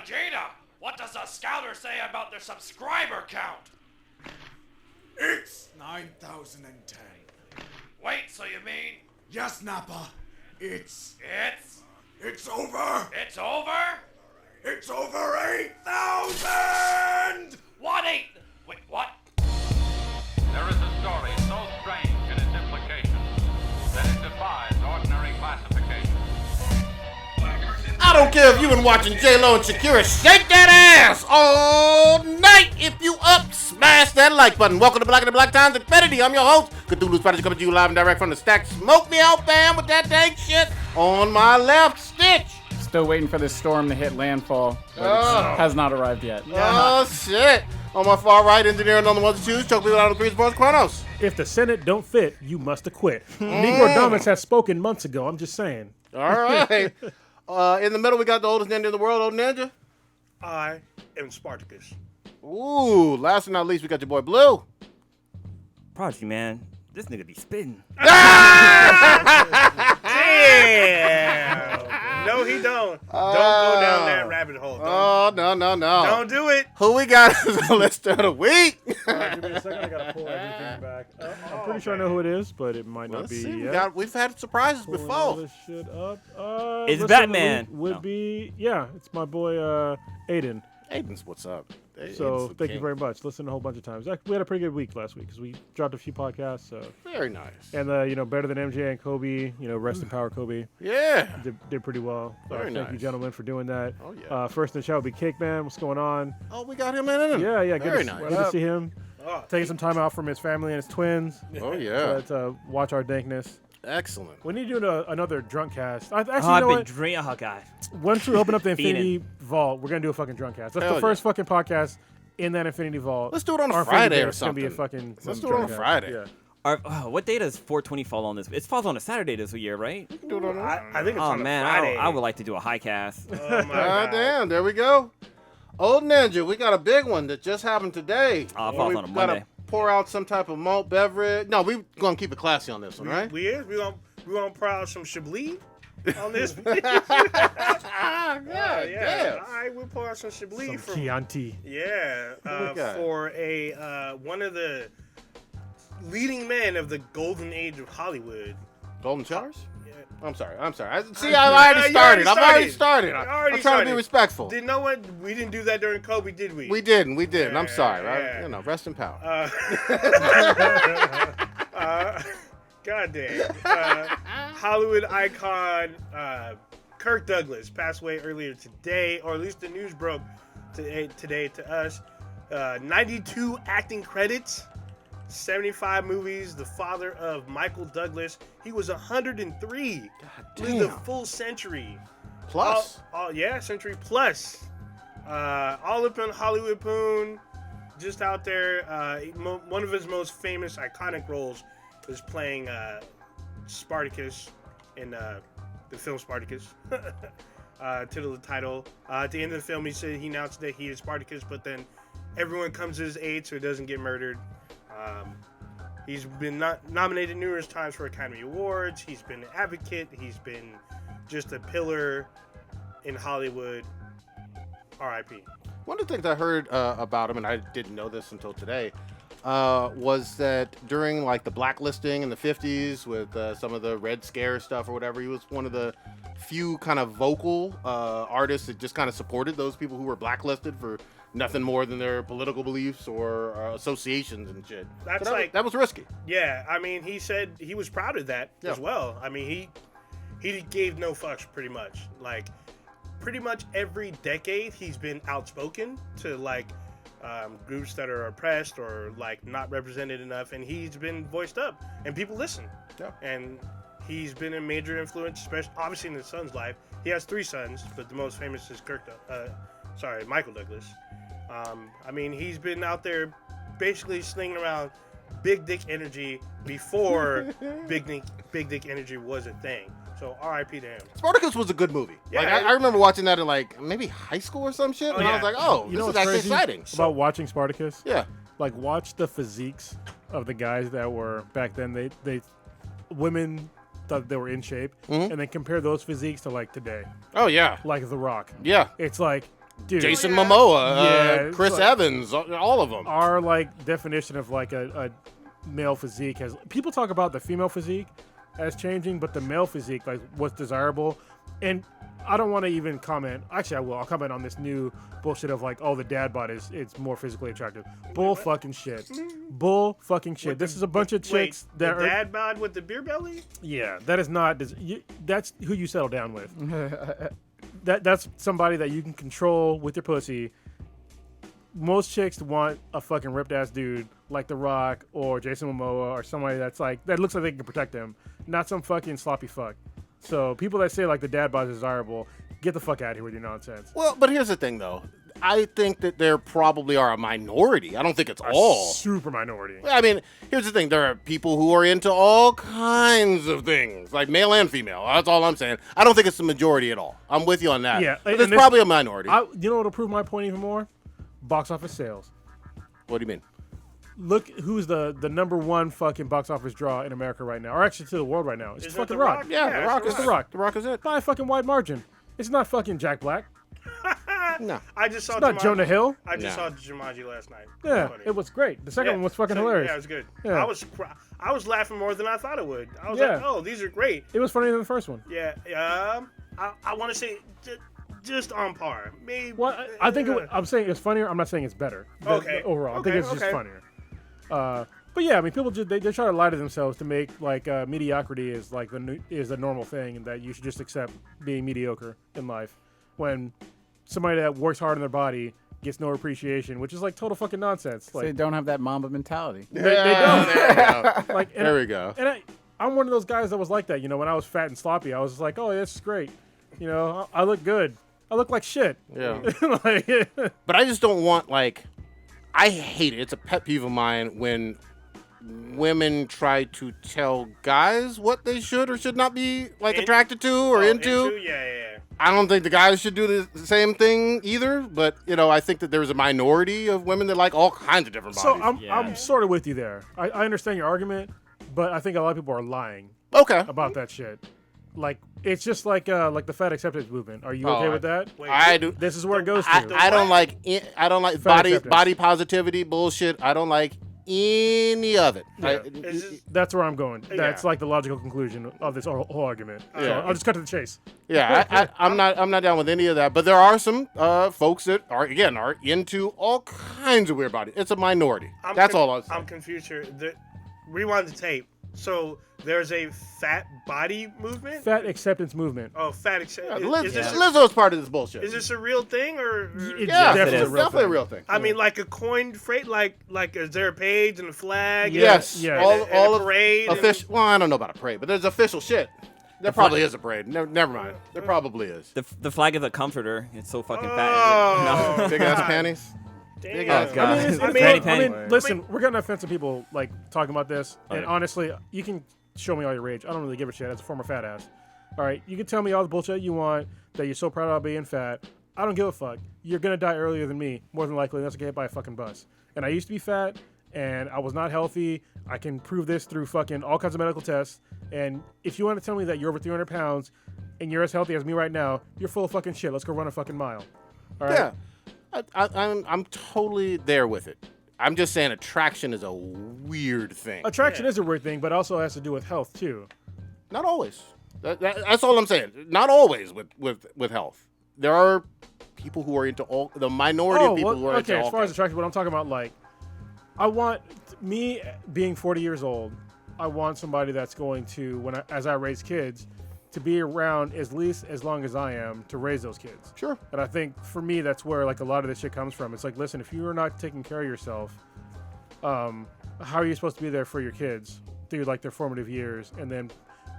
Vegeta, what does the scouter say about their subscriber count? It's 9,010. Wait, so you mean... Yes, Nappa. It's over. It's over? It's over 8,000! What 8? Wait, what? There is a story so strange in its implications that it defies ordinary classification. I don't care if you've been watching J-Lo and Shakira shake that ass all night. If you up, smash that like button. Welcome to Black and the Black Times Infinity. I'm your host, Cthulhu's Prodigy, coming to you live and direct from the stack. Smoke me out, fam, with that dang shit on my left stitch. Still waiting for this storm to hit landfall, but it has not arrived yet. Oh, shit. On my far right, engineering on the ones and twos, choke people out on the threes, boys, Chronos. If the Senate don't fit, you must acquit. Negro Dominus has spoken months ago. I'm just saying. All right. In the middle, we got the oldest ninja in the world, Old Ninja. I am Spartacus. Ooh, last but not least, we got your boy Blue. Prodigy, man. This nigga be spitting. Damn. No, he don't. Don't go down that rabbit hole. No. Don't do it. Who we got as the list of the week? Give me a second. I gotta pull everything back. I'm pretty sure I know who it is, but it might not Let's be. see. Yet. We've had surprises Pulling before. all this shit up. It's list of the Batman. week Would be it's my boy Aiden. Aiden's what's up. So thank you very much. Listened a whole bunch of times. We had a pretty good week last week because we dropped a few podcasts. So Very nice. and better than MJ and Kobe. Rest in power, Kobe. Yeah. Did pretty well. Very Thank you, nice. gentlemen, for doing that. Oh, yeah. First in the show will be Cake Man. What's going on? Oh, we got him in. Yeah. Very Good nice. to see him. Oh, Taking some time out from his family and his twins. Oh, yeah. To watch our dankness. Excellent. We need to do another drunk cast. Actually, I've you know been what? drinking. Oh, God. Once we open up the Fiending. Infinity Vault, we're gonna do a fucking drunk cast. That's Hell the first fucking podcast in that Infinity Vault. Let's do it on a Our Friday Infinity or Vault's gonna be a something. fucking. Let's some do it on a drunk cast. Friday. Yeah. What day does 420 fall on this? It falls on a Saturday this year, right? Do it on a I think it's Oh, on man. a Friday. I would like to do a high cast. Oh, my God God. damn, there we go. Old Ninja, we got a big one that just happened today. It falls we on a gotta Monday. pour out some type of malt beverage. No, we're going to keep it classy on this one, right? We gonna pour out some Chablis on this. God yeah. damn. All right, we'll pour out some Chablis Some from. Chianti. Yeah, we got? for one of the leading men of the golden age of Hollywood. Golden Showers? Yeah. I'm sorry. See, I've already started. You I'm trying to started. be respectful. Did no one? We didn't do that during Kobe, did we? We didn't. I'm sorry. Yeah. Rest in power. God damn. Hollywood icon Kirk Douglas passed away earlier today, or at least the news broke today to us. 92 acting credits, 75 movies. The father of Michael Douglas. He was 103. God Lived a damn. full century. Plus. Century plus. All up in Hollywood Poon, just out there. One of his most famous, iconic roles was playing Spartacus in the film Spartacus. To the title. At the end of the film, he announced that he is Spartacus, but then everyone comes to his aid so he doesn't get murdered. He's been nominated numerous times for Academy Awards. He's been an advocate. He's been just a pillar in Hollywood. R.I.P. One of the things I heard about him, and I didn't know this until today, was that during like the blacklisting in the 50s with some of the Red Scare stuff or whatever, he was one of the few kind of vocal artists that just kind of supported those people who were blacklisted for nothing more than their political beliefs or associations and shit. That's that was risky. Yeah, I mean, he said he was proud of that as well. I mean, he gave no fucks pretty much. Like, pretty much every decade he's been outspoken to like groups that are oppressed or like not represented enough, and he's been voiced up and people listen. Yeah. And he's been a major influence, especially obviously in his son's life. He has 3 sons, but the most famous is Michael Douglas. I mean, he's been out there basically slinging around big dick energy before big dick energy was a thing. So R.I.P. to him. Spartacus was a good movie. Yeah, like, I remember watching that in like maybe high school or some shit, and I was like, oh, You know this is what's actually crazy exciting. about watching Spartacus? Yeah. Like, watch the physiques of the guys that were back then. Women thought they were in shape, and then compare those physiques to like today. Oh yeah. Like The Rock. Yeah. It's like Dude, Jason Momoa, Yeah, Chris like- Evans, all of them. our like definition of like a male physique has people talk about the female physique as changing, but the male physique, like what's desirable, and I don't want to even comment. Actually, I will. I'll comment on this new bullshit of like, oh, the dad bod is it's more physically attractive. Bull fucking shit. Bull fucking shit. This is a bunch of chicks that the are. dad bod with the beer belly. Yeah, that is not. That's who you settle down with. That's somebody that you can control with your pussy. Most chicks want a fucking ripped ass dude like The Rock or Jason Momoa or somebody that's like that looks like they can protect them, not some fucking sloppy fuck. So people that say like the dad bod is desirable, get the fuck out of here with your nonsense. Well, but here's the thing, though. I think that there probably are a minority. I don't think it's all. Super minority. I mean, here's the thing. There are people who are into all kinds of things, like male and female. That's all I'm saying. I don't think it's the majority at all. I'm with you on that. Yeah, But and there's this- probably a minority. You know what'll prove my point even more? Box office sales. What do you mean? Look who's the number one fucking box office draw in America right now, or actually to the world right now. It's Is that fucking The Rock. Rock? Yeah, Yeah, The Rock it's is The Rock. The Rock is it. By a fucking wide margin. It's not fucking Jack Black. No. I just saw It's not Jumanji. Jonah Hill. I just No. saw Jumanji last night. Yeah, Funny. it was great. The second one was fucking hilarious. Yeah, it was good. Yeah. I was laughing more than I thought it would. I was Yeah. like, oh, these are great. It was funnier than the first one. Yeah. I want to say just on par. Maybe. Well, I think I'm saying it's funnier. I'm not saying it's better. Okay. Overall, I Okay, think it's just okay. funnier. But yeah, I mean, people just they try to lie to themselves to make like mediocrity is like is a normal thing, and that you should just accept being mediocre in life. When somebody that works hard on their body gets no appreciation, which is like total fucking nonsense. They Like don't have that Mamba mentality. they don't. There we go. Like and There we go. And I'm one of those guys that was like that. You know, when I was fat and sloppy, I was just like, oh, this is great. You know, I look good. I look like shit. Yeah. Like, But I just don't want, like, I hate it. It's a pet peeve of mine when women try to tell guys what they should or should not be, like, attracted to or into. Yeah. I don't think the guys should do the same thing either, but, you know, I think that there's a minority of women that like all kinds of different so bodies. I'm sort of with you there. I understand your argument, but I think a lot of people are lying Okay. about that shit. Like it's just like the fat acceptance movement. Are you okay with that? Wait, I do. This is where it goes to. I don't like Fat body acceptance. body positivity bullshit. I don't like any of it. Yeah. Is this- That's where I'm going. Yeah. That's like the logical conclusion of this whole argument. So Yeah. I'll just cut to the chase. Yeah, I'm not down with any of that. But there are some folks that are into all kinds of weird bodies. It's a minority. That's all I'm saying. I'm confused here. Rewind the tape. So there's a fat body movement. Fat acceptance movement. Oh, fat acceptance. Lizzo's part of this bullshit. Is this a real thing or? It's yeah, definitely it's a real definitely thing. a real thing. I mean, like a coined phrase, like is there a page and a flag? Yes. Yeah. All a of parade. official. Well, I don't know about a parade, but there's official shit. There probably is a parade. Never mind. There probably is. The flag is a comforter. It's so fucking Oh. fat. No. Big ass panties. Damn. Oh, God. I mean, I Granny mean, panty. listen, we're getting offensive people like talking about this, and yeah. honestly, you can show me all your rage. I don't really give a shit as a former fat ass. All right, you can tell me all the bullshit you want that you're so proud of being fat. I don't give a fuck. You're gonna die earlier than me, more than likely, unless I get hit by a fucking bus. And I used to be fat, and I was not healthy. I can prove this through fucking all kinds of medical tests. And if you want to tell me that you're over 300 pounds and you're as healthy as me right now, you're full of fucking shit. Let's go run a fucking mile. All right. Yeah, I'm totally there with it. I'm just saying attraction is a weird thing. Attraction is a weird thing, but also has to do with health too. Not always. That's all I'm saying. Not always with health. There are people who are into all the minority of people who are into okay. all As far as kinds. attraction, what I'm talking about, like, I want me being 40 years old. I want somebody that's going to, as I raise kids, to be around at least as long as I am to raise those kids. Sure. And I think for me, that's where like a lot of this shit comes from. It's like, listen, if you are not taking care of yourself, how are you supposed to be there for your kids through like their formative years, and then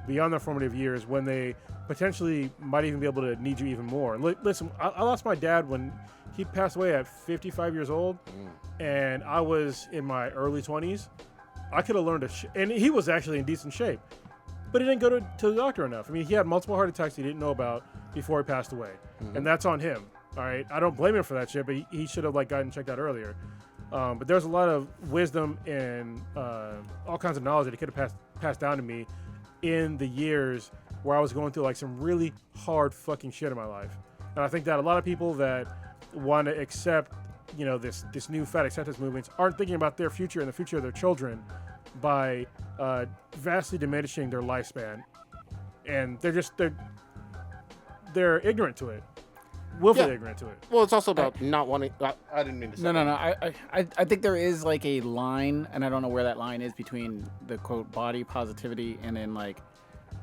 beyond their formative years when they potentially might even be able to need you even more? Listen, I lost my dad when he passed away at 55 years old, and I was in my early 20s. I could have learned and he was actually in decent shape, but he didn't go to the doctor enough. I mean, he had multiple heart attacks he didn't know about before he passed away, and that's on him. All right, I don't blame him for that shit, but he should have like gotten checked out earlier. But there's a lot of wisdom and all kinds of knowledge that he could have passed down to me in the years where I was going through like some really hard fucking shit in my life. And I think that a lot of people that want to accept, this new fat acceptance movements aren't thinking about their future and the future of their children by vastly diminishing their lifespan, and they're ignorant to it, willfully ignorant to it. Well, it's also about not wanting. I didn't mean to say. No. I think there is like a line, and I don't know where that line is between the quote body positivity and then like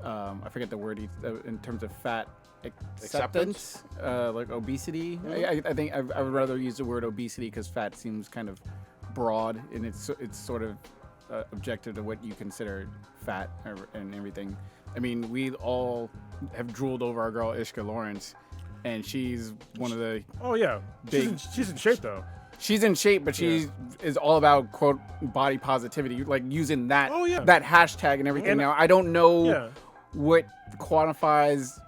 I forget the word in terms of fat acceptance, like obesity. I think I would rather use the word obesity because fat seems kind of broad and it's sort of objective to what you consider fat and everything. I mean, we all have drooled over our girl Ishka Lawrence, and she's one of the she's in shape though. She's in shape, but she is all about quote body positivity, like using that that hashtag and everything. Now I don't know what quantifies.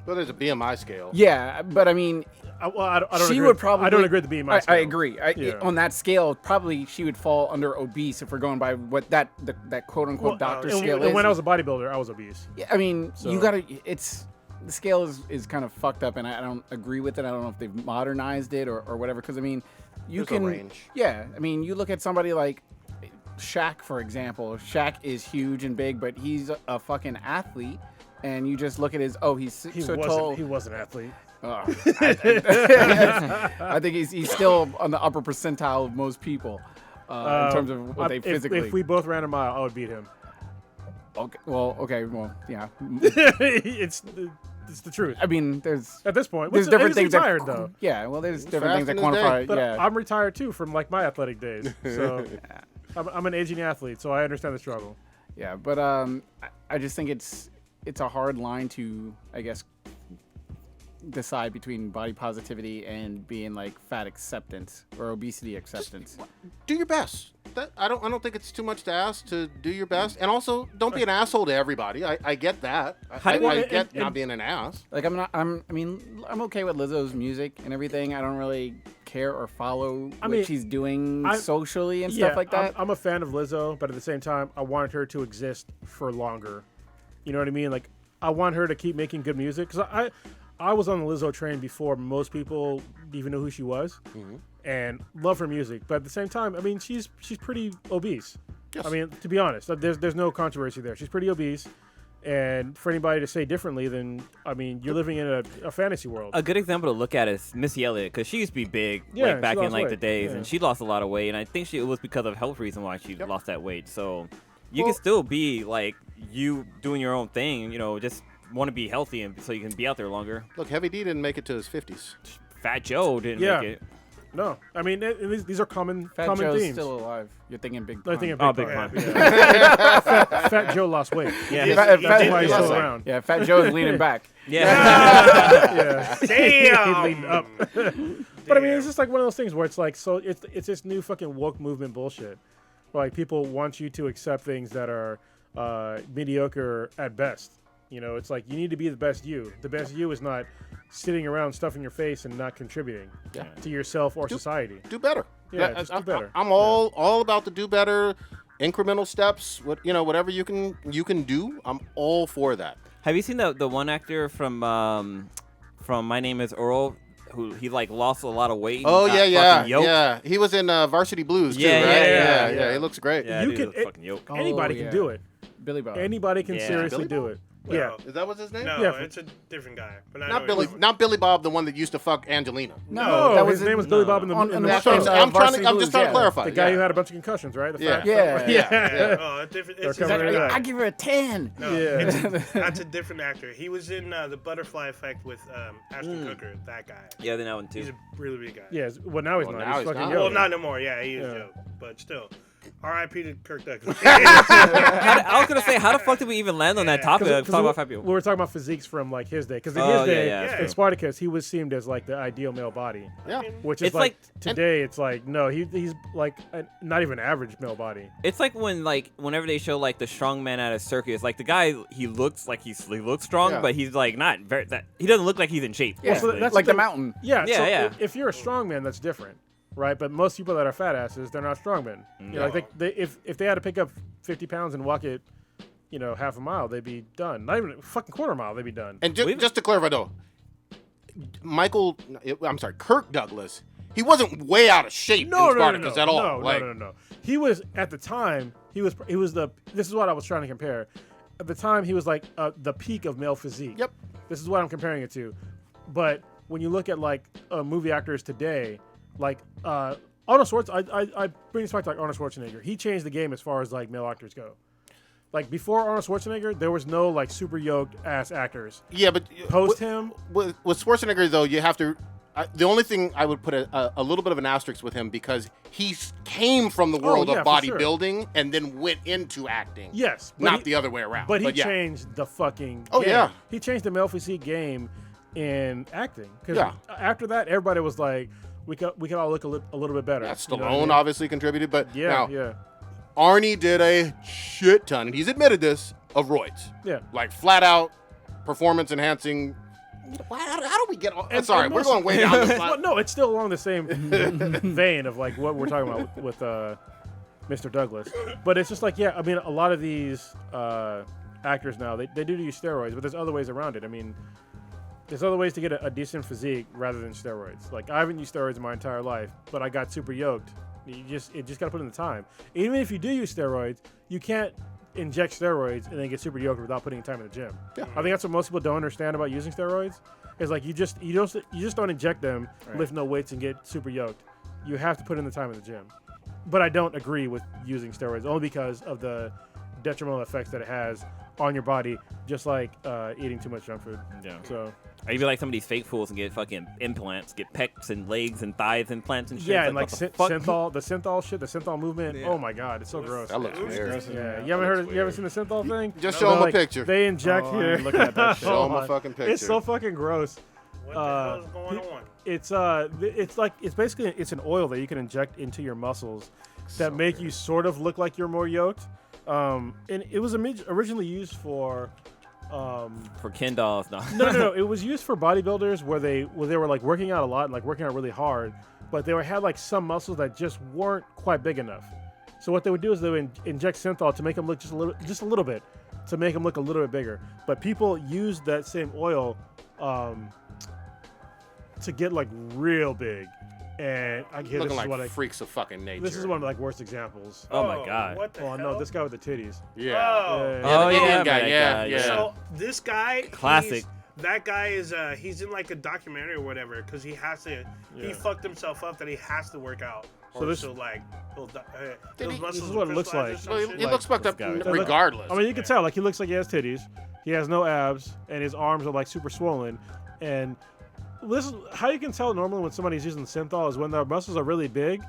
Well, there's a BMI scale. Yeah, but I mean, I don't she agree. would probably. I don't agree with the BMI scale. I agree. On that scale, probably she would fall under obese if we're going by what that quote unquote doctor scale is. And when I was a bodybuilder, I was obese. Yeah, I mean, you gotta. The scale is kind of fucked up, and I don't agree with it. I don't know if they've modernized it or whatever. Because I mean, There's a range. Yeah, I mean, you look at somebody like Shaq, for example. Shaq is huge and big, but he's a fucking athlete. And you just look at he's so tall. He was an athlete. I think he's still on the upper percentile of most people in terms of what they physically. If we both ran a mile, I would beat him. Okay. Well, yeah. It's the truth. I mean, there's at this point. There's different things retired though. Yeah. Well, there's different things that quantify. But yeah. I'm retired too from like my athletic days. So I'm an aging athlete, so I understand the struggle. Yeah, but I just think it's a hard line to, I guess, decide between body positivity and being like fat acceptance or obesity acceptance. Do your best. I don't think it's too much to ask to do your best, and also don't be an asshole to everybody. I get that. I get not being an ass. Like I'm okay with Lizzo's music and everything. I don't really care or follow what she's doing socially and stuff like that. I'm a fan of Lizzo, but at the same time, I wanted her to exist for longer. You know what I mean? Like, I want her to keep making good music because I was on the Lizzo train before most people even knew who she was, and love her music. But at the same time, I mean, she's pretty obese. Yes. I mean, to be honest, there's no controversy there. She's pretty obese, and for anybody to say differently, then I mean, you're living in a fantasy world. A good example to look at is Missy Elliott, because she used to be big like back in like the days, and she lost a lot of weight, and I think it was because of health reasons why she lost that weight. So you can still be like you doing your own thing, just want to be healthy and so you can be out there longer. Look, Heavy D didn't make it to his 50s. Fat Joe didn't make it. No, I mean these are common Fat Joe's themes. still alive. You're thinking Big I'm Pun. thinking Big Pun. Fat Joe lost weight. Yeah, that's why he's still around. Yeah, Fat Joe's leaning back. Yeah. Damn. He leaned up. But I mean, it's just like one of those things where it's like, so it's this new fucking woke movement bullshit. Like, people want you to accept things that are mediocre at best. It's like, you need to be the best you. The best you is not sitting around stuffing your face and not contributing to yourself or society. Do better. Yeah, just do better. I'm all about the do better, incremental steps. Whatever you can do, I'm all for that. Have you seen the one actor from My Name Is Earl? Who he like lost a lot of weight. Oh yeah. He was in Varsity Blues too, right? Yeah. He looks great. Yeah, you can fucking yoke. Anybody can do it. Billy Bob. Anybody can seriously do it. Yeah. Is that what's his name? No, it's a different guy. But Not Billy Bob, the one that used to fuck Angelina. No, that his name was Billy Bob in the That's what I'm just trying to clarify. The guy who had a bunch of concussions, right? The fat- Oh, it's I give her a 10. No, that's a different actor. He was in The Butterfly Effect with Ashton Kutcher. That guy. Yeah, then that one too. He's a really big guy. Yeah, well, now he's Well, not. now He's he's fucking not. Yoda. Well, not no more. Yeah, he is Joe, but still. R.I.P. to Kirk Douglas. I was gonna say, how the fuck did we even land on that topic? Talk about fat people. We were talking about physiques from like his day, because in his day, in true. Spartacus, he was seen as like the ideal male body. Yeah. Which is It's like like- today, it's like no, he's like not even average male body. It's like whenever they show like the strong man at a circus, like the guy he looks strong, but he's like not very he doesn't look like he's in shape. Yeah, so that's like the the mountain. Yeah, Yeah, so yeah. If you're a strong man, that's different, right? But most people that are fat asses, they're not strong men. Like if they had to pick up 50 pounds and walk it, half a mile, they'd be done. Not even a fucking quarter mile, they'd be done. And just to clarify though, Kirk Douglas. He wasn't way out of shape in Spartacus at all. No. He was at the time. He was the. This is what I was trying to compare. At the time, he was like the peak of male physique. Yep. This is what I'm comparing it to. But when you look at like movie actors today, like Arnold Schwarzenegger, I bring this back to like Arnold Schwarzenegger. He changed the game as far as like male actors go. Like before Arnold Schwarzenegger, there was no like super yoked ass actors. Yeah, but post him with Schwarzenegger though, you have to. The only thing I would put a little bit of an asterisk with him because he came from the world of bodybuilding and then went into acting. Yes, not the other way around. But he changed the fucking. Oh game. Yeah, he changed the male physique game in acting. Because after that, everybody was like, we could all look a little bit better. Yeah, Stallone obviously contributed, but yeah. Arnie did a shit ton, and he's admitted this, of roids. Yeah, like flat out performance enhancing. How do we get? Sorry, we're going way down this line. Well, no, it's still along the same vein of like what we're talking about with Mr. Douglas. But it's just like, I mean, a lot of these actors now they do use steroids, but there's other ways around it. I mean, there's other ways to get a decent physique rather than steroids. Like I haven't used steroids in my entire life, but I got super yoked. You just got to put in the time. Even if you do use steroids, you can't inject steroids and then get super yoked without putting time in the gym. Yeah. I think that's what most people don't understand about using steroids. Is like you just don't inject them, lift no weights, and get super yoked. You have to put in the time in the gym. But I don't agree with using steroids only because of the detrimental effects that it has on your body, just like eating too much junk food. Yeah. So. Or you be like some of these fake fools and get fucking implants, get pecs and legs and thighs implants and shit. Yeah, and like synthol, the synthol shit, the synthol movement. Yeah. Oh my god, it's so gross. That looks weird. Yeah, you haven't seen the synthol thing? Just show them a picture. They inject here. I'm looking at that shit. Show them a fucking picture. It's so fucking gross. What the hell is going on? It's basically an oil that you can inject into your muscles that make you sort of look like you're more yoked. And it was originally used for Ken dolls. No. It was used for bodybuilders where they were like working out a lot and like working out really hard, but they had like some muscles that just weren't quite big enough. So what they would do is they would inject synthol to make them look just a little bit, to make them look a little bit bigger. But people used that same oil to get like real big. And looking like freaks of fucking nature. This is one of like worst examples. Oh my god! What the hell? No, this guy with the titties. Yeah. Yeah. So this guy, classic. That guy is he's in like a documentary or whatever because he has to. He fucked himself up that he has to work out. This is what it looks like. He looks fucked up regardless. I mean, you can tell like he looks like he has titties. He has no abs, and his arms are like super swollen, and. This is how you can tell normally when somebody's using synthol is when their muscles are really big,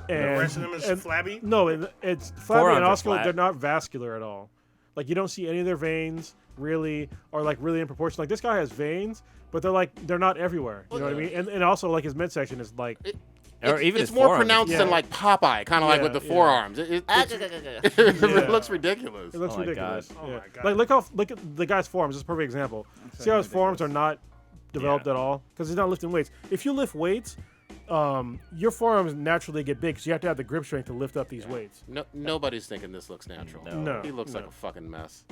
and the rest of them is flabby. No, it's flabby, and also they're not vascular at all. Like you don't see any of their veins really, or like really in proportion. Like this guy has veins, but they're not everywhere. You know what I mean? And also like his midsection is like. It's more pronounced than like Popeye, kind of like with the forearms. It looks ridiculous. It looks ridiculous. Oh my god! Like look at the guy's forearms. This is a perfect example. See how his forearms are not developed at all because he's not lifting weights. If you lift weights, your forearms naturally get big, so you have to have the grip strength to lift up these weights. No, nobody's thinking this looks natural. No. He looks like a fucking mess.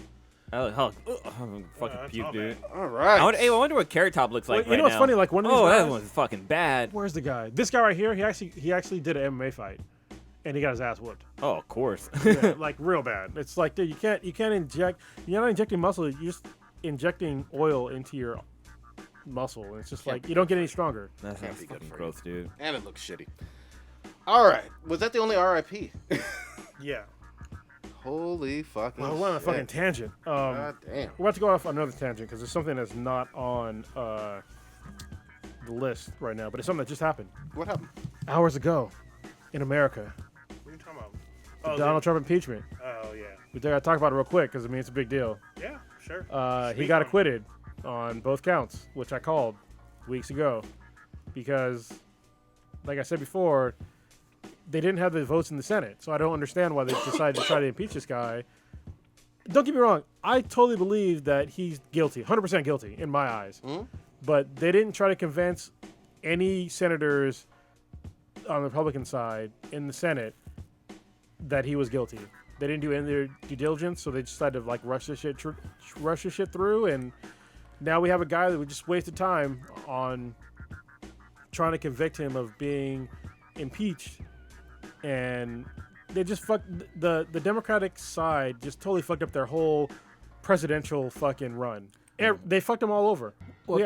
Fucking puke, dude. All right. I wonder what Carrot Top looks like. You know what's funny? Like one of these guys, that one's fucking bad. Where's the guy? This guy right here. He actually did an MMA fight, and he got his ass whooped. Oh, of course. Like real bad. It's like, dude, you can't inject. You're not injecting muscle. You're just injecting oil into your muscle, and it's just like you don't get any stronger. That's fucking gross, dude. And it looks shitty. All right, was that the only RIP? Yeah. Holy fucking well, we're on a fucking tangent. God damn. We're about to go off another tangent because there's something that's not on the list right now, but it's something that just happened. What happened? Hours ago in America. What are you talking about? Donald Trump impeachment. Oh yeah. We gotta talk about it real quick because I mean it's a big deal. Yeah, sure. He got acquitted on both counts, which I called weeks ago, because, like I said before, they didn't have the votes in the Senate, so I don't understand why they decided to try to impeach this guy. Don't get me wrong, I totally believe that he's guilty, 100% guilty in my eyes, but they didn't try to convince any senators on the Republican side in the Senate that he was guilty. They didn't do any of their due diligence, so they decided to like rush this shit through and Now we have a guy that we just wasted time on trying to convict him of being impeached, and they just fucked the Democratic side just totally fucked up their whole presidential fucking run. They fucked them all over. Well,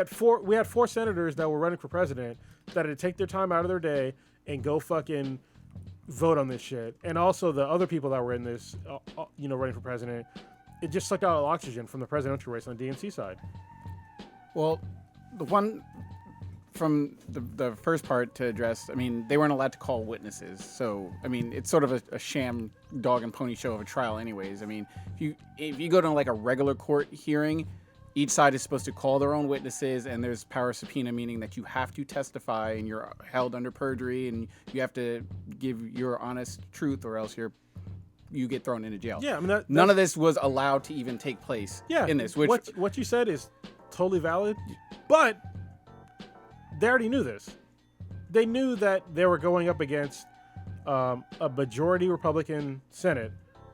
We had four senators that were running for president that had to take their time out of their day and go fucking vote on this shit. And also the other people that were in this, running for president, it just sucked out all oxygen from the presidential race on the DNC side. Well, the one from the first part to address, I mean, they weren't allowed to call witnesses. So, I mean, it's sort of a sham dog and pony show of a trial anyways. I mean, if you go to like a regular court hearing, each side is supposed to call their own witnesses, and there's power of subpoena, meaning that you have to testify and you're held under perjury and you have to give your honest truth, or else you get thrown into jail. Yeah, I mean, none of this was allowed to even take place in this. Which what you said is totally valid, but they already knew this. They knew that they were going up against a majority Republican Senate,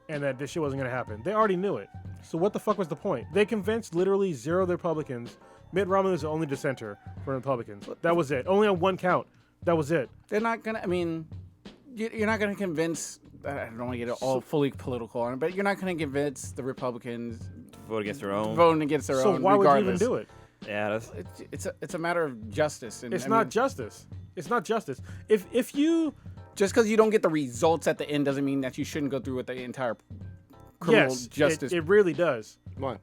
and that this shit wasn't going to happen. They already knew it. So what the fuck was the point? They convinced literally zero of the Republicans. Mitt Romney was the only dissenter for Republicans. That was it. Only on one count. That was it. They're not going to, I mean, you're not going to convince, I don't want to get all fully political on it, but you're not going to convince the Republicans Vote against their own. voting against their So own, why regardless. would you even do it? Yeah, that's It's a matter of justice. And It's I not mean, justice. It's not justice. If you just because you don't get the results at the end doesn't mean that you shouldn't go through with the entire criminal justice. it really does. Why?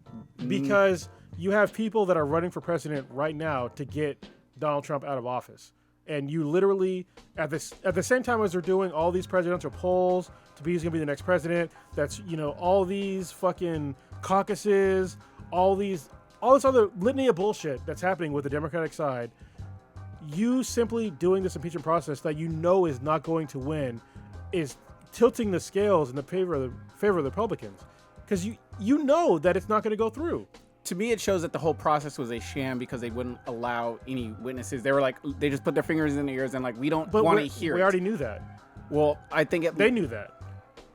Because you have people that are running for president right now to get Donald Trump out of office. And you literally, at the same time as they're doing all these presidential polls to be who's going to be the next president, that's, all these fucking caucuses, all this other litany of bullshit that's happening with the Democratic side, you simply doing this impeachment process that is not going to win is tilting the scales in the favor of the Republicans. Because you know that it's not going to go through. To me, it shows that the whole process was a sham because they wouldn't allow any witnesses. They were like, they just put their fingers in their ears and like, we don't want to hear it. We already knew that. Well, I think they knew that.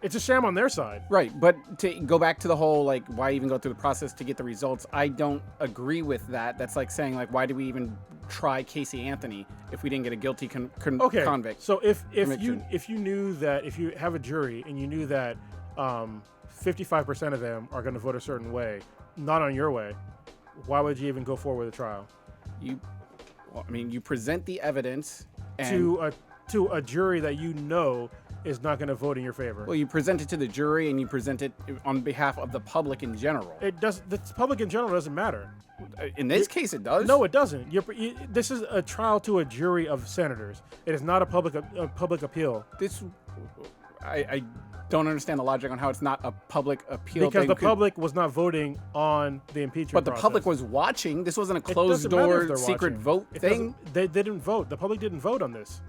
It's a sham on their side. Right, but to go back to the whole, like, why even go through the process to get the results, I don't agree with that. That's like saying, like, why do we even try Casey Anthony if we didn't get a guilty convict? So if you knew that, if you have a jury and you knew that 55% of them are going to vote a certain way, not on your way, why would you even go forward with a trial? You present the evidence to a jury that is not going to vote in your favor. Well, you present it to the jury and you present it on behalf of the public in general. The public in general doesn't matter. In this case, it does. No, it doesn't. This is a trial to a jury of senators. It is not a public appeal. I don't understand the logic on how it's not a public appeal. Because the public was not voting on the impeachment But the process. public was watching. This wasn't a closed-door secret vote thing. They didn't vote. The public didn't vote on this.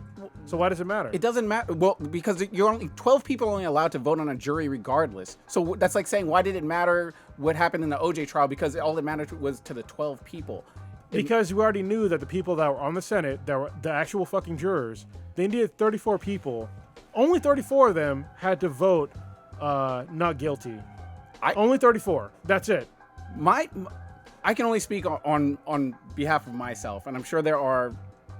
So why does it matter? It doesn't matter. Well, because you're only 12 people are only allowed to vote on a jury regardless. So that's like saying, why did it matter what happened in the OJ trial? Because all that mattered was to the 12 people. Because we already knew that the people that were on the Senate, that were the actual fucking jurors, they needed 34 people. Only 34 of them had to vote not guilty. Only 34. That's it. I can only speak on behalf of myself, and I'm sure there are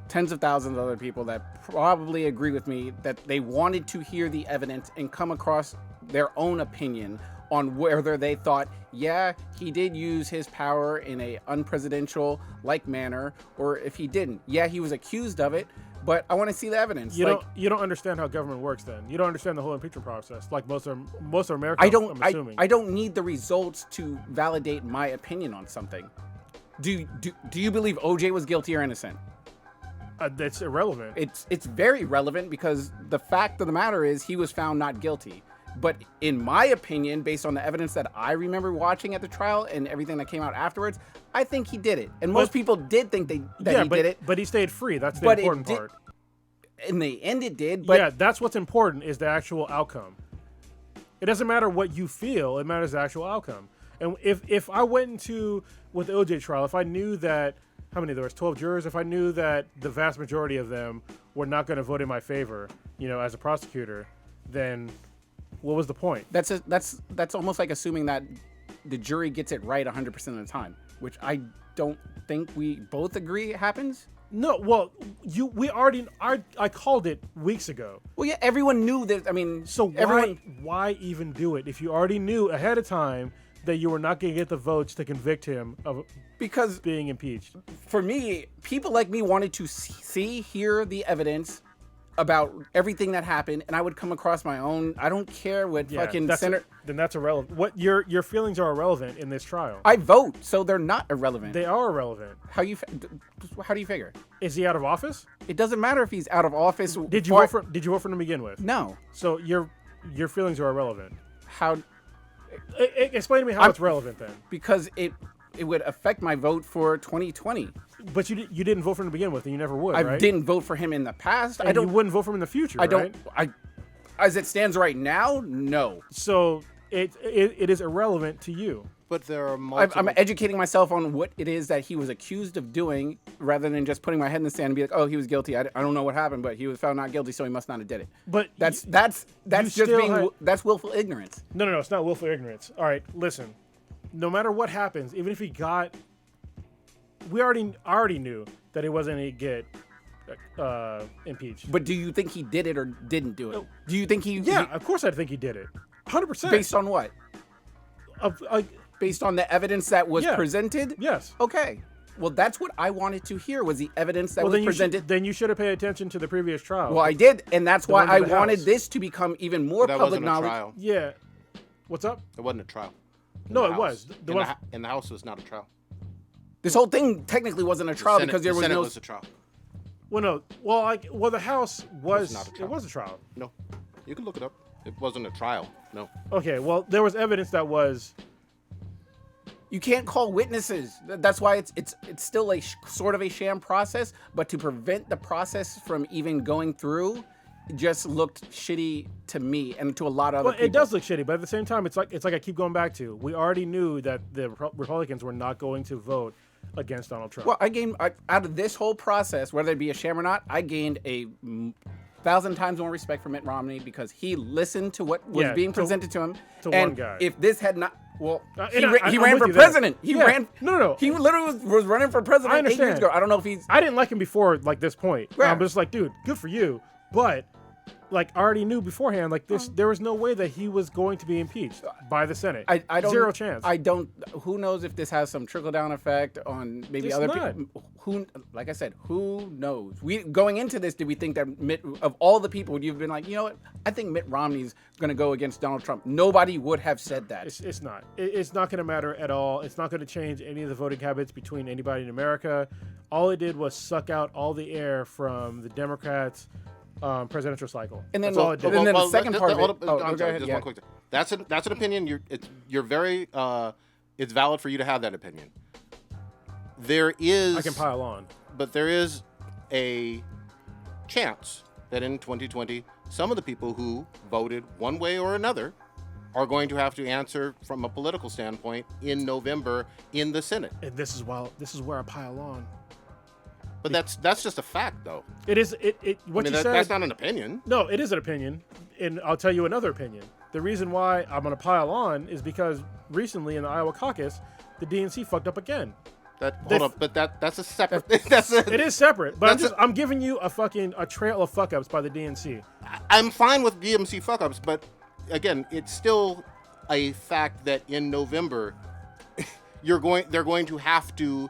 tens of thousands of other people that probably agree with me that they wanted to hear the evidence and come across their own opinion on whether they thought, yeah, he did use his power in a unpresidential-like manner, or if he didn't. Yeah, he was accused of it, but I want to see the evidence. You don't understand how government works. Then you don't understand the whole impeachment process, like most of America. I'm assuming. I don't need the results to validate my opinion on something. Do you believe OJ was guilty or innocent? That's irrelevant. It's very relevant because the fact of the matter is he was found not guilty. But in my opinion, based on the evidence that I remember watching at the trial and everything that came out afterwards, I think he did it. And most people did think he did it. But he stayed free. That's the important part. In the end, it did. But yeah, that's what's important is the actual outcome. It doesn't matter what you feel. It matters the actual outcome. And if I went into with the OJ trial, if I knew that, how many there was, 12 jurors, if I knew that the vast majority of them were not going to vote in my favor, as a prosecutor, then what was the point? That's almost like assuming that the jury gets it right 100% of the time, which I don't think we both agree happens. No, well, I called it weeks ago. Well, yeah, everyone knew that. I mean, So why even do it if you already knew ahead of time that you were not going to get the votes to convict him of because being impeached? for me, people like me wanted to hear the evidence about everything that happened, and I would come across my own. I don't care what fucking senator. Then that's irrelevant. What your feelings are irrelevant in this trial. I vote, so they're not irrelevant. They are irrelevant. How do you figure? Is he out of office? It doesn't matter if he's out of office. Did you vote for him to begin with? No. So your feelings are irrelevant. How? Explain to me how it's relevant then. Because it would affect my vote for 2020. But you didn't vote for him to begin with, and you never would, I right? didn't vote for him in the past. And you wouldn't vote for him in the future, I don't. right? As it stands right now, no. So it is irrelevant to you. But there are multiple. I'm educating myself on what it is that he was accused of doing, rather than just putting my head in the sand and be like, "Oh, he was guilty. I don't know what happened, but he was found not guilty, so he must not have did it." But that's willful ignorance. No, it's not willful ignorance. All right, listen. No matter what happens, even if he got, we already knew that he wasn't going to get impeaced. But do you think he did it or didn't do it? Do you think he? Yeah, of course I think he did it. 100%. Based on what? Based on the evidence that was presented? Yes. Okay. Well, that's what I wanted to hear was the evidence that was presented. Then you should have paid attention to the previous trial. Well, I did, and that's why I wanted this to become even more public knowledge. Trial. Yeah. What's up? It wasn't a trial. No, it was. In the House was not a trial. This whole thing technically wasn't a trial because there was Senate no. was a trial. Well, no. Well, the House was. Not a trial. It was a trial. No, you can look it up. It wasn't a trial. No. Okay. Well, there was evidence that was. You can't call witnesses. That's why it's still a sort of a sham process. But to prevent the process from even going through, it just looked shitty to me and to a lot of other people. It does look shitty, but at the same time, it's like I keep going back to. We already knew that the Republicans were not going to vote against Donald Trump. Well, out of this whole process, whether it be a sham or not, I gained 1,000 times more respect for Mitt Romney because he listened to what was being presented to him. One guy. If this had not, he I'm ran for president. He ran. No. He literally was running for president I understand. 8 years ago. I don't know if he's. I didn't like him before, like this point. Yeah. I'm just like, dude, good for you. But I already knew beforehand, there was no way that he was going to be impeached by the Senate. I don't. Zero chance. I don't. Who knows if this has some trickle down effect on maybe other people? Like I said, who knows? Going into this, did we think that of all the people, you've been like, you know what? I think Mitt Romney's going to go against Donald Trump. Nobody would have said that. It's not. It's not going to matter at all. It's not going to change any of the voting habits between anybody in America. All it did was suck out all the air from the Democrats' presidential cycle. And then, that's all it did. And then the second part of it. Go ahead. Just one quick thing. That's an opinion. You're very. It's valid for you to have that opinion. There is. I can pile on. But there is a chance that in 2020, some of the people who voted one way or another are going to have to answer from a political standpoint in November in the Senate. And this is where I pile on. But that's just a fact, though. It is. What you said. That's not an opinion. No, it is an opinion, and I'll tell you another opinion. The reason why I'm going to pile on is because recently in the Iowa caucus, the DNC fucked up again. Hold up, but that's a separate. It is separate, but I'm giving you a trail of fuck ups by the DNC. I'm fine with DNC fuck ups, but again, it's still a fact that in November, they're going to have to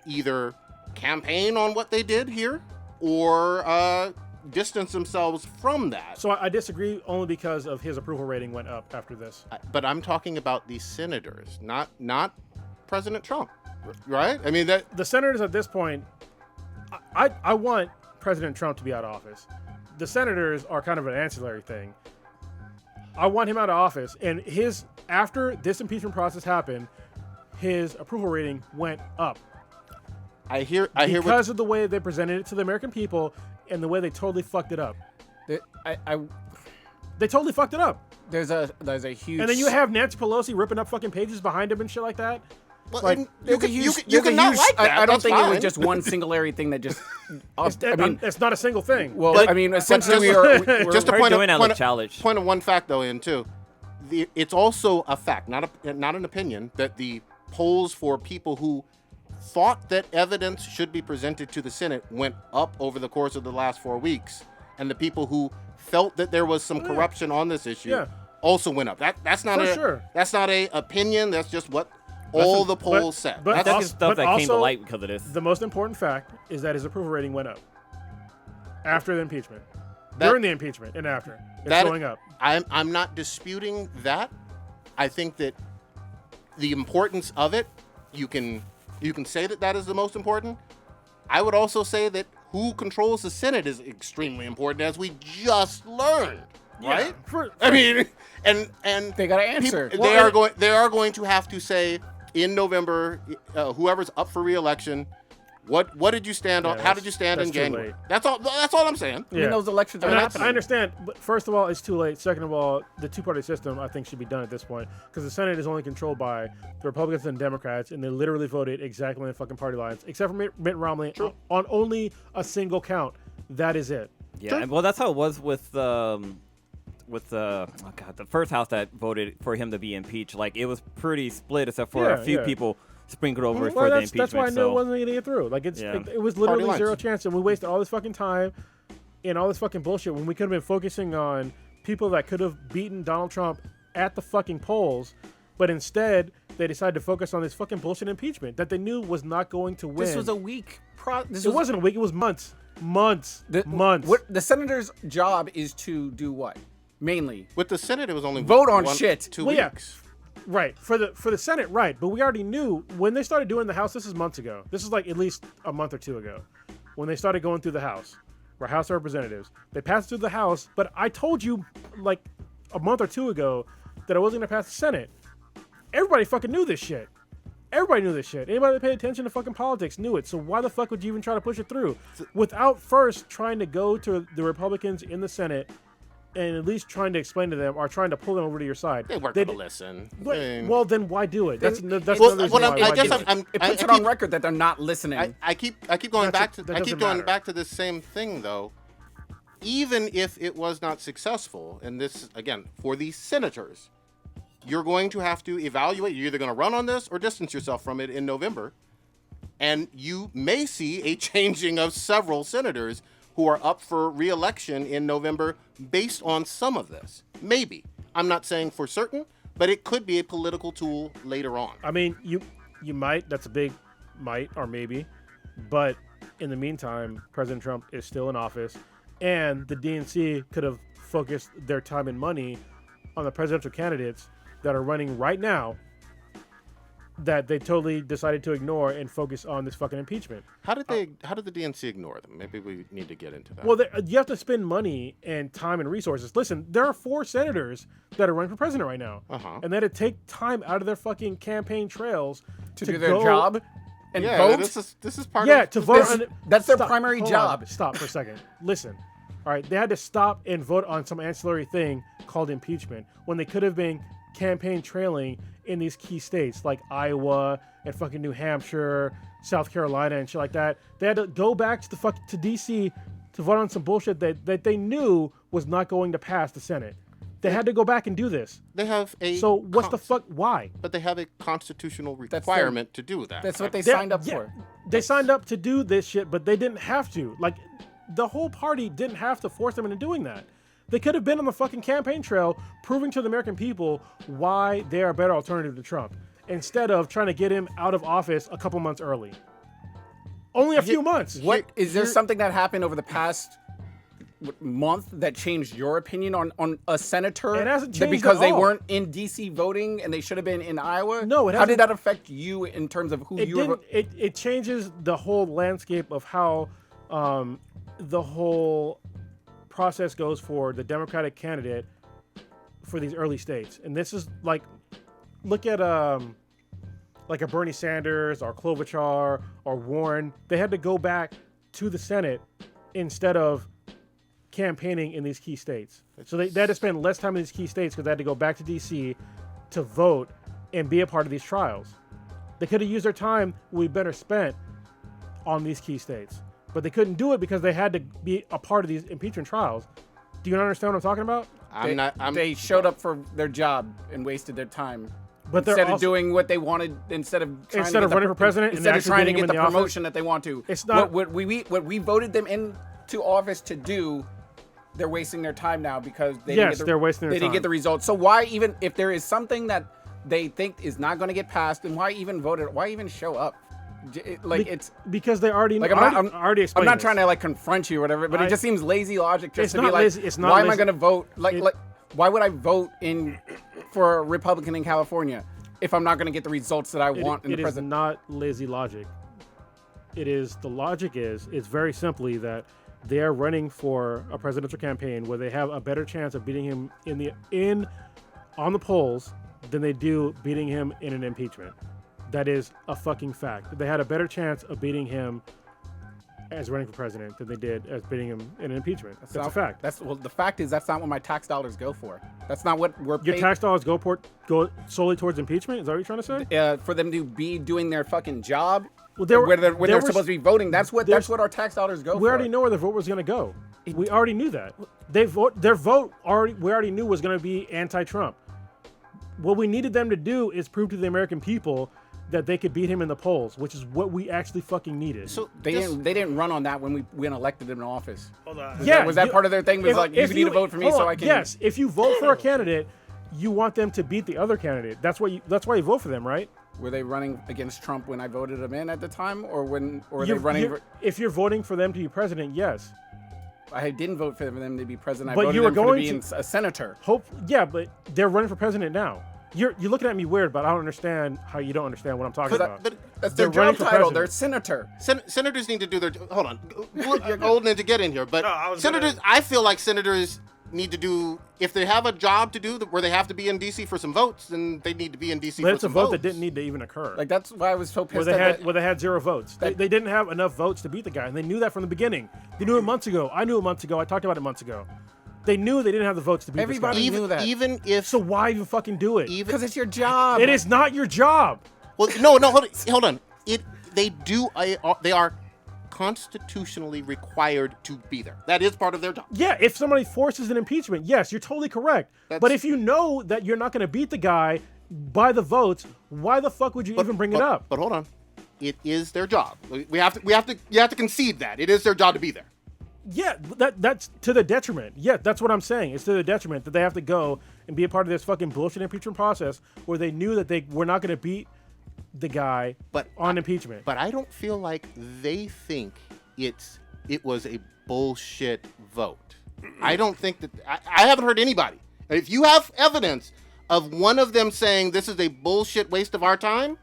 either campaign on what they did here or distance themselves from that. So I disagree only because of his approval rating went up after this. But I'm talking about the senators, not President Trump, right? I mean that the senators at this point, I want President Trump to be out of office. The senators are kind of an ancillary thing. I want him out of office, and after this impeachment process happened, his approval rating went up. I hear because of the way they presented it to the American people and the way they totally fucked it up. They totally fucked it up. There's a huge. And then you have Nancy Pelosi ripping up fucking pages behind him and shit like that. Well, you can not like that. I don't think fine. it was just one singularity thing that just. It's not a single thing. Well, essentially, we're just a point of one fact though. In too, it's also a fact, not an opinion, that the polls for people who thought that evidence should be presented to the Senate went up over the course of the last 4 weeks, and the people who felt that there was some corruption on this issue also went up. That's not that's not a opinion. That's just what all the polls said. But that's stuff that came to light because of this. The most important fact is that his approval rating went up after the impeachment, during the impeachment, and after. It's going up. I'm not disputing that. I think that the importance of it, you can say that is the most important. I would also say that who controls the Senate is extremely important, as we just learned, right? I mean, and they got to answer. They are going to have to say in November, whoever's up for re-election, what did you stand on? How did you stand in January? That's all I'm saying. I mean, those elections are happening. I understand, but first of all, it's too late. Second of all, the two-party system, I think, should be done at this point because the Senate is only controlled by the Republicans and Democrats, and they literally voted exactly on the fucking party lines, except for Mitt Romney on only a single count. That is it. Yeah, well, that's how it was with the first house that voted for him to be impeached. Like, it was pretty split, except for a few people sprinkled over for the impeachment. That's why I knew it wasn't going to get through. Like, it was literally zero chance, and we wasted all this fucking time and all this fucking bullshit when we could have been focusing on people that could have beaten Donald Trump at the fucking polls, but instead they decided to focus on this fucking bullshit impeachment that they knew was not going to win. This was a week. It wasn't a week. It was months. Months. The senator's job is to do what? Mainly. With the Senate, it was only vote on shit. 2 weeks. Right. For the Senate, right. But we already knew when they started doing the House, this is months ago. This is like at least a month or two ago. When they started going through the House, or House of Representatives. They passed through the House, but I told you like a month or two ago that I wasn't going to pass the Senate. Everybody fucking knew this shit. Everybody knew this shit. Anybody that paid attention to fucking politics knew it. So why the fuck would you even try to push it through without first trying to go to the Republicans in the Senate and at least trying to explain to them or trying to pull them over to your side? They weren't going to listen. Well, then why do it? That's another reason it puts it on record that they're not listening. I keep going back to this same thing though. Even if it was not successful, and this again for the senators, you're going to have to evaluate. You're either going to run on this or distance yourself from it in November, and you may see a changing of several senators who are up for re-election in November based on some of this. Maybe. I'm not saying for certain, but it could be a political tool later on. I mean, you might. That's a big might or maybe. But in the meantime, President Trump is still in office, and the DNC could have focused their time and money on the presidential candidates that are running right now that they totally decided to ignore and focus on this fucking impeachment. How did the DNC ignore them? Maybe we need to get into that. Well, you have to spend money and time and resources. Listen, there are 4 senators that are running for president right now. And they had to take time out of their fucking campaign trails to do their job and vote. This is part of to vote. That's their primary job. Stop for a second. Listen. All right, they had to stop and vote on some ancillary thing called impeachment when they could have been campaign trailing in these key states like Iowa and fucking New Hampshire, South Carolina and shit like that. They had to go back to to DC to vote on some bullshit that they knew was not going to pass the Senate. They had to go back and do this. They have a So what's the fuck? Why? But they have a constitutional requirement to do that. That's what they signed up for. They signed up to do this shit, but they didn't have to. Like, the whole party didn't have to force them into doing that. They could have been on the fucking campaign trail proving to the American people why they are a better alternative to Trump instead of trying to get him out of office a couple months early. Only a few months. Is there something that happened over the past month that changed your opinion on a senator? It hasn't changed because at they all. weren't in DC voting and they should have been in Iowa? No, it hasn't. How did that affect you in terms of who you were? It changes the whole landscape of how the whole process goes for the Democratic candidate for these early states. And this is like, look at like a Bernie Sanders or Klobuchar or Warren. They had to go back to the Senate instead of campaigning in these key states. So they had to spend less time in these key states because they had to go back to DC to vote and be a part of these trials. They could have used their time we better spent on these key states. But they couldn't do it because they had to be a part of these impeachment trials. Do you understand what I'm talking about? They showed up for their job and wasted their time. But they're instead of also- doing what they wanted, instead of running for president and instead of actually trying to getting get him the in the promotion that they want to. It's not- what we voted them into office to do. They're wasting their time now because they they're wasting their they didn't get time. the results. So why even if there is something that they think is not going to get passed, then why even vote it? Why even show up? It's because they already like already I'm explained not this. trying to like confront you or whatever, but it just seems lazy logic just It's to be not like, lazy- it's not why am I lazy- going to vote like why would I vote for a Republican in California if I'm not going to get the results that I want in the It is president? not lazy logic. The logic is very simply that they are running for a presidential campaign where they have a better chance of beating him on the polls than they do beating him in an impeachment. That is a fucking fact. They had a better chance of beating him as running for president than they did as beating him in an impeachment. That's a fact. The fact is that's not what my tax dollars go for. That's not what we're Your paid tax dollars go solely towards impeachment? Is that what you're trying to say? for them to be doing their fucking job. Well, there were- where they're there was- supposed to be voting. That's what our tax dollars go for. We already know where the vote was going to go. We already knew that. Their vote we already knew was going to be anti-Trump. What we needed them to do is prove to the American people that they could beat him in the polls, which is what we actually fucking needed. So They didn't run on that when we elected them in office. Hold on. Was that part of their thing? Was like you need to vote for me so I can. Yes, if you vote for a candidate, you want them to beat the other candidate. That's why you vote for them, right? Were they running against Trump when I voted them in at the time, or were they You're- running? you're- if you're voting for them to be president, yes. I didn't vote for them to be president. I But voted you were them for going to be to- a senator. But they're running for president now. You're looking at me weird, but I don't understand how you don't understand what I'm talking about. but That's their They're running job for title. president. They're senator. senators need to do their. Hold on, you're old enough to get in here, but No, I was senators. gonna- I feel like senators need to do, if they have a job to do where they have to be in DC for some votes, then they need to be in DC But for it's a some vote votes. that didn't need to even occur. Like that's why I was so where pissed. they had 0 votes. They didn't have enough votes to beat the guy, and they knew that from the beginning. They knew it months ago. I knew it months ago. I talked about it months ago. They knew they didn't have the votes to beat Everybody this guy. knew that. Even if So why even fucking do it? because it's your job. It is not your job. well, no, hold on. They are constitutionally required to be there. That is part of their job. Yeah, if somebody forces an impeachment, yes, you're totally correct. But if you know that you're not going to beat the guy by the votes, why the fuck would you even bring it up? But hold on, it is their job. You have to concede that it is their job to be there. Yeah, that's to the detriment. Yeah, that's what I'm saying. It's to the detriment that they have to go and be a part of this fucking bullshit impeachment process where they knew that they were not going to beat the guy on impeachment. But I don't feel like they think it was a bullshit vote. I don't think that I haven't heard anybody. If you have evidence of one of them saying this is a bullshit waste of our time,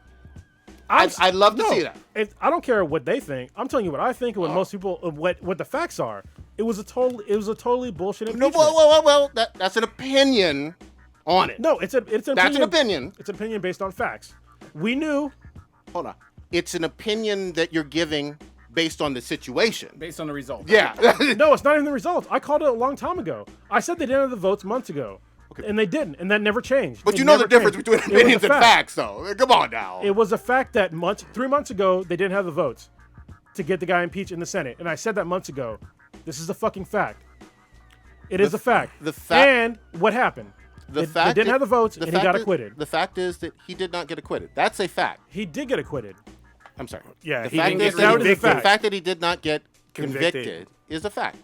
I'd love to see that. I don't care what they think. I'm telling you what I think and what most people, what the facts are. It was a totally bullshit No, impeachment. well, that's an opinion on it. No, it's an That's opinion. an opinion. It's an opinion based on facts. We knew. Hold on. It's an opinion that you're giving based on the situation. based on the results. Yeah. No, it's not even the results. I called it a long time ago. I said they didn't have the votes months ago. And they didn't, and that never changed. But It you know the never difference changed. between It was a opinions and fact. facts, though. Come on now. It was a fact that 3 months ago they didn't have the votes to get the guy impeached in the Senate, and I said that months ago. This is a fucking fact. It is a fact. And what happened? They didn't have the votes, and he got acquitted. The fact is that he did not get acquitted. That's a fact. He did get acquitted. I'm sorry. Yeah, the he fact didn't is get that convicted. the fact that he did not get Convicted. convicted is a fact.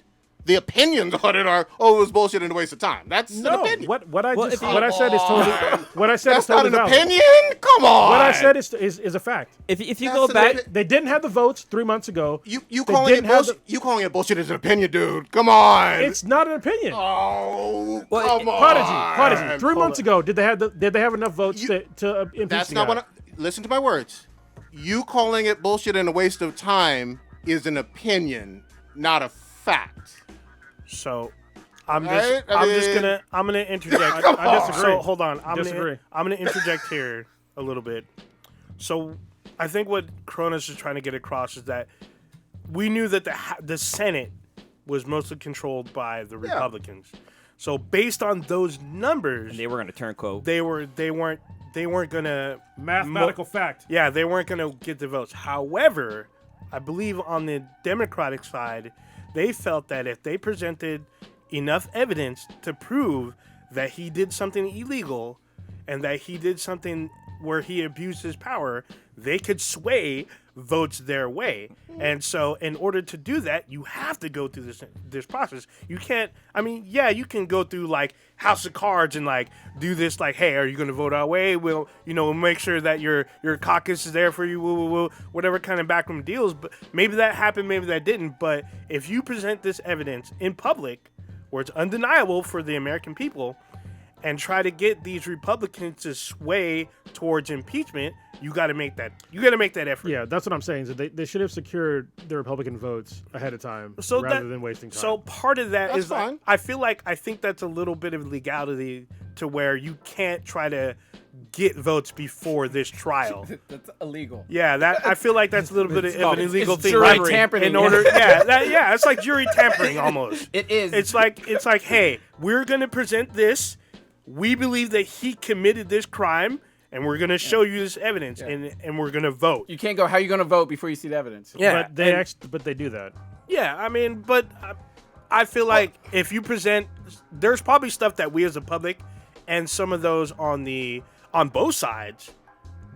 The opinions on it are, it was bullshit and a waste of time. That's an No, opinion. what I Well, just if you- what I said is totally what I said That's is totally not an valid. opinion? Come on. What I said is a fact. If you That's go an back, opinion. They didn't have the votes 3 months ago. You They calling it didn't have bullshit? You calling it bullshit is an opinion, dude. Come on. It's not an opinion. Oh, Well, come on. Prodigy. 3 months ago, did they have enough votes to impeach That's the not guy? what listen to my words. You calling it bullshit and a waste of time is an opinion, not a fact. So I'm Right? just I I'm gonna interject. I disagree. So hold on. I'm Disagree. gonna interject here a little bit. So I think what Cronus is trying to get across is that we knew that the Senate was mostly controlled by the Republicans. So based on those numbers, they were going to turn quote. they weren't gonna Mathematical fact. Yeah, they weren't going to get the votes. However, I believe on the Democratic side, they felt that if they presented enough evidence to prove that he did something illegal and that he did something where he abused his power, they could sway votes their way. And so in order to do that, you have to go through this process. You can't, I mean, yeah, you can go through like House of Cards and like do this like, hey, are you going to vote our way? We'll, we'll make sure that your caucus is there for you, whatever kind of backroom deals. But maybe that happened, maybe that didn't. But if you present this evidence in public where it's undeniable for the American people, and try to get these Republicans to sway towards impeachment, you got to make that effort. Yeah, that's what I'm saying. So they should have secured the Republican votes ahead of time rather than wasting time. So part of that That's is fine. I think that's a little bit of legality to where you can't try to get votes before this trial. That's illegal. Yeah, I feel like that's a little bit of an illegal thing. jury Right? tampering. In order, yeah, it's like jury tampering almost. It is. It's like, hey, we're gonna present this. We believe that he committed this crime, and we're going to show you this evidence, and we're going to vote. You can't go, how are you going to vote before you see the evidence? Yeah, but they do that. Yeah, I mean, but I feel like if you present, there's probably stuff that we as a public and some of those on both sides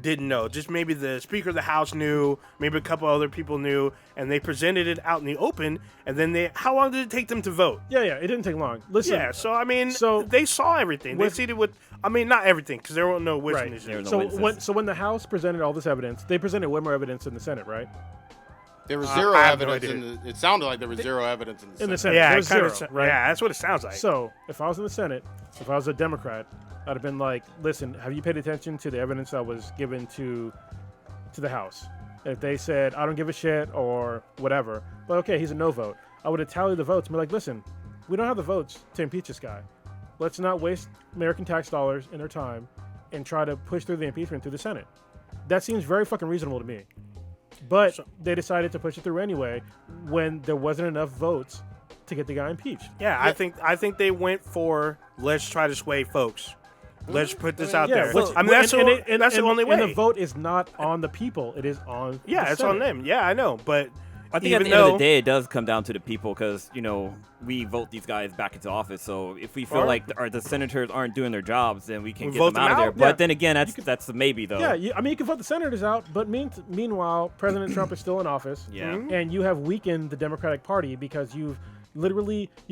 didn't know. Just maybe the Speaker of the House knew, maybe a couple other people knew, and they presented it out in the open. And then how long did it take them to vote? Yeah, it didn't take long. Listen. Yeah, so I mean, they saw everything. They see it with, I mean, not everything, because there were no witnesses. Right. So when the House presented all this evidence, they presented way more evidence in the Senate, right? There was zero evidence it sounded like there was zero evidence in the Senate. Yeah, there was zero, right? Yeah, that's what it sounds like. So if I was in the Senate, if I was a Democrat, I'd have been like, listen, have you paid attention to the evidence that was given to the House? If they said, I don't give a shit or whatever, but okay, he's a no vote, I would have tallied the votes and be like, listen, we don't have the votes to impeach this guy. Let's not waste American tax dollars and their time and try to push through the impeachment through the Senate. That seems very fucking reasonable to me. But they decided to push it through anyway when there wasn't enough votes to get the guy impeached. Yeah, I think they went for, let's try to sway folks. Let's put this out there. That's the only way. And the vote is not on the people; it is on. It's on them. Yeah, I know, but I think at the end of the day, it does come down to the people because we vote these guys back into office. So if we feel like the senators aren't doing their jobs, then we can get them out of there. But then again, that's the maybe though. Yeah, I mean you can vote the senators out, but meanwhile, President Trump is still in office. Yeah, and you have weakened the Democratic Party because you've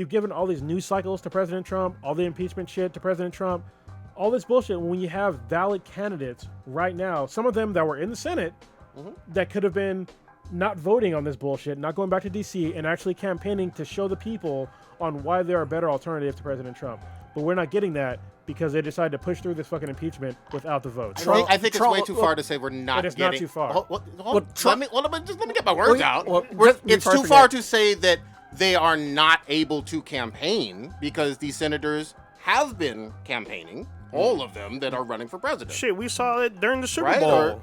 given all these news cycles to President Trump, all the impeachment shit to President Trump. All this bullshit when you have valid candidates right now, some of them that were in the Senate that could have been not voting on this bullshit, not going back to D.C. and actually campaigning to show the people on why they're a better alternative to President Trump. But we're not getting that because they decided to push through this fucking impeachment without the votes. I think it's way too far to say we're not it's getting... not too far. Let me get my words out. It's too far to say that they are not able to campaign because these senators have been campaigning. All of them that are running for president. Shit, we saw it during the Super Bowl.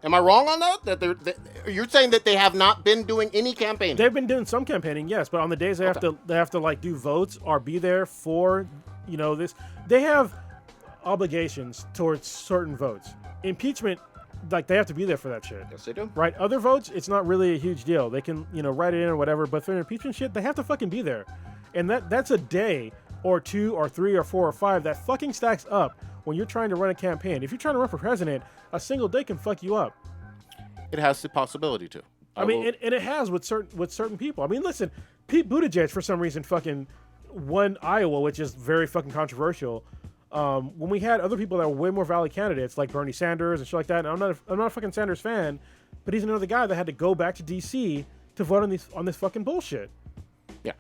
Am I wrong on that? You're saying that they have not been doing any campaigning? They've been doing some campaigning, yes, but on the days they have to like do votes or be there for this. They have obligations towards certain votes. Impeachment, like they have to be there for that shit. Yes, they do. Right? Other votes, it's not really a huge deal. They can write it in or whatever, but for impeachment shit, they have to fucking be there, and that's a day. Or 2 or 3 or 4 or 5 that fucking stacks up when you're trying to run a campaign. If you're trying to run for president, a single day can fuck you up. It has the possibility to. I mean, and it has with certain people. I mean, listen, Pete Buttigieg for some reason fucking won Iowa, which is very fucking controversial. When we had other people that were way more valid candidates like Bernie Sanders and shit like that. And I'm not a fucking Sanders fan, but he's another guy that had to go back to D.C. to vote on this fucking bullshit. Yeah.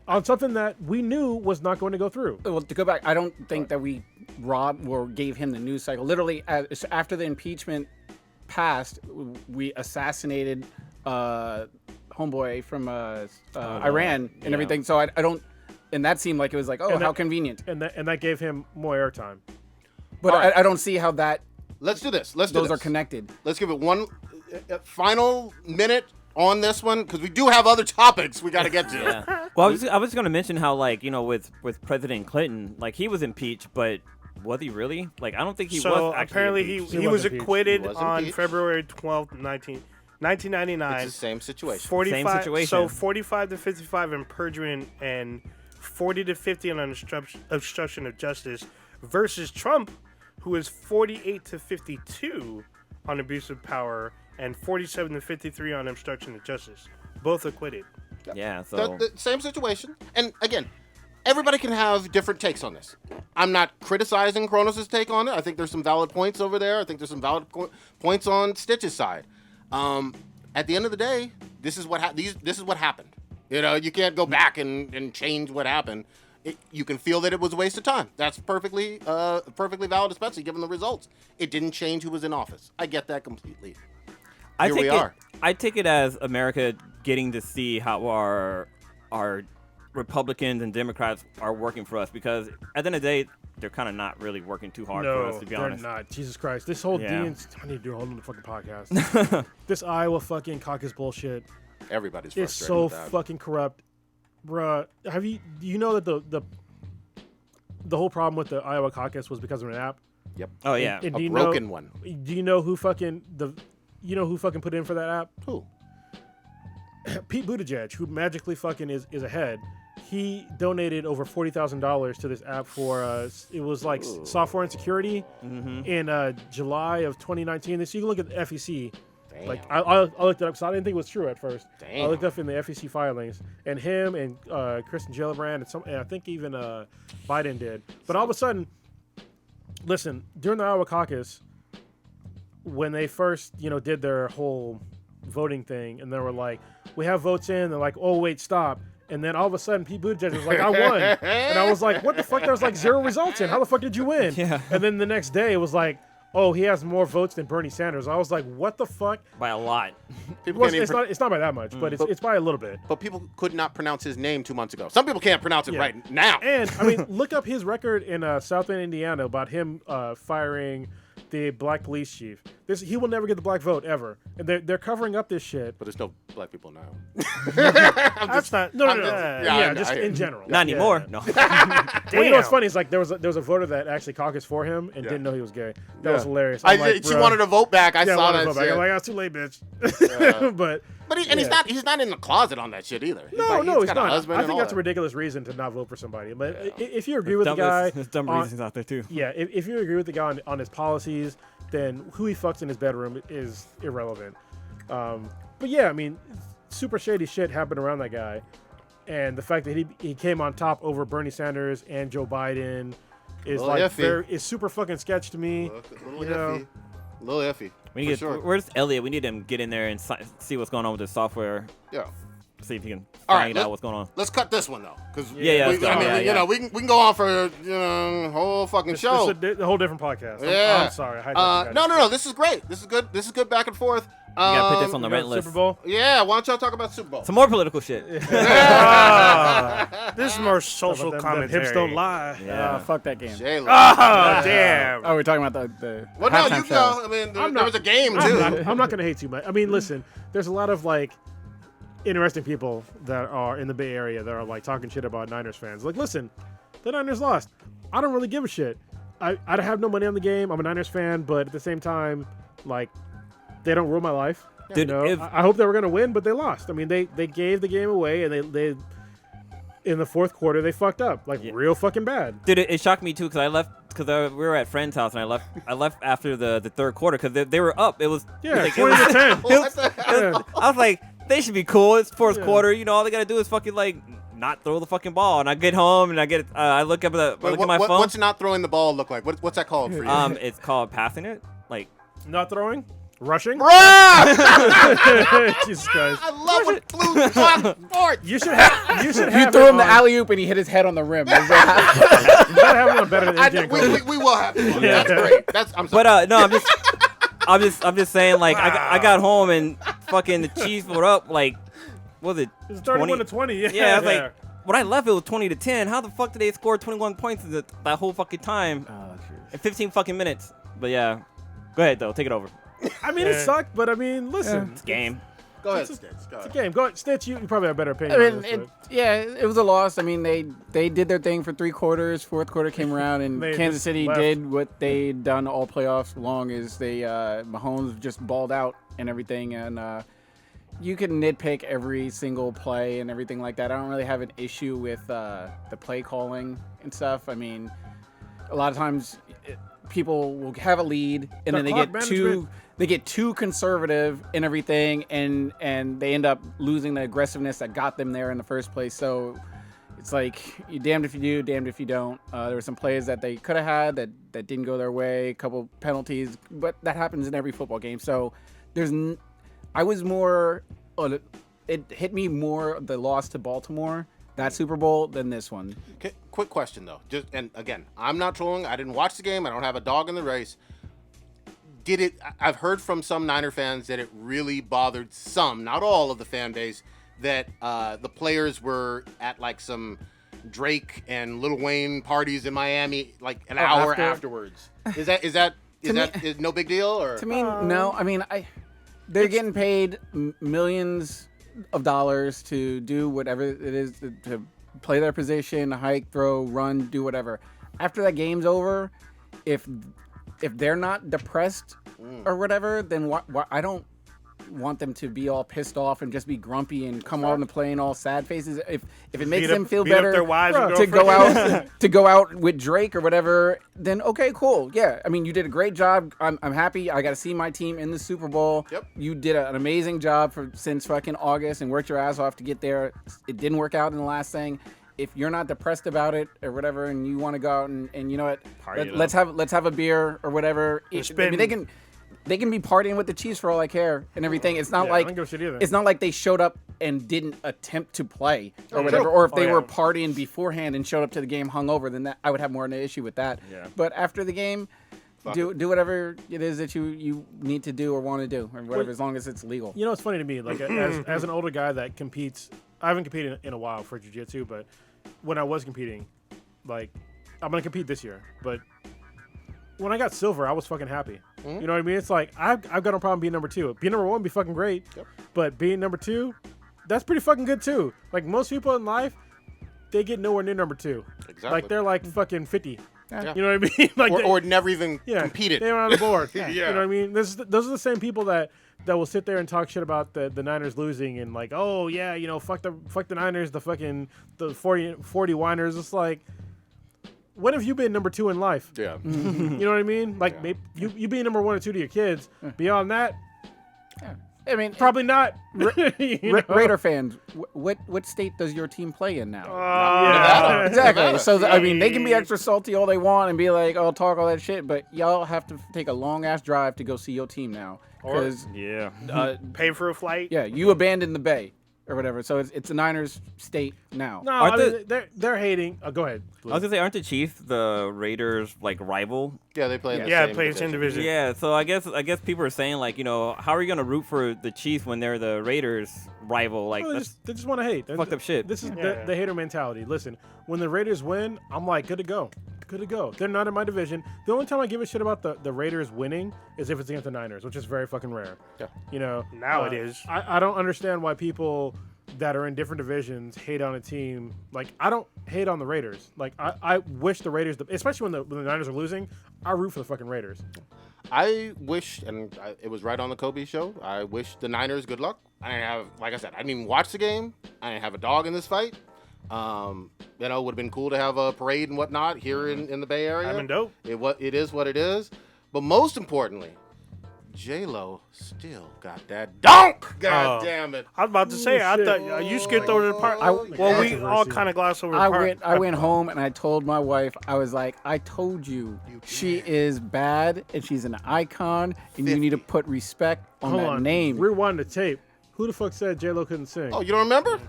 On something that we knew was not going to go through. Well, to go back, I don't think that we robbed or gave him the news cycle. Literally, after the impeachment passed, we assassinated homeboy from Iran and everything. So I don't, and that seemed like it was like, how convenient. And that gave him more airtime. But I don't see how that. Let's do this. Those are connected. Let's give it one final minute on this one because we do have other topics we got to get to. Yeah. Well, I was going to mention how with President Clinton, he was impeached, but was he really? I don't think he was actually apparently impeached. he was acquitted He was on impeached. February 12th, 1999. It's the same situation. 45, Same situation. So 45 to 55 in perjury and 40 to 50 on obstruction of justice versus Trump, who is 48-52 on abuse of power and 47-53 on obstruction of justice. Both acquitted. Yeah, so The same situation. And again, everybody can have different takes on this. I'm not criticizing Kronos' take on it. I think there's some valid points over there. I think there's some valid points on Stitch's side. At the end of the day, this is what happened. You know, you can't go back and change what happened. You can feel that it was a waste of time. That's perfectly valid, especially given the results. It didn't change who was in office. I get that completely. Here we are. I take it as America getting to see how our Republicans and Democrats are working for us, because at the end of the day, they're kind of not really working too hard for us, to be honest. No, they're not. Jesus Christ. This whole Yeah. I need to do a whole other fucking podcast. This Iowa fucking caucus bullshit. Everybody's It's frustrated so with that. fucking corrupt. Bruh, do you know that the whole problem with the Iowa caucus was because of an app? Yep. Oh yeah. And A do you broken know, one. Do you know who fucking put in for that app? Who? Pete Buttigieg, who magically fucking is ahead. He donated over $40,000 to this app for it was like software and security in July of 2019. So you can look at the FEC. Damn. Like I looked it up because I didn't think it was true at first. Damn. I looked up in the FEC filings, and him and Kristen Gillibrand and I think even Biden did. But all of a sudden, listen, during the Iowa caucus, when they first did their whole voting thing, and they were like, "We have votes in," they're like, "Oh wait, stop." And then all of a sudden, Pete Buttigieg was like, "I won," and I was like, "What the fuck?" There was like 0 results in. How the fuck did you win? Yeah. And then the next day, it was like, "Oh, he has more votes than Bernie Sanders." I was like, "What the fuck?" By a lot. People Well, can't even it's not by that much, but it's by a little bit. but people could not pronounce his name 2 months ago. Some people can't pronounce it Yeah. right now. And I mean, look up his record in South Bend, Indiana, about him firing the black police chief. He will never get the black vote ever, and they're covering up this shit. But there's no black people now. That's not. No, I'm no, just- no. yeah, Just I- in general. Not Yeah. anymore. No. Well, you know what's funny is like there was a voter that actually caucused for him and didn't know he was gay. That was hilarious. I'm like, she bruh. wanted to vote back. I Yeah, saw wanted that to vote back. shit. I'm like, oh, it's too late, bitch. But He's not in the closet on that shit either. no, he's he's got a not. husband I and think all that's a that. ridiculous reason to not vote for somebody. But Yeah. if you agree with the guy, There's dumb on- reasons out there too. yeah, if you agree with the guy on his policies, then who he fucks in his bedroom is irrelevant. But yeah, I mean, super shady shit happened around that guy, and the fact that he came on top over Bernie Sanders and Joe Biden is Little like iffy. is super fucking sketch to me. Little you know. iffy. Little iffy. We for need sure. Where's Elliot? We need him to get in there and see what's going on with the software. Yeah. See if he can All find right, out what's going on. Let's cut this one though, because Yeah, let's go. I mean, Yeah, you yeah. know, we can go on for a whole fucking show. It's a whole different podcast. Yeah. I'm sorry. I hijacked you guys. No. This is great. This is good. This is good back and forth. We gotta put this on the You know, rent list. Super Bowl. Yeah. Why don't y'all talk about Super Bowl? Some more political shit. This is more social Them commentary. hips don't lie. Yeah. Fuck that game. J-Lo. Oh, damn. Oh, we're talking about the Well, no, halftime you show. go. I mean, there was a game too. I'm not gonna hate too much. I mean, listen, there's a lot of like interesting people that are in the Bay Area that are like talking shit about Niners fans. Like, listen, the Niners lost. I don't really give a shit. I have no money on the game. I'm a Niners fan, but at the same time, like, they don't rule my life. Dude, you know? if- I hope they were gonna win, but they lost. I mean, they gave the game away, and they in the fourth quarter they fucked up like real fucking bad. Dude, it shocked me too because I left because we were at friend's house and I left after the third quarter because they were up. It was Yeah, like, 20 to 10. I was like, they should be cool. It's fourth quarter. You know, all they gotta do is fucking like not throw the fucking ball. And I get home and I look up I look at my phone. What's not throwing the ball look like? What's that called for you? It's called passing it. Like Not throwing, rushing. Bruh! Jesus Christ. I love when Blues talk sports. You should have. You should You have. threw it him the on- alley oop and he hit his head on the rim. You gotta have one better than I, MJ and we, Kobe. we, we will have fun. That's great. I'm sorry. But no, I'm just saying like I got home and fucking the Chiefs were up like what was it? It's 31 to 20. Yeah, I was like when I left it was 20 to 10. How the fuck did they score 21 points in that whole fucking time Oh, jeez. in 15 fucking minutes? But yeah, go ahead though, take it over. I mean, it sucked, but I mean, listen, It's game. Go ahead, it's Stitch. Go it's a ahead. game. Go ahead, Stitch. You probably have a better opinion. I on mean, this, it was a loss. I mean, they did their thing for 3 quarters. Fourth quarter came around, and They Kansas just City left. did what they'd done all playoffs long as they Mahomes just balled out and everything. And you can nitpick every single play and everything like that. I don't really have an issue with the play calling and stuff. I mean, a lot of times people will have a lead and then they get too conservative in everything, and they end up losing the aggressiveness that got them there in the first place. So it's like you damned if you do, damned if you don't. There were some plays that they could have had that didn't go their way, a couple penalties, but that happens in every football game. So I was more, it hit me more the loss to Baltimore, that Super Bowl, than this one. Okay, quick question though, and again, I'm not trolling. I didn't watch the game. I don't have a dog in the race. I've heard from some Niner fans that it really bothered some, not all of the fan base, that the players were at like some Drake and Lil Wayne parties in Miami like an hour afterwards. Is that no big deal? Or to me, no. I mean, they're getting paid millions of dollars to do whatever it is to play their position, hike, throw, run, do whatever. After that game's over, if they're not depressed or whatever, then I don't want them to be all pissed off and just be grumpy and come out on the plane all sad faces. If it makes them feel better to go out with Drake or whatever, then okay, cool. Yeah, I mean, you did a great job. I'm happy. I got to see my team in the Super Bowl. Yep. You did an amazing job since fucking August and worked your ass off to get there. It didn't work out in the last thing. If you're not depressed about it or whatever, and you want to go out and you know what, let's have a beer or whatever. I mean, they can be partying with the Chiefs for all I care and everything. It's not like I don't give a shit either. It's not like they showed up and didn't attempt to play or whatever, or if they were partying beforehand and showed up to the game hungover, then I would have more of an issue with that. Yeah. But after the game, do whatever it is that you need to do or want to do or whatever, as long as it's legal. You know, it's funny to me, like as an older guy that competes. I haven't competed in a while for jiu-jitsu, but when I was competing, like, I'm going to compete this year. But when I got silver, I was fucking happy. Mm-hmm. You know what I mean? It's like, I've got no problem being number 2. Being number 1 would be fucking great. Yep. But being number 2, that's pretty fucking good too. Like, most people in life, they get nowhere near number 2. Exactly. Like, they're like fucking 50. Yeah. You know what I mean? Like or never even competed. They were on the board. You know what I mean? Those are the same people that will sit there and talk shit about the Niners losing and like, oh yeah, you know, fuck the Niners, the 40 whiners. It's like, when have you been number 2 in life? Yeah. You know what I mean? Like maybe you being number 1 or 2 to your kids. Beyond that, I mean, probably not. Raider fans, what state does your team play in now? Yeah. Exactly. So I mean, they can be extra salty all they want and be like, "Oh, talk all that shit," but y'all have to take a long ass drive to go see your team now. Because pay for a flight. Yeah, you abandoned the Bay or whatever. So it's a Niners state now. No, they're hating. Go ahead. I was gonna say, aren't the Chiefs the Raiders like rival? Yeah, they play. Play the same division. Yeah, so I guess people are saying like, you know, how are you gonna root for the Chiefs when they're the Raiders rival? Like, they just want to hate. Fucked up shit. This is the hater mentality. Listen, when the Raiders win, I'm like, good to go. Good to go. They're not in my division. The only time I give a shit about the Raiders winning is if it's against the Niners, which is very fucking rare. Yeah. You know, now it is. I don't understand why people that are in different divisions hate on a team. Like, I don't hate on the Raiders. Like, I wish the Raiders, especially when the Niners are losing, I root for the fucking Raiders. I wish, and it was right on the Kobe show, I wish the Niners good luck. I didn't have, like I said, I didn't even watch the game. I didn't have a dog in this fight. You know, it would have been cool to have a parade and whatnot here in the Bay Area. I've been dope. It is what it is. But most importantly, J-Lo still got that donk. God damn it. I was about to say, I thought you skipped over the part. We all kind of glossed over the part. I went home and I told my wife, I was like, I told you she is bad and she's an icon and you need to put respect on that name. Rewind the tape. Who the fuck said J-Lo couldn't sing? Oh, you don't remember?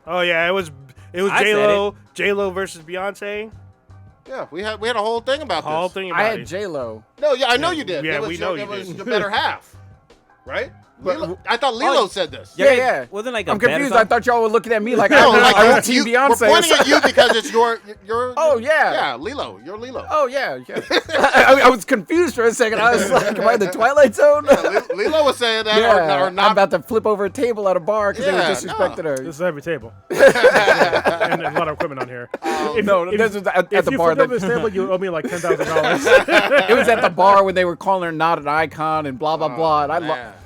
Oh yeah, it was J-Lo versus Beyonce. Yeah, we had a whole thing about this. I had J-Lo. No, yeah, I know you did. Yeah, we know you did. It was the better half, right? I thought Lilo said this. Yeah. Wasn't like I'm confused. I thought y'all were looking at me like no, I was Team Beyonce. We're pointing at you because it's your. Oh yeah. Yeah, Lilo. You're Lilo. Oh yeah. I was confused for a second. I was like, am I in the Twilight Zone? Yeah, Lilo was saying that, or not. I'm about to flip over a table at a bar because they disrespected her. This is a heavy table. And a lot of equipment on here. This was at the bar. If you flip over this table, you owe me like $10,000. It was at the bar when they were calling her not an icon and blah blah blah. And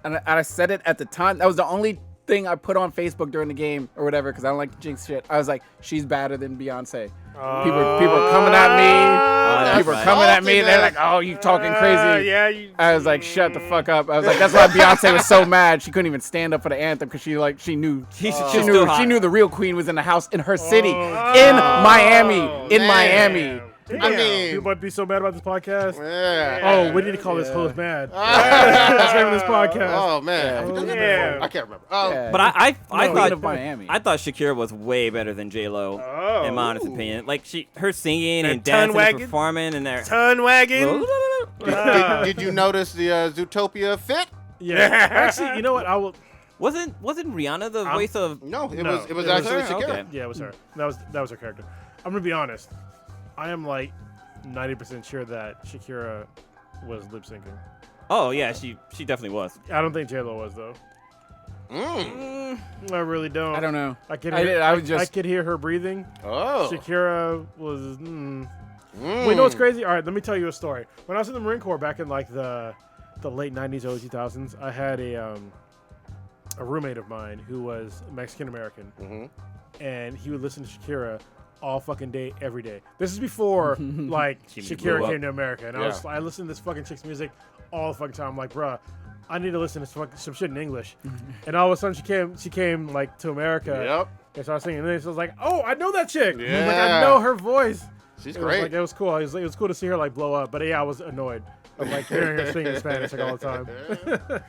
And I said it at the time. That was the only thing I put on Facebook during the game or whatever because I don't like to jinx shit. I was like, she's better than Beyonce. People are coming at me. People are coming at me. They're like, "Oh, you talking crazy?" Yeah, I was like, "Shut the fuck up!" I was like, "That's why Beyonce was so mad. She couldn't even stand up for the anthem because she knew she knew the real queen was in the house in her city, in Miami." Damn. I mean, People might be so mad about this podcast. yeah. Oh, we need to call this host mad. That's the name of this podcast. Oh man, Have we done that Yeah. before? I can't remember. Yeah. But I Queen thought of Miami. I thought Shakira was way better than J Lo, Oh. in my honest opinion. Like her singing That and ton dancing wagon? and performing and their. Ton wagon. did you notice the Zootopia fit? Yeah. Actually, you know what? I will. Wasn't Rihanna the voice of? No, it No, was it was actually her? Shakira. Okay. Yeah, it was her. That was her character. I'm gonna be honest. I am like 90% sure that Shakira was lip syncing. Oh yeah, she definitely was. I don't think J-Lo was though. I really don't. I don't know. I could I hear, did- I was I just- could hear her breathing. Oh. Shakira was. Wait, you know what's crazy? All right, let me tell you a story. When I was in the Marine Corps back in like the late 90s, early 2000s, I had a roommate of mine who was Mexican American, and he would listen to Shakira all fucking day, every day. This is before like She blew Shakira up. came to America, and Yeah. I listened to this fucking chick's music all the fucking time. I'm like, bruh, I need to listen to some shit in English. And all of a sudden, she came like to America. Yep. And started singing. And then she was like, "Oh, I know that chick. Like Yeah. I know her voice." She's It great. was cool. It was cool to see her like blow up. But yeah, I was annoyed of like hearing her sing in Spanish like all the time.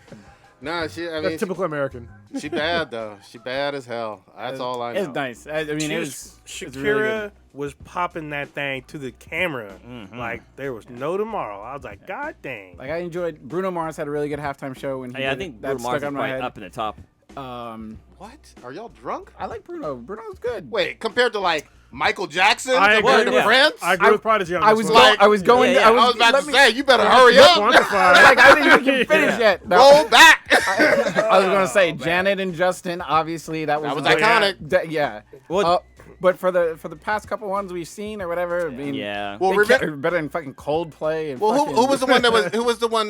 Nah, I That's mean, typical American. she bad though. She bad as hell. That's all I know. It's nice. I mean, it was Shakira really good. was popping that thing to the camera like there was no tomorrow. I was like, God dang. Like I enjoyed. Bruno Mars had a really good halftime show, and Yeah, I think that Bruno Mars stuck is on my right head. up in the top. What? Are y'all drunk? I like Bruno. Bruno's good. Wait, compared to like Michael Jackson, I compared agree. to Yeah. Prince? I agree with Prodigy on I this was one. going. I was going. Yeah, yeah. I was about let to me- say, you better hurry up. Quantify. Like I didn't even finish yet. No. Roll back. I was gonna say Janet and Justin. Obviously, that was That was like- iconic. Yeah. Well- But for the past couple ones we've seen or whatever, I mean, Yeah. Well, they remember- kept- better than fucking Coldplay. And Well, fucking, who was the one that was? Who was the one?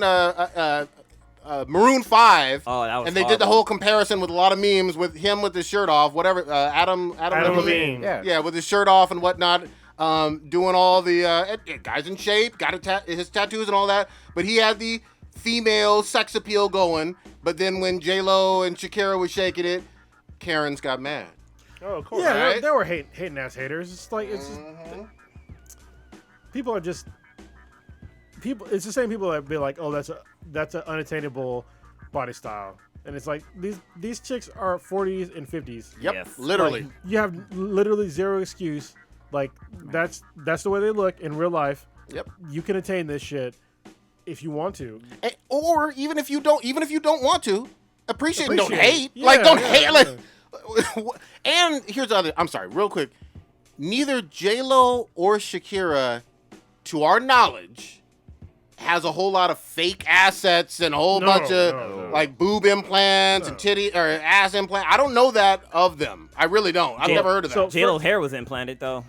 Maroon 5. Oh, that was And they did the horrible. whole comparison with a lot of memes with him with his shirt off, whatever. Adam Levine. Yeah. Yeah, with his shirt off and whatnot, doing all the guys in shape, got his tattoos and all that. But he had the female sex appeal going. But then when J-Lo and Shakira was shaking it, Karen's got mad. Oh, of course. Yeah, Right? there were hating ass haters. It's like it's just, people are just people. It's the same people that be like, "Oh, that's an unattainable body style," and it's like these chicks are 40s and 50s. Yep, Yes. literally. Like, you have literally zero excuse. Like that's the way they look in real life. Yep. You can attain this shit if you want to. Or even if you don't want to, appreciate and don't Appreciate it. hate. Yeah, Like don't yeah, hate. yeah. Like, and here's the other. I'm sorry, real quick. Neither J-Lo or Shakira, to our knowledge, has a whole lot of fake assets and a whole bunch of no. like boob implants and titty or ass implants. I don't know that of them. I really don't. I've Yeah. never heard of that. So- J-Lo's hair was implanted though.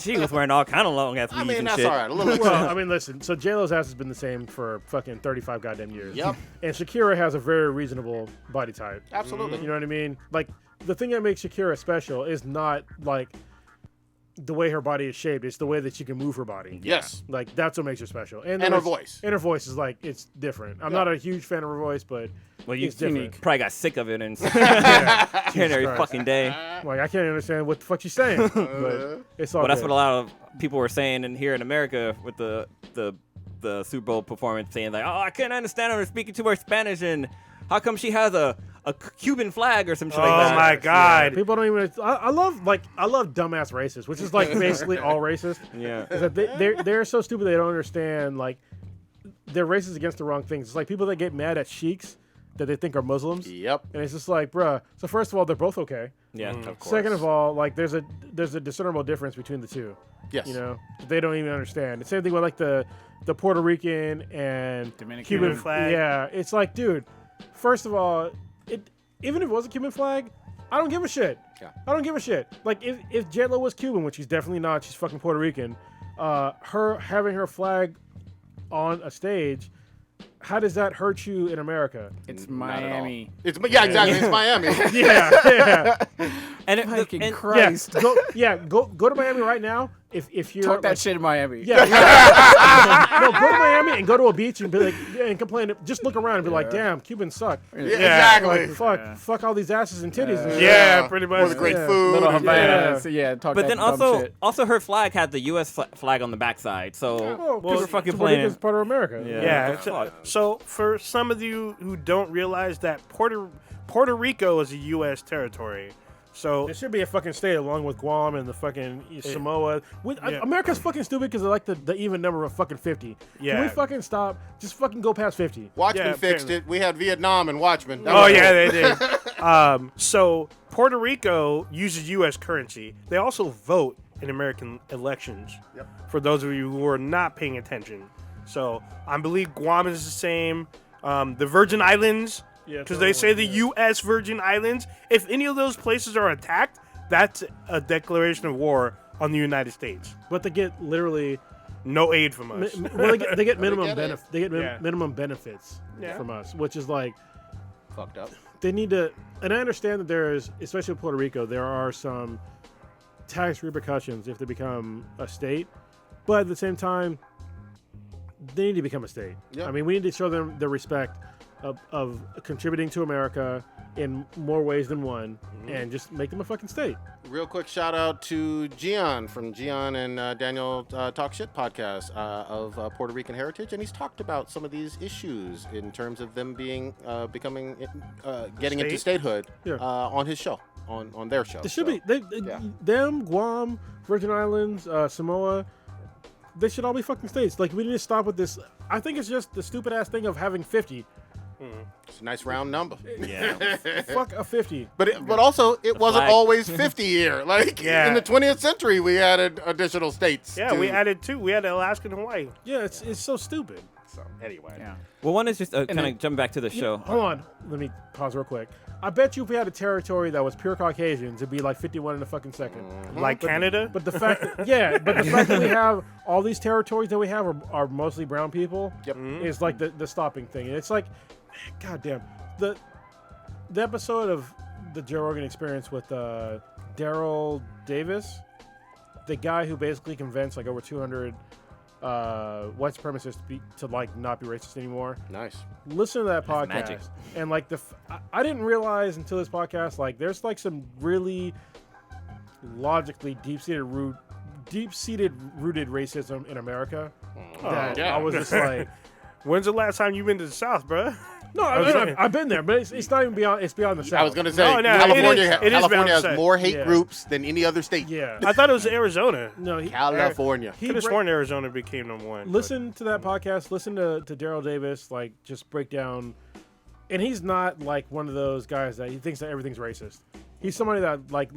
She was wearing all kind of long ass I weaves mean, and that's shit. all right. A little Well, I mean, listen. So J-Lo's ass has been the same for fucking 35 goddamn years. Yep. And Shakira has a very reasonable body type. Absolutely. You know what I mean? Like the thing that makes Shakira special is not like the way her body is shaped. It's the way that she can move her body. Yes. Like that's what makes her special. And her voice. And her voice is like it's different. I'm not a huge fan of her voice, but Well, you it's different. probably got sick of it and Yeah. hearing every Christ. fucking day. Like I can't understand what the fuck she's saying, but it's all. But that's good. what a lot of people were saying in here in America with the Super Bowl performance, saying like, "Oh, I can't understand her speaking to her Spanish, and how come she has a Cuban flag or some shit like Oh that?" my God. People don't even. I love dumbass racists, which is like basically all racist. Yeah. Is that they're so stupid they don't understand like they're racist against the wrong things. It's like people that get mad at sheiks that they think are Muslims, Yep. and it's just like, bruh. So first of all, they're both okay. Yeah, of course. Second of all, like there's a discernible difference between the two. Yes. You know, they don't even understand. The same thing with like the Puerto Rican and Dominican Cuban flag. Yeah, it's like, dude. First of all, even if it was a Cuban flag, I don't give a shit. Yeah. I don't give a shit. Like if J-Lo was Cuban, which she's definitely not, she's fucking Puerto Rican. Her having her flag on a stage how does that hurt you in America? It's Miami. It's exactly. It's Miami. Yeah. And Fucking Christ. Go to Miami right now. If you're Talk that shit in Miami. Yeah. No, go to Miami and go to a beach and be like and complain. Just look around and be like, damn, Cubans suck. Yeah, exactly. Like, fuck all these asses and titties. Yeah, pretty much. Or the great food. Little Yeah. Havana. Yeah. Talk But that then dumb shit. also her flag had the U.S. flag on the backside, so people were fucking Puerto Rico's playing. part of America. Yeah. So for some of you who don't realize that Puerto Rico is a U.S. territory. So There should be a fucking state along with Guam and the fucking Samoa. America's fucking stupid because they like the even number of fucking 50. Yeah. Can we fucking stop? Just fucking go past 50. Watchmen Yeah, fixed apparently. it. We had Vietnam and Watchmen. That Oh was yeah, it. they did. So Puerto Rico uses U.S. currency. They also vote in American elections. Yep. For those of you who are not paying attention, so I believe Guam is the same. The Virgin Islands, Yeah, because they say the U.S. Virgin Islands. If any of those places are attacked, that's a declaration of war on the United States. But they get literally, No aid from us. they get minimum get it. benefits. They get Yeah. minimum benefits Yeah. from us, which is like Fucked up. they need to. And I understand that there is, especially with Puerto Rico, there are some tax repercussions if they become a state. But at the same time, they need to become a state. Yeah. I mean, we need to show them the respect of contributing to America in more ways than one, and just make them a fucking state. Real quick shout out to Gian from Gian and Daniel Talk Shit podcast of Puerto Rican heritage, and he's talked about some of these issues in terms of them being getting into statehood on his show, on their show. It should be them, Guam, Virgin Islands, Samoa. They should all be fucking states. Like, we need to stop with this. I think it's just the stupid ass thing of having 50. It's a nice round number. Yeah. Fuck a 50. But also, it wasn't flag. always 50 here. Like, in the 20th century, we added additional states. Yeah, we added two. We had Alaska and Hawaii. Yeah, it's so stupid. So, anyway. Yeah. Well, one is just kind of jumping back to the show. Hold on. Let me pause real quick. I bet you if we had a territory that was pure Caucasians, it'd be like 51 in a fucking second. Like Canada? But the fact that we have all these territories that we have are mostly brown people is like the stopping thing. And it's like, goddamn, the episode of the Joe Rogan Experience with Daryl Davis, the guy who basically convinced like over 200 white supremacists to like not be racist anymore. Nice. Listen to that podcast, magic. and like I didn't realize until this podcast, like there's like some really logically deep-seated rooted racism in America that I was just like, When's the last time you been to the South, bro? no, I've been there, but it's not even beyond. It's beyond the South. I was going to say, No, California, it is bound California to has say. more hate Yeah. groups than any other state. Yeah. I thought it was Arizona. No, California. Could have sworn Arizona became number one. Listen to that podcast. Listen to Daryl Davis, like, just break down. And he's not, like, one of those guys that he thinks that everything's racist. He's somebody that, like,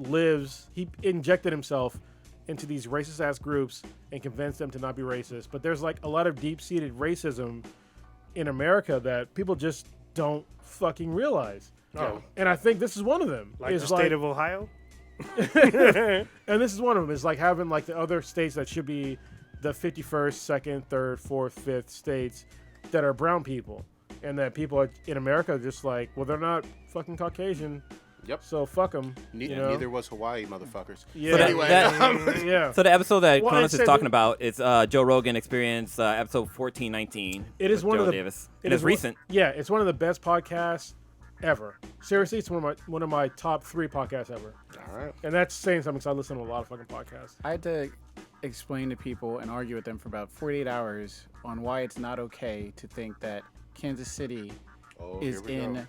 he injected himself into these racist-ass groups and convinced them to not be racist. But there's, like, a lot of deep-seated racism in America that people just don't fucking realize. Oh. And I think this is one of them. Like It's the state of Ohio? And this is one of them. Is like having like the other states that should be the 51st, 2nd, 3rd, 4th, 5th states that are brown people. And that people in America are just like, well, they're not fucking Caucasian. Yep. So fuck them. Neither was Hawaii, motherfuckers. Yeah. So that- Anyway, that- Yeah. So the episode that Well, Cronus I'd is say talking that- about, it's Joe Rogan Experience, episode 1419. It is with one of Joe the- Davis. it And it's is recent. Yeah, it's one of the best podcasts ever. Seriously, it's one of my top 3 podcasts ever. all right. And that's saying something because I listen to a lot of fucking podcasts. I had to explain to people and argue with them for about 48 hours on why it's not okay to think that Kansas City is here we in go.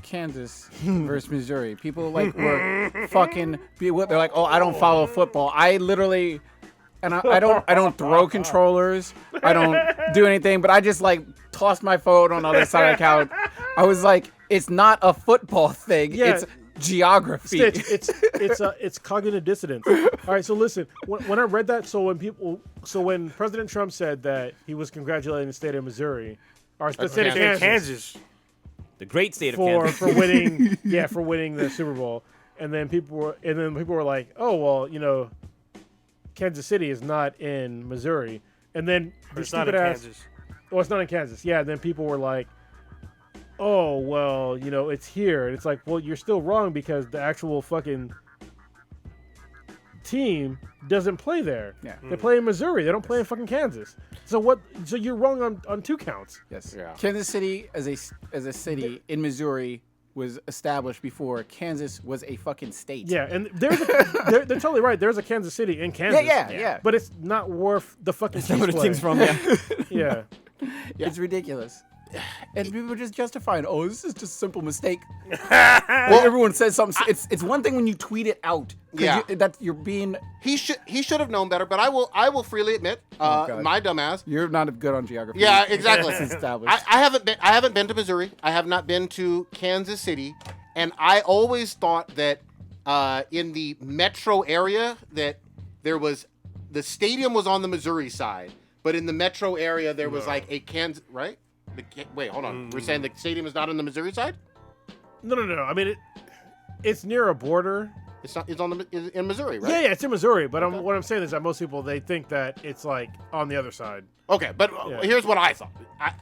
Kansas versus Missouri. People like were fucking. They're like, oh, I don't follow football. I literally, and I don't throw controllers. I don't do anything. But I just like tossed my phone on the other side of the couch. I was like, it's not a football thing. Yeah. It's geography. Stitch, it's cognitive dissonance. All right, so listen. When I read that, when President Trump said that he was congratulating the state of Missouri, or the state of Kansas, The great state of for Kansas. for winning, for winning the Super Bowl, and then people were like, oh well, Kansas City is not in Missouri, and then the It's not in stupid ass. Kansas. Oh, it's not in Kansas. Yeah, and then people were like, oh, well, it's here. And it's like, well, you're still wrong because the actual fucking team doesn't play there. Yeah. They play in Missouri. They don't play in fucking Kansas. So what? So you're wrong on 2 counts. Yes. Yeah. Kansas City as a city in Missouri was established before Kansas was a fucking state. Yeah, and they're totally right. There's a Kansas City in Kansas. Yeah. But it's not worth the fucking That's what it seems from. Yeah. Yeah. It's ridiculous. And people are just justifying, oh, this is just a simple mistake. Well, Everyone says something. It's one thing when you tweet it out. Yeah. You're being. He should have known better, but I will freely admit, God. my dumbass. You're not good on geography. Yeah, exactly. It's established. I haven't been to Missouri. I have not been to Kansas City, and I always thought that in the metro area that there was the stadium was on the Missouri side, but in the metro area there was like a Kansas, right? Wait, hold on. We're saying the stadium is not on the Missouri side? No. I mean, it's near a border. It's not. It's in Missouri, right? Yeah, it's in Missouri. But what I'm saying is that most people, they think that it's like on the other side. Okay, but Yeah. here's what I thought.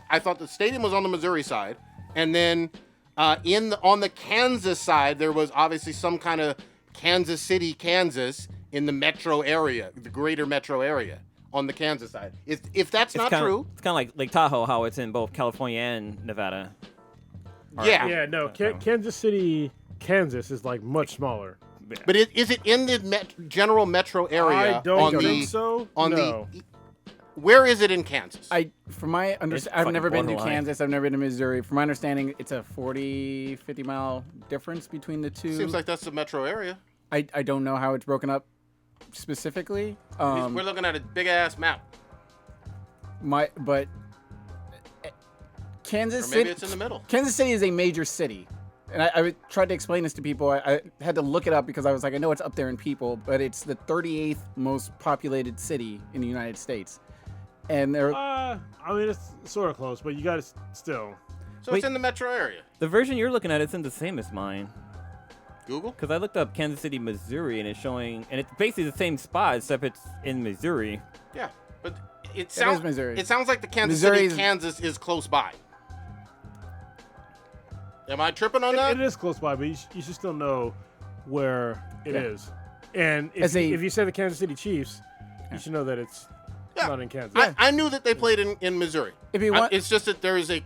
I thought the stadium was on the Missouri side, and then on the Kansas side there was obviously some kind of Kansas City, Kansas in the metro area, the greater metro area. On the Kansas side. If that's not true. It's kind of like Lake Tahoe, how it's in both California and Nevada. Yeah. Yeah, no, Kansas City, Kansas is like much smaller. But is it in the general metro area? I don't think so. No. Where is it in Kansas? From my understanding, I've fucking never been to borderline. Kansas. I've never been to Missouri. From my understanding, it's a 40, 50 mile difference between the two. Seems like that's the metro area. I don't know how it's broken up specifically. We're looking at a big ass map. Kansas Or maybe City. it's in the middle. Kansas City is a major city, and I tried to explain this to people. I had to look it up because I was like, I know it's up there in people, but it's the 38th most populated city in the United States, and there. I mean, it's sort of close, but you got to still. So it's in the metro area. The version you're looking at isn't the same as mine. Google? Because I looked up Kansas City, Missouri, and it's showing, and it's basically the same spot, except it's in Missouri. Yeah. But it sounds Missouri. It sounds like the Kansas Missouri City, Kansas is close by. Am I tripping on that? It is close by, but you should still know where it Yeah. is. And As a- if you say the Kansas City Chiefs, you should know that it's not in Kansas. I knew that they played in Missouri. If you want- it's just that there is it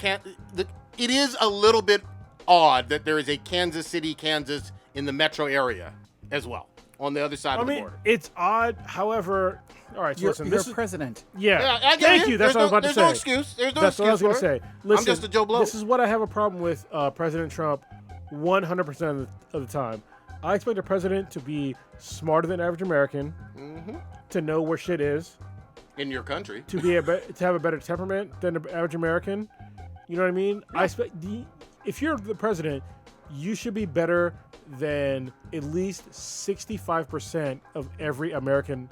is a little bit odd that there is a Kansas City, Kansas in the metro area as well on the other side I of the mean, border. it's odd. However, all right, so You're, listen, you're this is president. Yeah, I get thank it. you. That's what I was about to There's say. no excuse. There's no That's what I was excuse going to for say. it. Listen, I'm just a Joe Blow. This is what I have a problem with President Trump 100% of the time. I expect a president to be smarter than average American, to know where shit is, in your country. to be to have a better temperament than the average American. You know what I mean? I expect if you're the president, you should be better than at least 65% of every American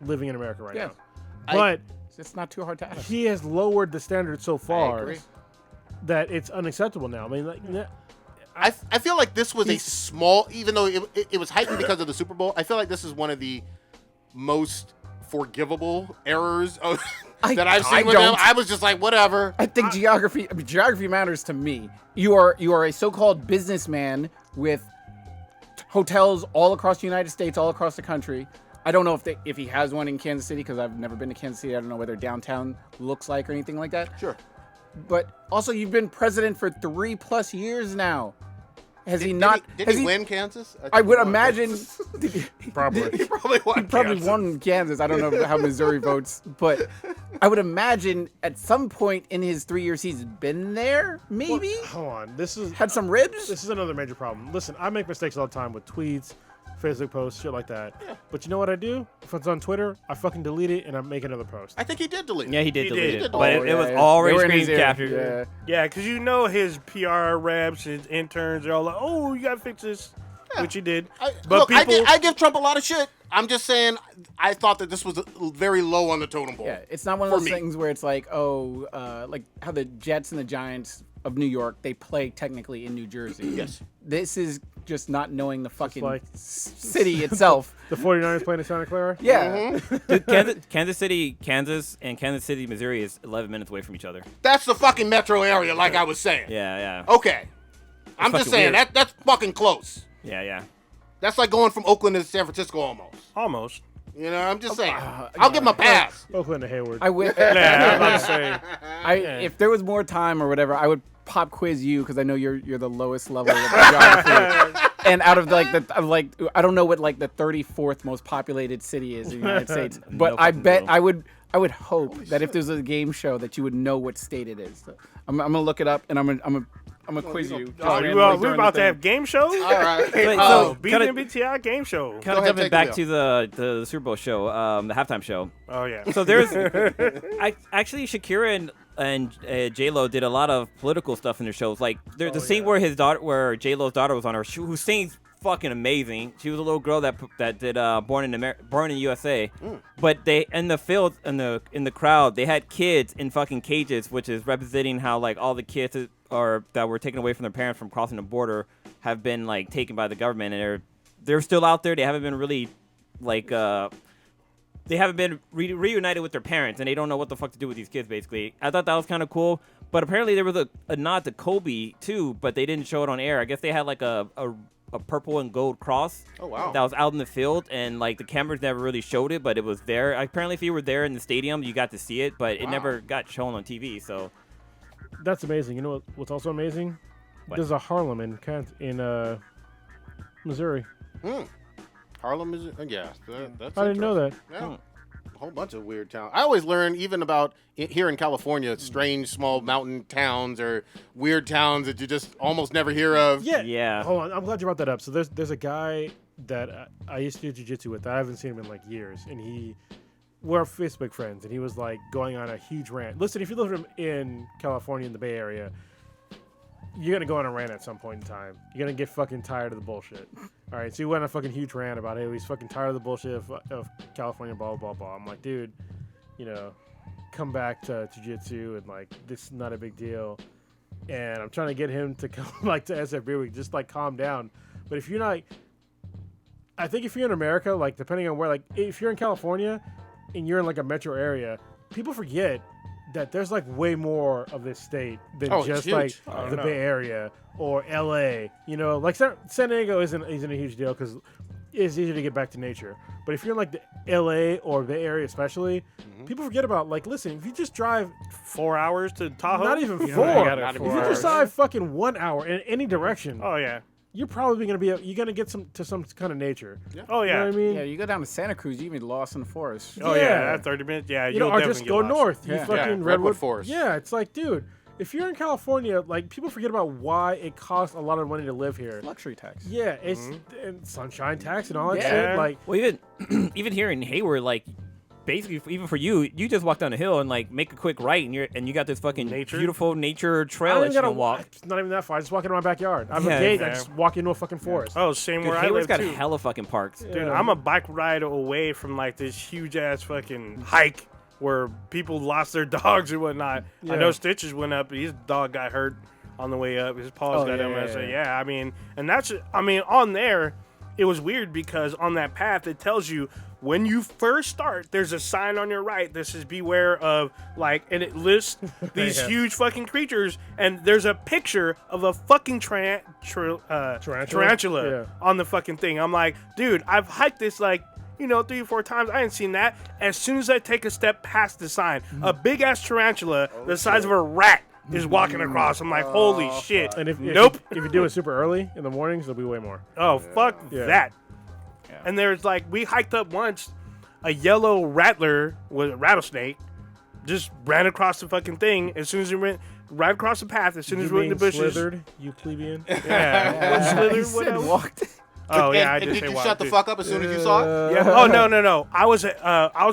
living in America right Yeah. now. But It's not too hard to ask. he has lowered the standard so I far agree. that it's unacceptable now. I mean, like, I feel like this was a small, even though it was heightened because of the Super Bowl. I feel like this is one of the most forgivable errors that I've seen with him. don't. I was just like, whatever. I think geography matters to me. You are a so-called businessman with hotels all across the United States, all across the country. I don't know if he has one in Kansas City because I've never been to Kansas City. I don't know what their downtown looks like or anything like that. Sure. But also, you've been president for 3+ years now. Has he Did not? Did has he win Kansas? think I would he won. imagine. probably. He probably won. He probably Kansas. won Kansas. I don't know how Missouri votes, but I would imagine at some point in his 3 years he's been there. Maybe Hold on. This is had some ribs. this is another major problem. Listen, I make mistakes all the time with tweets, Facebook posts, shit like that. But you know what I do? If it's on Twitter, I fucking delete it and I make another post. I think he did delete it. Yeah, he did He delete did. it, but Oh, it was yeah. already They were in his screen ear. captured. Yeah. Yeah, because you know his PR reps, his interns, they're all like, "Oh, you gotta fix this," which he did. Look, I give Trump a lot of shit. I'm just saying, I thought that this was very low on the totem pole. Yeah, it's not one of For those me. things where it's like, like how the Jets and the Giants of New York, they play technically in New Jersey. Yes. This is just not knowing the fucking like city itself. The 49ers playing in Santa Clara? Yeah. Dude, Kansas City, Kansas, and Kansas City, Missouri is 11 minutes away from each other. That's the fucking metro area, like I was saying. Yeah. Okay. I'm just fucking saying, weird. that's fucking close. Yeah. That's like going from Oakland to San Francisco almost. Almost. You know, I'm just saying. I'll give him a pass. Oakland to Hayward. I would. Yeah, I'm about to say. If there was more time or whatever, I would pop quiz you because I know you're the lowest level of geography. And out of I don't know what like the 34th most populated city is in the United States, but I bet I would hope that if there's a game show that you would know what state it is. So I'm gonna look it up and I'm gonna quiz you. We're about to have game shows? All right. Wait, so Beat MBTI game show. kind of jumping back to the Super Bowl show, the halftime show. Oh, yeah. So there's actually Shakira and J-Lo did a lot of political stuff in their shows. Like there's the scene where J-Lo's daughter was on her, who sings fucking amazing. She was a little girl that did Born in USA. But they in the field in the crowd they had kids in fucking cages, which is representing how like all the kids that were taken away from their parents from crossing the border have been like taken by the government, and they're still out there. They haven't been really like they haven't been reunited with their parents, and they don't know what the fuck to do with these kids. Basically, I thought that was kind of cool. But apparently there was a nod to Kobe too, but they didn't show it on air. I guess they had like a purple and gold cross. Oh, wow. That was out in the field, and like the cameras never really showed it, but it was there. Apparently, if you were there in the stadium, you got to see it, but it never got shown on TV. So That's amazing. You know what's also amazing? What? There's a Harlem in Missouri. Harlem is, yeah. That's I didn't know that. Yeah. A whole bunch of weird towns. I always learn even about here in California, strange small mountain towns or weird towns that you just almost never hear of. Yeah. Hold on, I'm glad you brought that up. So there's a guy that I used to do jiu-jitsu with. I haven't seen him in like years, and we're Facebook friends, and he was like going on a huge rant. Listen, if you live in California in the Bay Area, you're gonna go on a rant at some point in time. You're gonna get fucking tired of the bullshit. All right, so he went on a fucking huge rant about it. He's fucking tired of the bullshit of California, blah blah blah. I'm like, dude, come back to jiu-jitsu and like this is not a big deal. And I'm trying to get him to come like to SFB week, just like calm down. But if you're not, I think if you're in America, like depending on where, like if you're in California and you're in like a metro area, people forget that there's like way more of this state than just like the Bay Area or LA. Like San Diego isn't a huge deal because it's easier to get back to nature. But if you're in like the LA or Bay Area especially, people forget about like, listen, if you just drive 4 hours to Tahoe? not even You 4. gotta- If you just drive fucking 1 hour in any direction, Oh, yeah. you're probably you're gonna get some kind of nature. Oh, yeah. You know what I mean? Yeah, you go down to Santa Cruz, you can be lost in the forest. Oh, yeah. Yeah. That's 30 minutes. Yeah, You you'll know, or definitely just get go lost. north. You Yeah. fucking Redwood Forest. Yeah, it's like, dude, if you're in California, like people forget about why it costs a lot of money to live here. Luxury tax. Yeah, it's and sunshine tax and all that Yeah. shit. Like, Well, even here in Hayward, like basically even for you just walk down the hill and like make a quick right, and you got this fucking beautiful nature I trail don't that even you gotta can walk. It's not even that far. I just walk into my backyard. I have Yeah, a gate. yeah. I just walk into a fucking forest. Oh, same Dude, where I Hayward's live, got too. hella fucking parks. Dude, I'm a bike ride away from like this huge ass fucking hike where people lost their dogs and whatnot. Yeah. I know Stitches went up, his dog got hurt on the way up. His paws got him. yeah, I said, yeah. I mean, and that's, I mean, on there, it was weird because on that path, it tells you when you first start, there's a sign on your right that says beware of, like, and it lists these Yeah. huge fucking creatures, and there's a picture of a fucking tarantula Yeah. on the fucking thing. I'm like, dude, I've hiked this like, 3 or 4 times. I ain't seen that. As soon as I take a step past the sign, a big ass tarantula the size of a rat is walking across. I'm like, holy shit. And if Nope. if you do it super early in the mornings, there'll be way more. Oh, fuck Yeah. that. And there's like, we hiked up once, a yellow rattler with a rattlesnake just ran across the fucking thing as soon as it went right across the path. As soon as You we went in the mean bushes. slithered, you plebeian. Yeah. What He slithered? said What walked. Oh, yeah, I And did did say you wild, shut the too. fuck up as soon as you saw it? Yeah. Oh, no. I was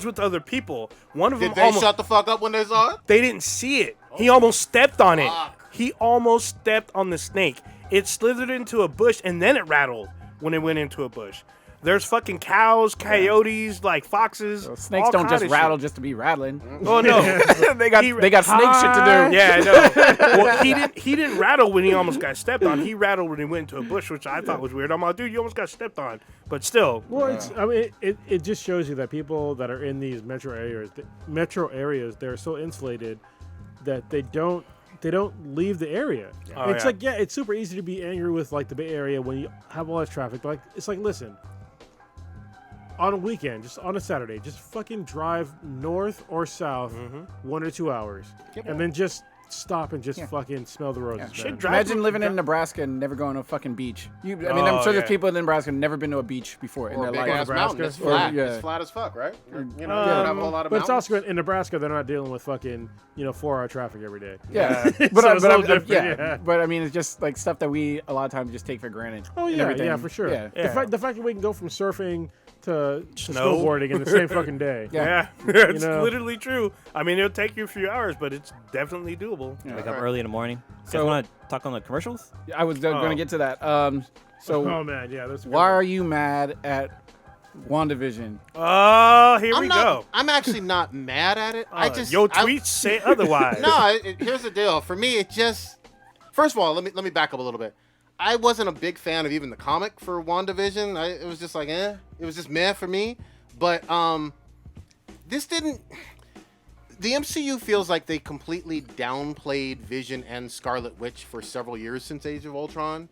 with other people. One of them Did they almost, shut the fuck up when they saw it? they didn't see it. He almost stepped on it. He almost stepped on the snake. It slithered into a bush and then it rattled when it went into a bush. There's fucking cows, coyotes, like foxes. So snakes all don't just kind of rattle shit. just to be rattling. Oh no, they got snake shit to do. Yeah, I know. Well, he didn't rattle when he almost got stepped on. He rattled when he went into a bush, which I thought was weird. I'm like, dude, you almost got stepped on. But still. Well, it just shows you that people that are in these metro areas, they're so insulated that they don't leave the area. Oh, It's yeah. like, it's super easy to be angry with like the Bay Area when you have all that traffic. Like, it's like, listen, on a weekend, just on a Saturday, just fucking drive north or south 1 or 2 hours, and then just stop and just fucking smell the roses. Yeah. Man. Imagine living in Nebraska and never going to a fucking beach. I'm sure yeah. there's people in Nebraska who've never been to a beach before in Or their a big life. ass Nebraska. mountain. It's Or- flat. yeah. It's flat as fuck, right? You know, you don't have a whole lot of but it's mountains. also in Nebraska, they're not dealing with fucking 4-hour traffic every day. Yeah, So it's a but little different, yeah. but I mean, it's just like stuff that we a lot of times just take for granted. Oh and yeah, everything. yeah, for sure. Yeah. Yeah. The fact that we can go from surfing to Snow. snowboarding in the same fucking day. Yeah. Yeah, it's know. literally true. I mean, it'll take you a few hours, but it's definitely doable. Wake up early in the morning. So- So, want to talk on the commercials? I was going to get to that. So Oh man, yeah. That's why are you mad at WandaVision? Oh, here we not, go. I'm actually not mad at it. Your tweets say otherwise. No, here's the deal. For me, it just. First of all, let me back up a little bit. I wasn't a big fan of even the comic for WandaVision. It was just like, It was just meh for me. But this didn't. The MCU feels like they completely downplayed Vision and Scarlet Witch for several years since Age of Ultron.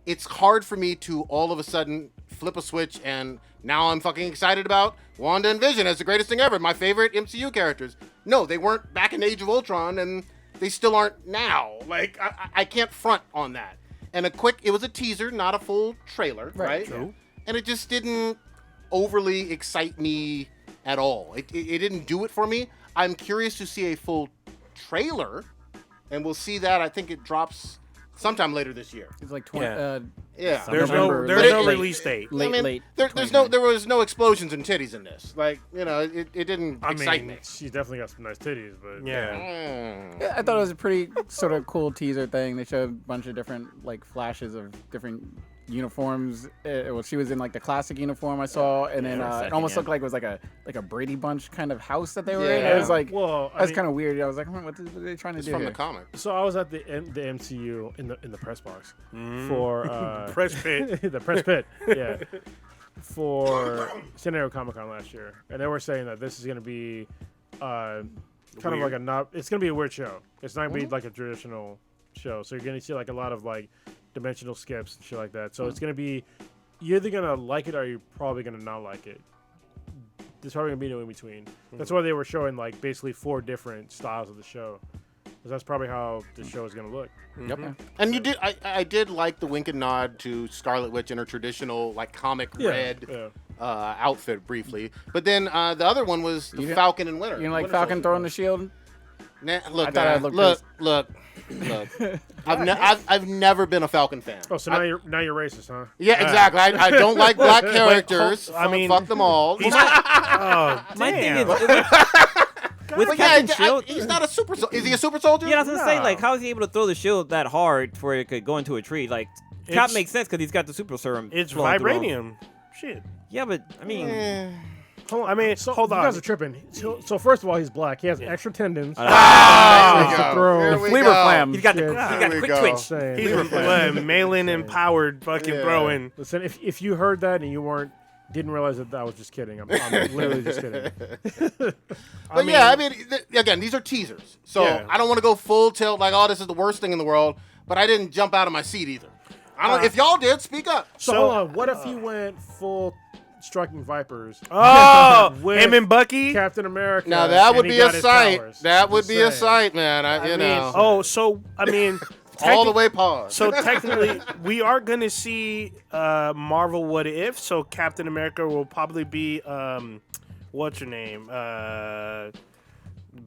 It's hard for me to all of a sudden flip a switch and now I'm fucking excited about Wanda and Vision as the greatest thing ever, my favorite MCU characters. No, they weren't back in Age of Ultron and they still aren't now. Like, I can't front on that. And it was a teaser, not a full trailer, right? True. And it just didn't overly excite me at all. It didn't do it for me. I'm curious to see a full trailer, and we'll see that. I think it drops sometime later this year. It's like 20. Yeah. Yeah. There's November, no late- release date. late. There was no explosions and titties in this. Like, it didn't I excite mean, me. She's definitely got some nice titties, but Yeah. Yeah, I thought it was a pretty sort of cool teaser thing. They showed a bunch of different like flashes of different uniforms. Well, she was in like the classic uniform I saw, and then it almost looked like it was like a Brady Bunch kind of house that they were in. It Yeah. was like, Well, I that's mean- kind of weird. I was like, what are they trying to It's do from here? the comic. So I was at the MCU in the press box for Press pit. the press pit, yeah, for San Diego Comic-Con last year, and they were saying that this is going to be kind of like it's going to be a weird show. It's not going to be like a traditional show, so you're going to see like a lot of like dimensional skips and shit like that. So it's going to be you're either going to like it or you're probably going to not like it. There's probably going to be no in between. That's why they were showing like basically 4 different styles of the show. Because that's probably how the show is going to look. Yep. And you did. I did like the wink and nod to Scarlet Witch in her traditional like comic red outfit briefly, but then the other one was the Falcon and Winter. You know, like Winter Falcon Soldier. throwing the shield. Nah, look, I thought I man, looked look. I've never been a Falcon fan. Oh, so now you're racist, huh? Yeah, exactly. I don't like black characters. I mean, fuck them all. Oh, My thing damn. is, with But Captain yeah, Shield, he's not a super. Is he a super soldier? yeah, I was gonna say, No. like, how is he able to throw the shield that hard where it could go into a tree? Like, Cap It's- makes sense because he's got the super serum. It's flowing through him. vibranium. Shit. Yeah, but I mean, I mean, So hold you on. guys are tripping. So first of all, he's black. He has extra tendons. Ah, to there we go. throw. There we Fleaver go. flam. he's got the Yeah. he's got There we quick go. twitch. Saying. He's a Malin empowered fucking Yeah. throwing. Listen, if you heard that and you didn't realize that I was just kidding. I'm literally just kidding. But yeah, I mean, again, these are teasers, so Yeah. I don't want to go full tilt like, oh, this is the worst thing in the world. But I didn't jump out of my seat either. I don't. If y'all did, speak up. So, So- hold on. What if he went full striking vipers? Oh, With him and Bucky. Captain America. Now that and would he be got a his sight. powers. That would Just be a saying. sight, man. I mean, know. Oh, so I mean, all the way paused. So technically, we are gonna see Marvel What If. So Captain America will probably be what's her name?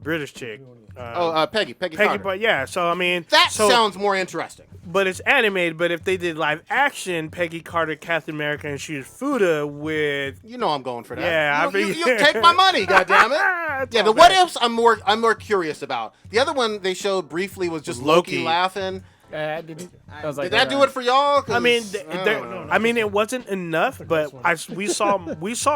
British chick. Peggy Peggy, Carter. but yeah. So I mean, That so, sounds more interesting. But it's animated. But if they did live action, Peggy Carter, Captain America, and she's Fuda with. You know I'm going for that. Yeah, you take my money, goddammit. It's Yeah, all the what bad. ifs I'm more curious about. The other one they showed briefly was just Loki Loki. laughing. I didn't. I was like, Did that do it for y'all? 'Cause I mean, no, it wasn't enough, but we saw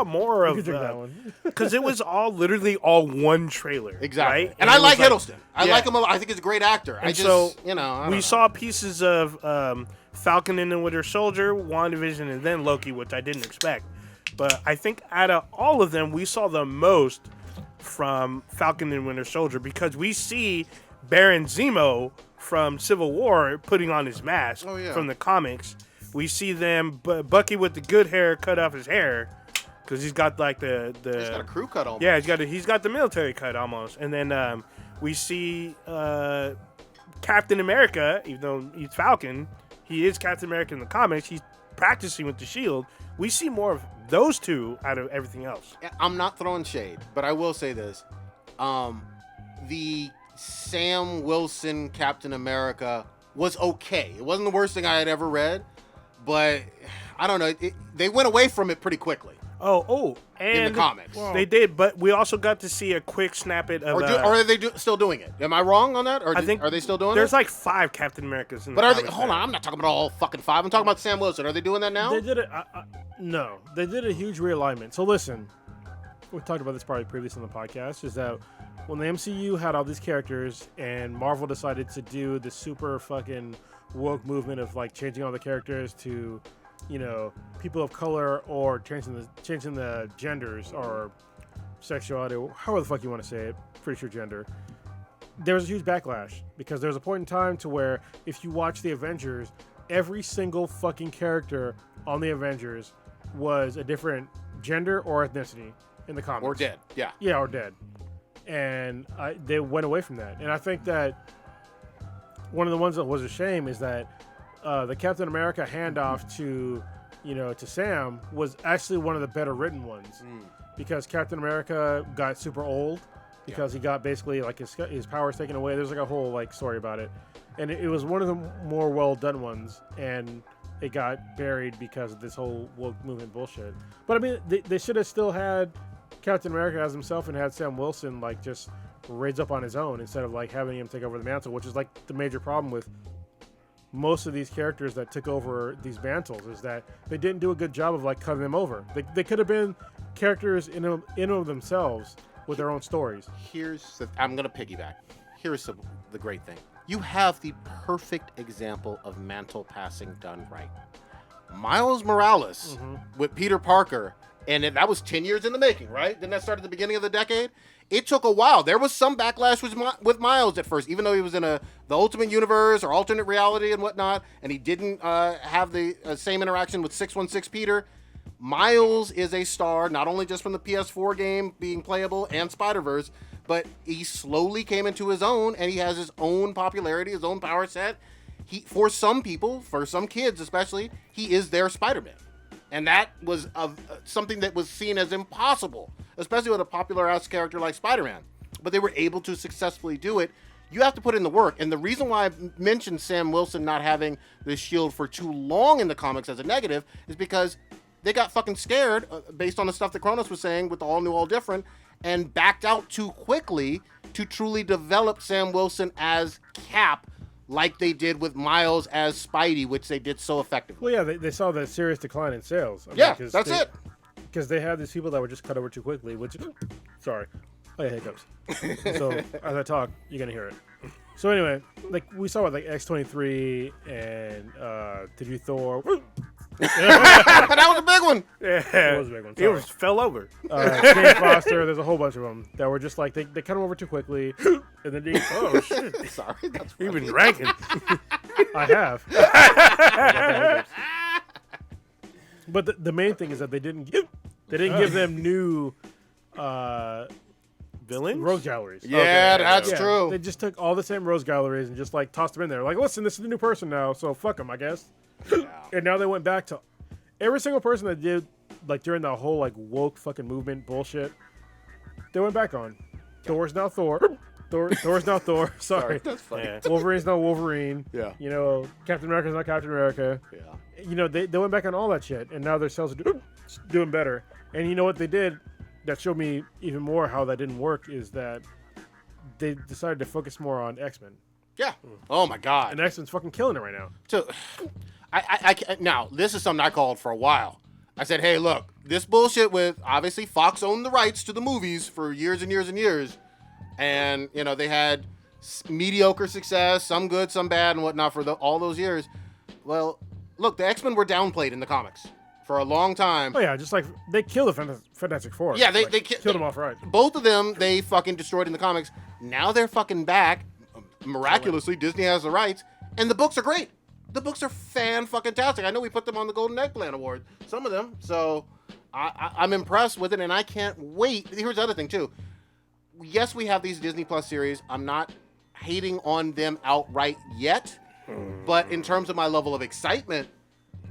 more You of could drink that one. because it was all literally all one trailer. Exactly. Right? And I it like was Hiddleston. I yeah. like him. I think he's a great actor. I And just, so I don't we know. saw pieces of Falcon and the Winter Soldier, WandaVision, and then Loki, which I didn't expect. But I think out of all of them, we saw the most from Falcon and Winter Soldier because we see Baron Zemo from Civil War putting on his mask from the comics. We see them, Bucky with the good hair cut off his hair because he's got like the He's got a crew cut almost. yeah, he's got the military cut almost. And then we see Captain America, even though he's Falcon, he is Captain America in the comics. He's practicing with the shield. We see more of those two out of everything else. I'm not throwing shade, but I will say this. The Sam Wilson Captain America was okay. It wasn't the worst thing I had ever read, but I don't know. They went away from it pretty quickly. And in the comics. They did, but we also got to see a quick snippet of. Or are they still doing it? Am I wrong on that? Or I think are they still doing it? There's like 5 Captain Americas in But the are they? comics Hold now. on, I'm not talking about all fucking 5. I'm talking about Sam Wilson. Are they doing that now? They did it. No, they did a huge realignment. So listen, we talked about this probably previously on the podcast. Is that when the MCU had all these characters and Marvel decided to do the super fucking woke movement of like changing all the characters to, you know, people of color or changing the genders or sexuality, however the fuck you want to say it. Pretty sure gender. There was a huge backlash because there was a point in time to where if you watch the Avengers, every single fucking character on the Avengers was a different gender or ethnicity in the comics. Or dead? Yeah. Yeah, or dead. And they went away from that. And I think that one of the ones that was a shame is that the Captain America handoff to Sam was actually one of the better written ones because Captain America got super old because he got basically like his powers taken away. There's like a whole like story about it, and it was one of the more well done ones, and it got buried because of this whole woke movement bullshit. But I mean, they should have still had Captain America as himself and had Sam Wilson like just raise up on his own instead of like having him take over the mantle, which is like the major problem with most of these characters that took over these mantles is that they didn't do a good job of like cutting them over. They could have been characters in of themselves with their own stories. I'm gonna piggyback. Here's the great thing. You have the perfect example of mantle passing done right. Miles Morales with Peter Parker, and that was 10 years in the making, right? Didn't that start at the beginning of the decade? It took a while. There was some backlash with Miles at first, even though he was in the Ultimate Universe or alternate reality and whatnot, and he didn't have the same interaction with 616 Peter. Miles is a star, not only just from the PS4 game being playable and Spider-Verse, but he slowly came into his own, and he has his own popularity, his own power set. For some people, for some kids especially, he is their Spider-Man. And that was something that was seen as impossible, especially with a popular-ass character like Spider-Man. But they were able to successfully do it. You have to put in the work. And the reason why I mentioned Sam Wilson not having the shield for too long in the comics as a negative is because they got fucking scared based on the stuff that Kronos was saying with the all new, all different, and backed out too quickly to truly develop Sam Wilson as Cap like they did with Miles as Spidey, which they did so effectively. Well, yeah, they saw the serious decline in sales. That's it. Because they had these people that were just cut over too quickly, which, sorry, I had hiccups. So as I talk, you're going to hear it. So anyway, like we saw with like X-23 and did you Thor? That was a big one. Yeah, It was a big one. it fell over. Jane Foster, there's a whole bunch of them that were just like, they cut them over too quickly. And then oh shit. Sorry, that's You've funny. been ranking. I have. But the main thing is that they didn't give them new Villains? rogue galleries. Yeah, that's Yeah, true. They just took all the same rose galleries and just like tossed them in there. Like, listen, this is the new person now, so fuck them, I guess. And now they went back to every single person that did like during the whole like woke fucking movement bullshit. They went back on. Thor's now Thor. Thor's now Thor. Sorry. That's funny. Yeah. Wolverine's now Wolverine. Yeah. You know, Captain America's not Captain America. Yeah. You know, they went back on all that shit, and now their sales are doing better. And you know what they did that showed me even more how that didn't work is that they decided to focus more on X-Men. Yeah. Oh my God. And X-Men's fucking killing it right now. So, now this is something I called for a while. I said, hey, look, this bullshit with obviously Fox owned the rights to the movies for years and years and years, and they had mediocre success, some good, some bad, and whatnot for all those years. Well, look, the X-Men were downplayed in the comics for a long time. Oh yeah, just like they killed the Fantastic Four. Yeah, they killed them off right. Both of them they fucking destroyed in the comics. Now they're fucking back. Miraculously, Disney has the rights, and the books are great. The books are fan-fucking-tastic. I know we put them on the Golden Eggplant Award, some of them. So I'm impressed with it, and I can't wait. Here's the other thing, too. Yes, we have these Disney Plus series. I'm not hating on them outright yet, but in terms of my level of excitement,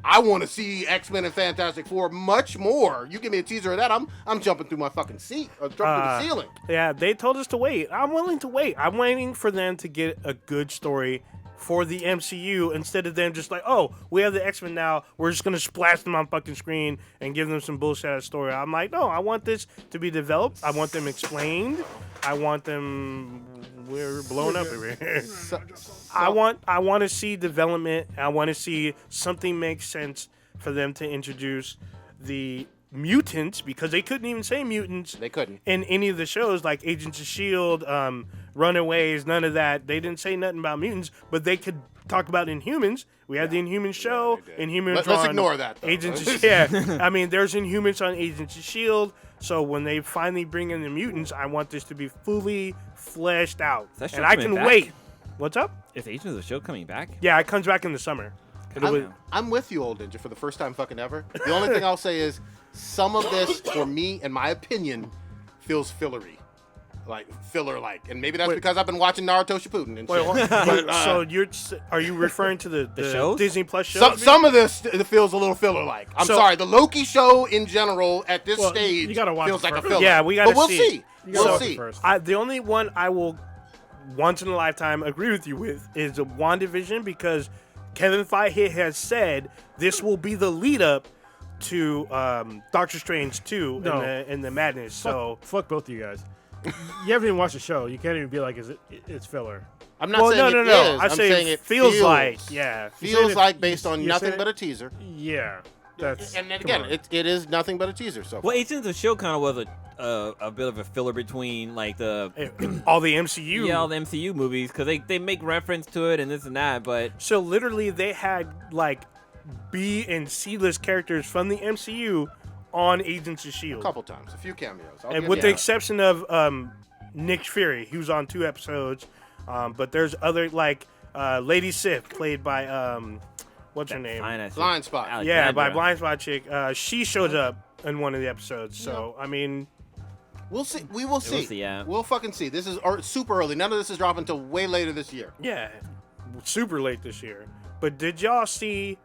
I want to see X-Men and Fantastic Four much more. You give me a teaser of that, I'm jumping through my fucking seat, or jumping through the ceiling. Yeah, they told us to wait. I'm willing to wait. I'm waiting for them to get a good story for the MCU instead of them just like, oh, we have the X-Men now, we're just going to splash them on fucking screen and give them some bullshit story. I'm like, no, I want this to be developed. I want them explained. I want them... We're blown up over here. I want to see development. I want to see something make sense for them to introduce the mutants, because they couldn't even say mutants. They couldn't. In any of the shows, like Agents of S.H.I.E.L.D., Runaways, none of that. They didn't say nothing about mutants, but they could talk about Inhumans. We had the Inhuman show. Inhumans Let's ignore that, though. Agents of, yeah. I mean, there's Inhumans on Agents of S.H.I.E.L.D., so when they finally bring in the mutants, I want this to be fully fleshed out. And I can wait. What's up? Is Agents of S.H.I.E.L.D. coming back? Yeah, it comes back in the summer. I'm with you, Old Ninja, for the first time fucking ever. The only thing I'll say is some of this, for me, in my opinion, feels fillery. Like, filler-like. And maybe that's because I've been watching Naruto Shippuden and shit. So are you referring to the shows? Disney Plus shows? Some of this feels a little filler-like. I'm sorry. The Loki show in general at this Well, stage you gotta watch feels it like a first. filler. Yeah, we gotta But we'll see. see. You gotta We'll watch it see. first. The only one I will, once in a lifetime, agree with you with is WandaVision, because Kevin Feige has said this will be the lead-up to Doctor Strange 2 and the Madness. So Fuck both of you guys. You haven't even watched the show. You can't even be like, it's filler. I'm not saying it is. I I'm say saying it feels like, yeah. Feels it- like based on you're nothing saying but it- a teaser. Yeah. That's And then come again, on. it is nothing but a teaser. So Well, Agents of S.H.I.E.L.D. kind of was a bit of a filler between like the All the MCU. all the MCU movies, because they make reference to it and this and that, but So literally, they had like B and C-list characters from the MCU on Agents of a S.H.I.E.L.D. couple times, a few cameos. I'll And give with you the that. exception of Nick Fury, he was on 2 episodes. But there's other, like Lady Sif, played by what's her name? Blind Spot. Yeah, by Alexandra. Blind Spot chick. She shows up in one of the episodes. So I mean, We'll see. We will see. see, yeah. We'll fucking see. This is super early. None of this is dropping until way later this year. yeah, super late this year. But did y'all see?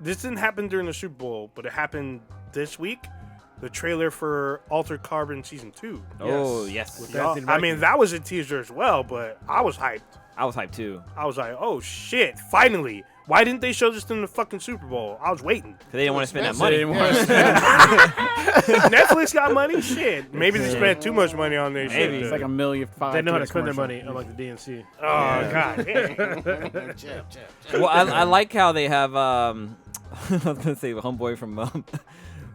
This didn't happen during the Super Bowl, but it happened this week. The trailer for Altered Carbon Season 2. Oh, yes. With Y'all- Anthony I mean, Mackie. that was a teaser as well, but I was hyped. I was hyped too. I was like, oh shit, finally. Why didn't they show this in the fucking Super Bowl? I was waiting. Because they didn't want to spend that expensive. money. Netflix got money? Shit. Maybe they spent too much money on this Maybe. shit. It's like $1.5 million. They know how to spend their commercial. money, unlike the DNC. Oh, God. Well, I like how they have, I was going to say homeboy from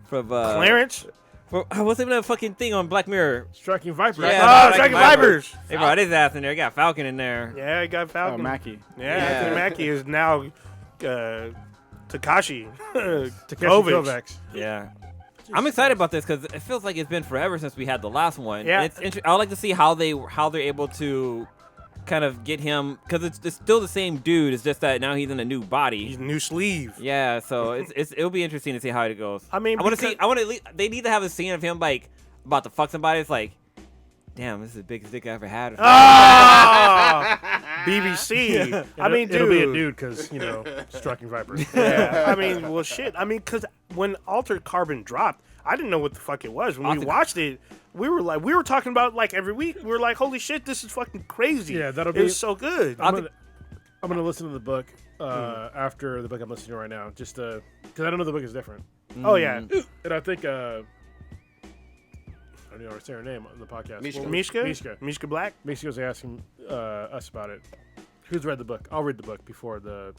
Clarence? what's the name fucking thing on Black Mirror? Striking Viper. Yeah. Oh, Striking Striking Vipers. They brought his ass in there. Got Falcon in there. Yeah, I got Oh, Falcon. Mackie. Yeah, Yeah. Anthony Mackie is now Takashi. Takeshi Kovacs. Kovacs. Yeah. I'm excited about this because it feels like it's been forever since we had the last one. Yeah. And I would like to see how they're able to kind of get him, because it's still the same dude. It's just that now he's in a new body. He's a new sleeve. Yeah, so it'll be interesting to see how it goes. I mean, I want to because- see. I want to. They need to have a scene of him like about to fuck somebody. It's like, damn, this is the biggest dick I ever had. Oh! BBC. I mean, dude. It'll be a dude because, Striking Viper. Yeah. I mean, well, shit. I mean, because when Altered Carbon dropped, I didn't know what the fuck it was. When we Altered- watched it, we were talking about like every week. We were like, holy shit, this is fucking crazy. Yeah, that'll It's be- so good. I'm gonna listen to the book after the book I'm listening to right now, just because I don't know the book is different, Oh, yeah. and I think I don't know how to say her name on the podcast. Mishka. Well, Mishka? Mishka. Mishka Black? Mishka was asking us about it. Who's read the book? I'll read the book before the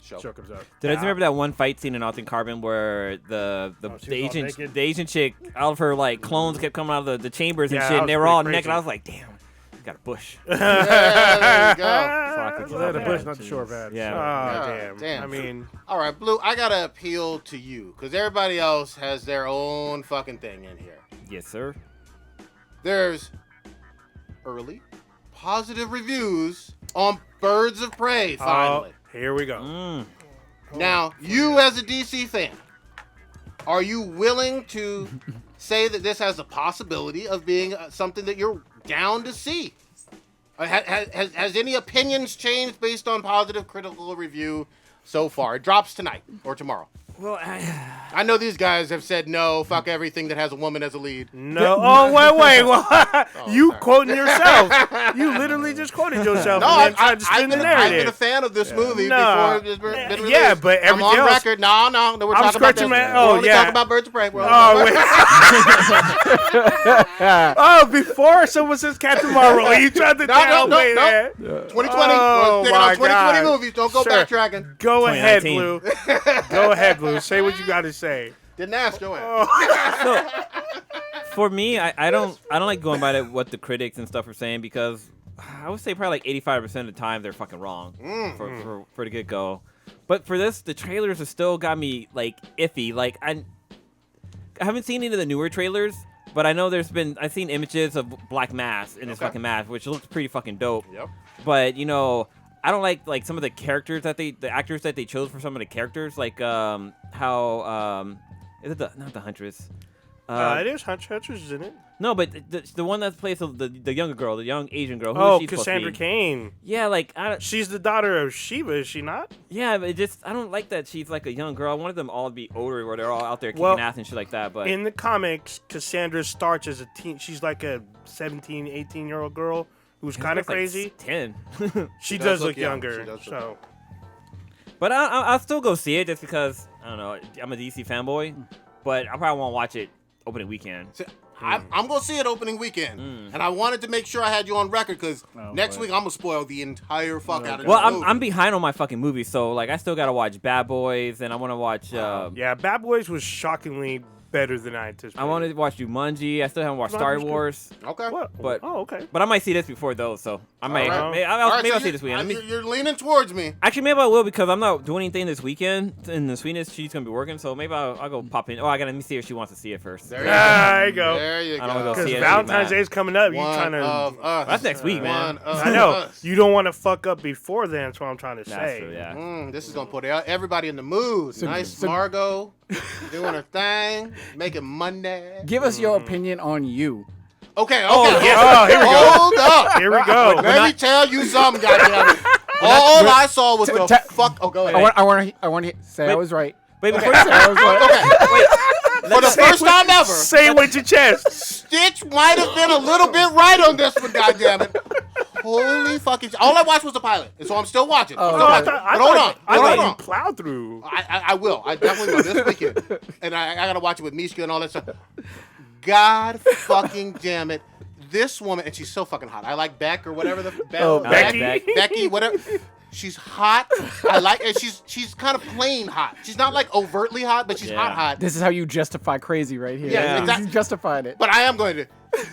Show. show comes out. Did I remember that one fight scene in Altered Carbon where the she was all Asian naked? the Asian chick, all of her like clones kept coming out of the chambers and Yeah, shit, that and they was were all pretty naked. crazy. I was like, damn, you got a bush. Yeah, there you go. Well, the bush, not the shore bad. Yeah. Oh, God damn. I mean, All right, Blue, I gotta appeal to you because everybody else has their own fucking thing in here. Yes, sir. There's early positive reviews on Birds of Prey, finally. Here we go. Mm. Now, you as a DC fan, are you willing to say that this has a possibility of being something that you're down to see? Has any opinions changed based on positive critical review so far? It drops tonight or tomorrow. Well, I know these guys have said no, fuck everything that has a woman as a lead. No. Oh, wait. What? You sorry. quoting yourself. You literally just quoted yourself. No, and then tried to spin I've the been narrative. a fan of this movie No. before it's been released. Yeah, but I'm everything on else- record. No, we're I'm talking about scratching this. my- We're oh, only yeah. talking about Birds of Prey. Oh, wait. Oh, before someone says Captain Marvel, you tried to downplay that. 2020. Oh, We're thinking my on 2020 God. movies. Don't go Sure. backtracking. Go ahead, 2019. Blue. Go ahead, Blue. Say what you got to say. Didn't ask. Go ahead. for me, I don't like going by what the critics and stuff are saying because I would say probably like 85% of the time they're fucking wrong for the get go. But for this, the trailers have still got me like iffy. Like I haven't seen any of the newer trailers, but I know I've seen images of Black Mass in this fucking mask, which looks pretty fucking dope. Yep. But you know, I don't like some of the characters the actors that they chose for some of the characters, like how is it not the Huntress? It is Huntress, isn't it? No, but the one that plays the younger girl, the young Asian girl. Who is she supposed to Cassandra be? Cain. Yeah, like She's the daughter of Shiva, is she not? yeah, but I don't like that she's like a young girl. I wanted them all to be older, where they're all out there kicking Well, ass and shit like that. But In the comics, Cassandra starts as a teen. She's like a 17, 18-year-old girl who's kind of looks like crazy. 10. She does does look look young. younger. She does look So But I'll still go see it just because I don't know. I'm a DC fanboy, but I probably won't watch it opening weekend. So, I'm going to see it opening weekend. And I wanted to make sure I had you on record because next week I'm going to spoil the entire fuck out of Well, this movie. I'm behind on my fucking movies, so like I still gotta watch Bad Boys, and I want to watch. yeah, Bad Boys was shockingly better than I anticipated. I want to watch Jumanji. I still haven't watched Star Jumanji's good. Wars. Okay. What? But- Oh, okay. But I might see this before those, so I might. All right. Maybe All right, maybe so I'll see this weekend. you're leaning towards me. Actually, maybe I will because I'm not doing anything this weekend. In the sweetness, she's gonna be working, so maybe I'll go pop in. Oh, let me see if she wants to see it first. There There you go. There you I don't wanna go go. see Because it. Valentine's Day is coming up. You One trying to? of us. That's next week, man. One of I know. us. You don't want to fuck up before then. That's what I'm trying to That's say. true, yeah. This is gonna put everybody in the mood. Nice Margot doing her thing, making Monday. Give us your opinion on you. Okay. Oh, here we go. Hold up. Here we go. Let me tell you something, goddammit. All I saw was the fuck. Oh, go ahead. I want to say I was right. Wait, before you say I was right. For the first time ever, Say it with your chest. Stitch might have been a little bit right on this one, goddammit. Holy fucking! All I watched was the pilot, and so I'm still watching. I'm still No, watching. But hold on. I Hold thought on. you plowed through. I will. I definitely will this weekend. And I gotta watch it with Mishka and all that stuff. God fucking damn it. This woman, and she's so fucking hot. I like Beck or whatever the Becky? Becky, whatever. She's hot. I like and she's kind of plain hot. She's not like overtly hot, but she's Yeah. hot. This is how you justify crazy right here. Yeah, You justified it. But I am going to.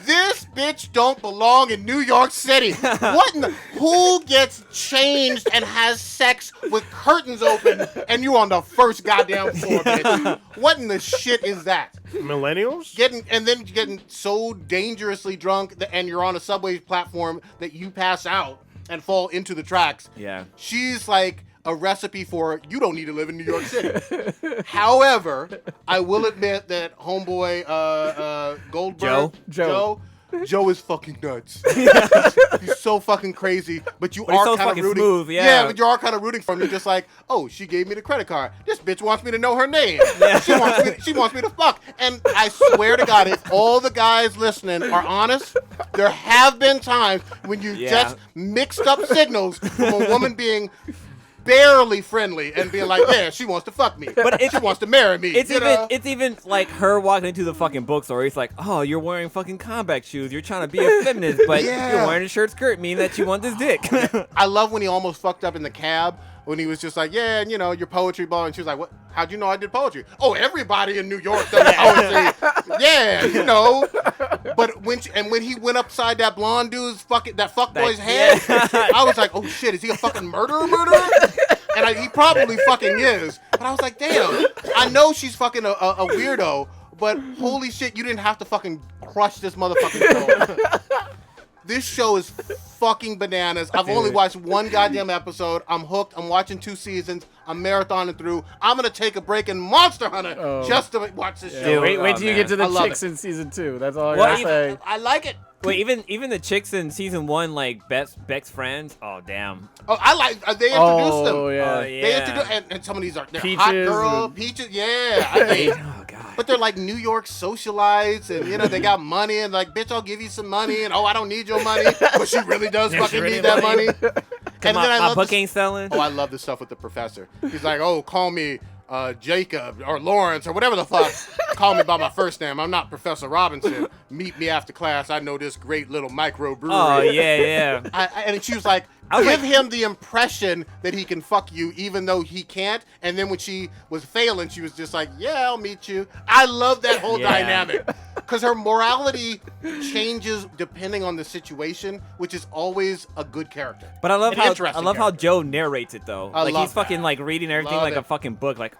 This bitch don't belong in New York City. What in the, who gets changed and has sex with curtains open and you on the first goddamn floor, bitch? What in the shit is that? Millennials? Getting so dangerously drunk and you're on a subway platform that you pass out and fall into the tracks. Yeah. She's like a recipe for you don't need to live in New York City. However, I will admit that homeboy Goldberg, Joe is fucking nuts. He's so fucking crazy, but you But he's are so kind of fucking rooting. smooth, yeah. But you are kind of rooting for him. You're just like, oh, she gave me the credit card. This bitch wants me to know her name. She wants me to fuck. And I swear to God, if all the guys listening are honest, there have been times when you just mixed up signals from a woman being barely friendly and being like, yeah, she wants to fuck me. But she wants to marry me. It's even like her walking into the fucking bookstore. It's like, oh, you're wearing fucking combat shoes. You're trying to be a feminist, but you're wearing a skirt, meaning that you want this dick. I love when he almost fucked up in the cab when he was just like, yeah, and your poetry ball, and she was like, what? How'd you know I did poetry? Oh, everybody in New York does poetry. Yeah, But when he went upside that blonde dude's fuckboy's head, I was like, oh shit, is he a fucking murderer? And he probably fucking is. But I was like, damn, I know she's fucking a weirdo, but holy shit, you didn't have to fucking crush this motherfucking girl. This show is fucking bananas. I've only watched one goddamn episode. I'm hooked. I'm watching 2 seasons. I'm marathoning through. I'm gonna take a break in Monster Hunter just to watch this show. Wait till you get to the chicks in season 2. That's all I gotta say. I like it. Wait, even the chicks in season 1, like Beck's friends. Oh damn. Oh, I like. They introduced them. Oh yeah. They introduced, and some of these are Peaches hot girl Peaches. Yeah. I mean, Oh god. but they're like New York socialites, and they got money, and like, bitch, I'll give you some money, and I don't need your money, but she really does fucking need that money. And My book ain't selling. Oh, I love the stuff with the professor. He's like, oh, call me Jacob or Lawrence or whatever the fuck. Call me by my first name. I'm not Professor Robinson. Meet me after class. I know this great little microbrewery. Oh yeah. And she was like, give him the impression that he can fuck you even though he can't. And then when she was failing, she was just like, yeah, I'll meet you. I love that whole dynamic. Because her morality changes depending on the situation, which is always a good character. But I love how Joe narrates it though. I love he's fucking that. like reading everything Love like it. a fucking book. Like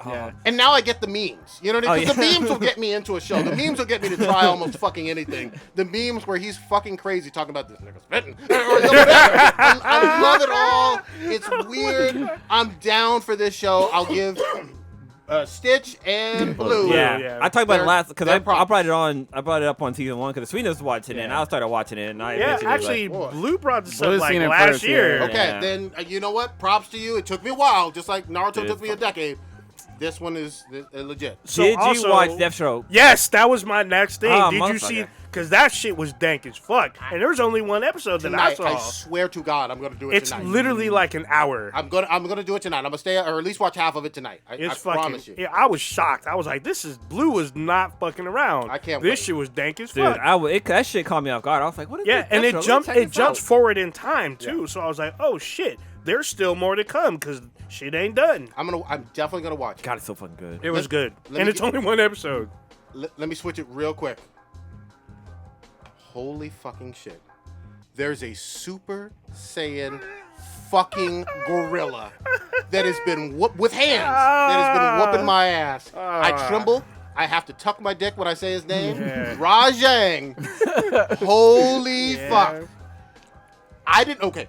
And now I get the memes. You know what I mean? Because the memes will get me into a show. The memes will get me to try almost fucking anything. The memes where he's fucking crazy talking about this nigga spitting. Or whatever. I love it all. It's weird. I'm down for this show. I'll give Stitch and Blue. Yeah. I talked about it last because I props. brought it on. I brought it up on season 1 because Sweetness watched it and I started watching it and I mentioned actually, it, like, Blue brought this Blue's up like seen it last first, year. yeah. Okay, Yeah. then you know what? Props to you. It took me a while, just like Naruto Dude, took me a decade. This one is legit. So did also- you watch Deathstroke? Yes, that was my next thing. Oh, Did you motherfucker. see? Because that shit was dank as fuck. And there was only one episode that I Tonight, saw. I swear to God, I'm gonna do it It's tonight. literally like an hour. I'm gonna do it tonight. I'm gonna stay, or at least watch half of it tonight. I It's promise fucking. you. Yeah, I was shocked. I was like, Blue was not fucking around. I can't This wait. shit was dank as Dude, fuck. that shit caught me off guard. I was like, what is Yeah, this and it Deathstroke? Let me check this jumps out. forward in time too. So I was like, oh shit, there's still more to come because shit ain't done. I'm definitely gonna watch it. God, it's so fucking good. It was good, let and me it's get- only one episode. Let me switch it real quick. Holy fucking shit. There's a Super Saiyan fucking gorilla that has been with hands that has been whooping my ass. I tremble. I have to tuck my dick when I say his name. Rajang. Holy fuck. I didn't. Okay.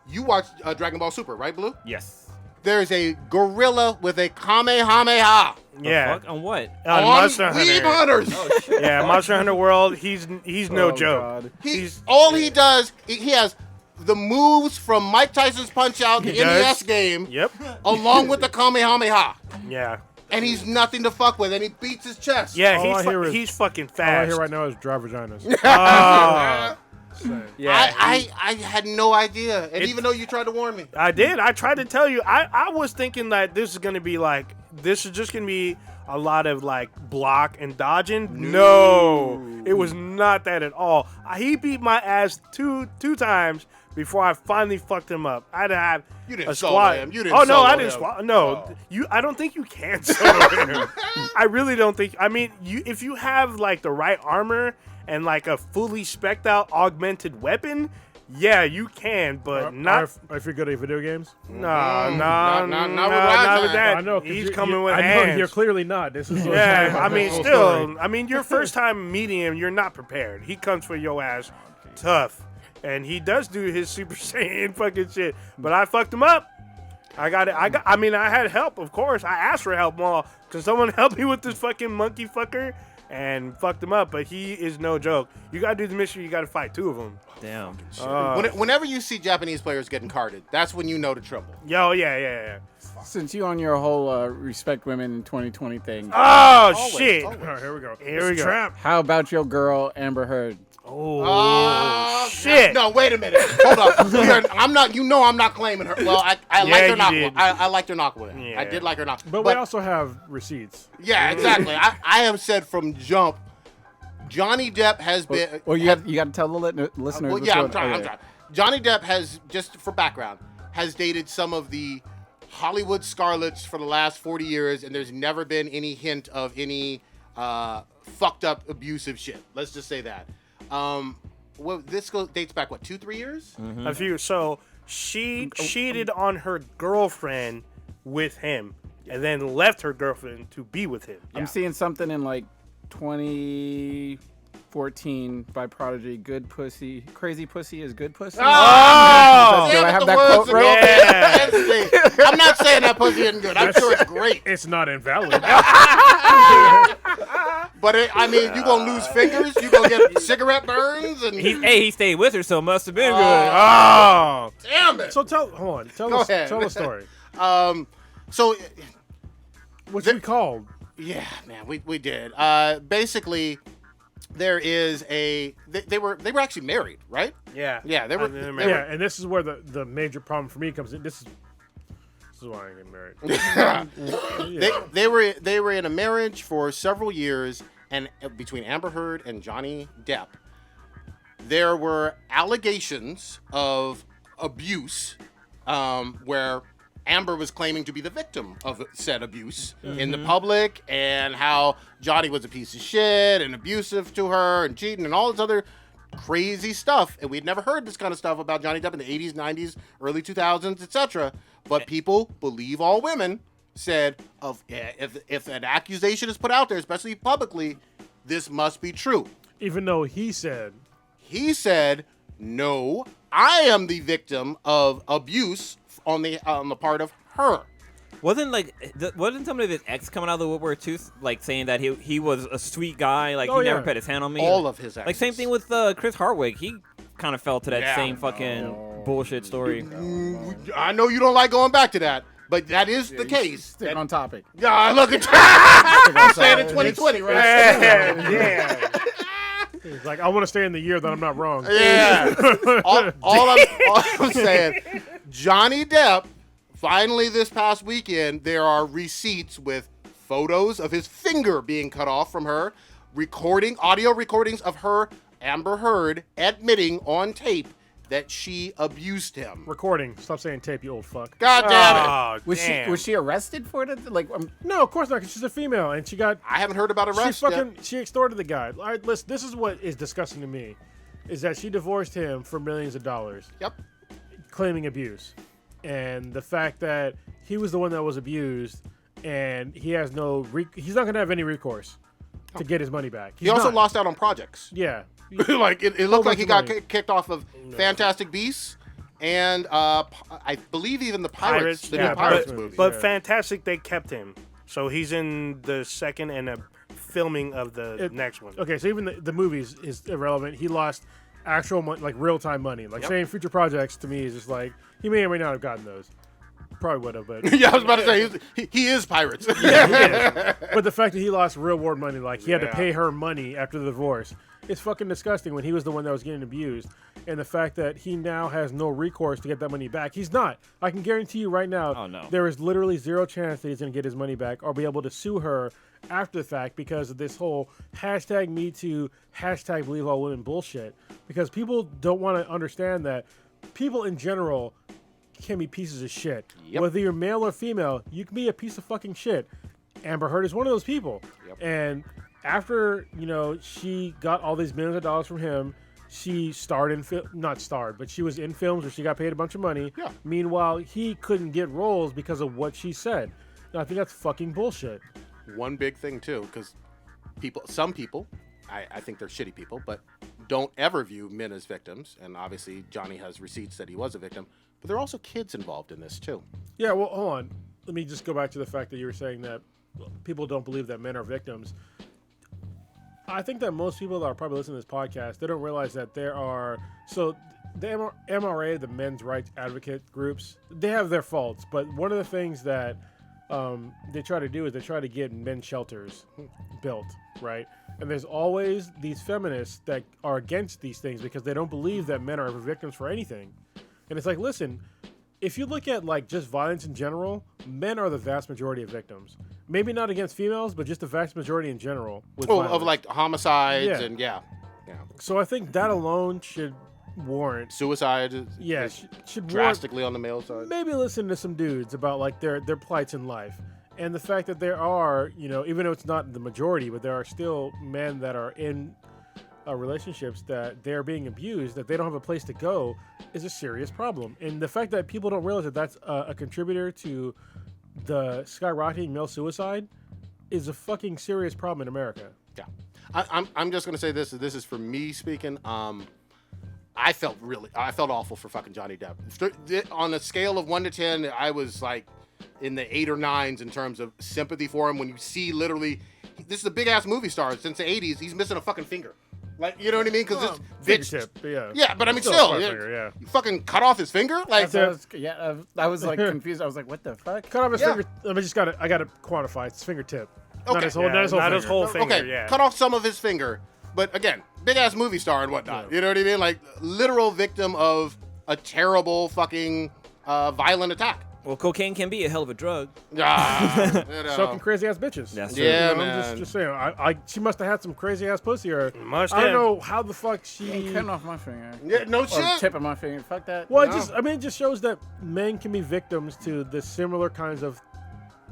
You watched Dragon Ball Super, right, Blue? Yes. There's a gorilla with a Kamehameha. Yeah, Fuck, on what? on on Monster Weeb Hunter. Hunters. Yeah, Monster Hunter World. He's no Oh, joke. God. All he does, he has the moves from Mike Tyson's Punch Out, the He does. NES game, Yep. along with the Kamehameha. Yeah. And he's nothing to fuck with, and he beats his chest. Yeah, All I hear is- he's fucking All I fast. hear right now is dry vaginas. Yeah, I had no idea, and even though you tried to warn me. I did. I tried to tell you. I was thinking that this is gonna be like just gonna be a lot of like block and dodging. No, it was not that at all. He beat my ass two times before I finally fucked him up. I had to have You didn't a solo squad. him. You didn't Oh no, solo I didn't. him. No, I don't think you can solo him. I really don't think. I mean, if you have like the right armor and like a fully spec'd out augmented weapon, yeah, you can, but not. If you're good at video games. Not not with Rajang. that. I know. 'cause He's you- coming you- with I know hands. you're clearly not. This is. Yeah, I mean, whole still, story. I mean, your first time meeting him, you're not prepared. He comes for your ass tough, and he does do his Super Saiyan fucking shit. But I fucked him up. I mean, I had help, of course. I asked for help more. Can someone help me with this fucking monkey fucker? And fucked him up, but he is no joke. You gotta do the mission. You gotta fight 2 of them. Damn. Whenever you see Japanese players getting carded, that's when you know to trouble. Yo, yeah. Since you on your whole respect women in 2020 thing, Oh shit! All right, here we go. Here we go. Trap. how about your girl Amber Heard? Shit. No, wait a minute. Hold up. I'm not. You know, I'm not claiming her. Well, I liked her knock. I liked her knock with it. Yeah. I did like her knock. But we also have receipts. Yeah, exactly. I have said from jump, Johnny Depp has been. Well, you got to tell the listeners. Well, yeah, I'm trying. Johnny Depp has, just for background, has dated some of the Hollywood starlets for the last 40 years, and there's never been any hint of any fucked up abusive shit. Let's just say that. Well, this dates back, 2-3 years? Mm-hmm. A few. So she cheated on her girlfriend with him, and then left her girlfriend to be with him. I'm seeing something in like 2014 by Prodigy. Good pussy, crazy pussy is good pussy. Oh! Do I have that quote right? Yeah. I'm not saying that pussy isn't good. I'm sure it's great. It's not invalid. But you gonna lose fingers. You gonna get cigarette burns, and He stayed with her, so it must have been good. Oh, damn it. So tell the story. So What's we called? yeah, man, we did. Basically, there is they were actually married, right? yeah. Yeah, they were. Yeah, and this is where the major problem for me comes in. This is why I get married. They were in a marriage for several years, and between Amber Heard and Johnny Depp, there were allegations of abuse, where Amber was claiming to be the victim of said abuse in the public, and how Johnny was a piece of shit and abusive to her and cheating and all this other crazy stuff. And we'd never heard this kind of stuff about Johnny Depp in the 80s, 90s, early 2000s, etc. But people believe all women said if an accusation is put out there, especially publicly, this must be true. Even though he said, no, I am the victim of abuse on the part of her. Wasn't some of his ex coming out of the woodwork too, like saying that he was a sweet guy, like he never put his hand on me. All of his exes. Like same thing with Chris Hardwick. He kind of fell to that same fucking bullshit story. I know you don't like going back to that, but that is the case. Stick on topic. Yeah, look at I'm saying in 2020, right? Yeah. it's like, I want to stay in the year that I'm not wrong. Yeah. all I'm saying, Johnny Depp, finally this past weekend, there are receipts with photos of his finger being cut off from her, audio recordings of her, Amber Heard, admitting on tape that she abused him. Recording. Stop saying tape, you old fuck. God damn it. Was she arrested for it? Like, No, of course not, because she's a female, and she got... I haven't heard about arrest yet. She extorted the guy. All right, listen, this is what is disgusting to me, is that she divorced him for millions of dollars. Yep. Claiming abuse. And the fact that he was the one that was abused, and he has he's not going to have any recourse to get his money back. He also lost out on projects. Yeah. Like it looked like he got kicked off of Fantastic Beasts and I believe even the Pirates, the new Pirates movie. But Fantastic, they kept him, so he's in the second and the filming of the next one. Okay, so even the movies is irrelevant. He lost actual money, like real time money. Like saying future projects to me is just like he may or may not have gotten those. Probably would have, but yeah, I was about to say he is Pirates. Yeah, he is. But the fact that he lost real world money, like he had to pay her money after the divorce, it's fucking disgusting when he was the one that was getting abused. And the fact that he now has no recourse to get that money back. He's not. I can guarantee you right now, there is literally zero chance that he's going to get his money back or be able to sue her after the fact because of this whole #MeToo, #BelieveAllWomen bullshit. Because people don't want to understand that people in general can be pieces of shit. Yep. Whether you're male or female, you can be a piece of fucking shit. Amber Heard is one of those people. Yep. And after, she got all these millions of dollars from him, she starred in not starred, but she was in films where she got paid a bunch of money. Yeah. Meanwhile, he couldn't get roles because of what she said. And I think that's fucking bullshit. One big thing too, because some people, I think they're shitty people, but don't ever view men as victims. And obviously Johnny has receipts that he was a victim. But there are also kids involved in this, too. Yeah, well, hold on. Let me just go back to the fact that you were saying that people don't believe that men are victims. I think that most people that are probably listening to this podcast, they don't realize that there are... So, the MRA, the men's rights advocate groups, they have their faults. But one of the things that they try to do is they try to get men's shelters built, right? And there's always these feminists that are against these things because they don't believe that men are ever victims for anything. And it's like, listen, if you look at like just violence in general, men are the vast majority of victims. Maybe not against females, but just the vast majority in general. Of like homicides and yeah. So I think that alone should warrant suicide. Should drastically on the male side. Maybe listen to some dudes about like their plights in life. And the fact that there are, even though it's not the majority, but there are still men that are in relationships that they're being abused, that they don't have a place to go, is a serious problem. And the fact that people don't realize that that's a contributor to the skyrocketing male suicide is a fucking serious problem in America. Yeah. I'm just going to say this. This is for me speaking. I felt awful for fucking Johnny Depp. On a scale of 1 to 10, I was like, in the 8 or 9s in terms of sympathy for him. When you see literally, this is a big ass movie star since the 80s. He's missing a fucking finger. Like, you know what I mean? Because this bitch. Yeah, but I mean, still, you fucking cut off his finger. Like, I was like confused. I was like, what the fuck? Cut off his finger. I gotta quantify. It's fingertip. Okay. Not his whole finger. Okay, cut off some of his finger. But again, big ass movie star and whatnot. Yeah. You know what I mean? Like, literal victim of a terrible fucking violent attack. Well, cocaine can be a hell of a drug. Sucking crazy ass bitches. That's true. Yeah, man. I'm just saying. She must have had some crazy ass pussy, or I don't know how the fuck she cutting off my finger. Yeah, no shit. Or tipping my finger. Fuck that. Well, it just shows that men can be victims to the similar kinds of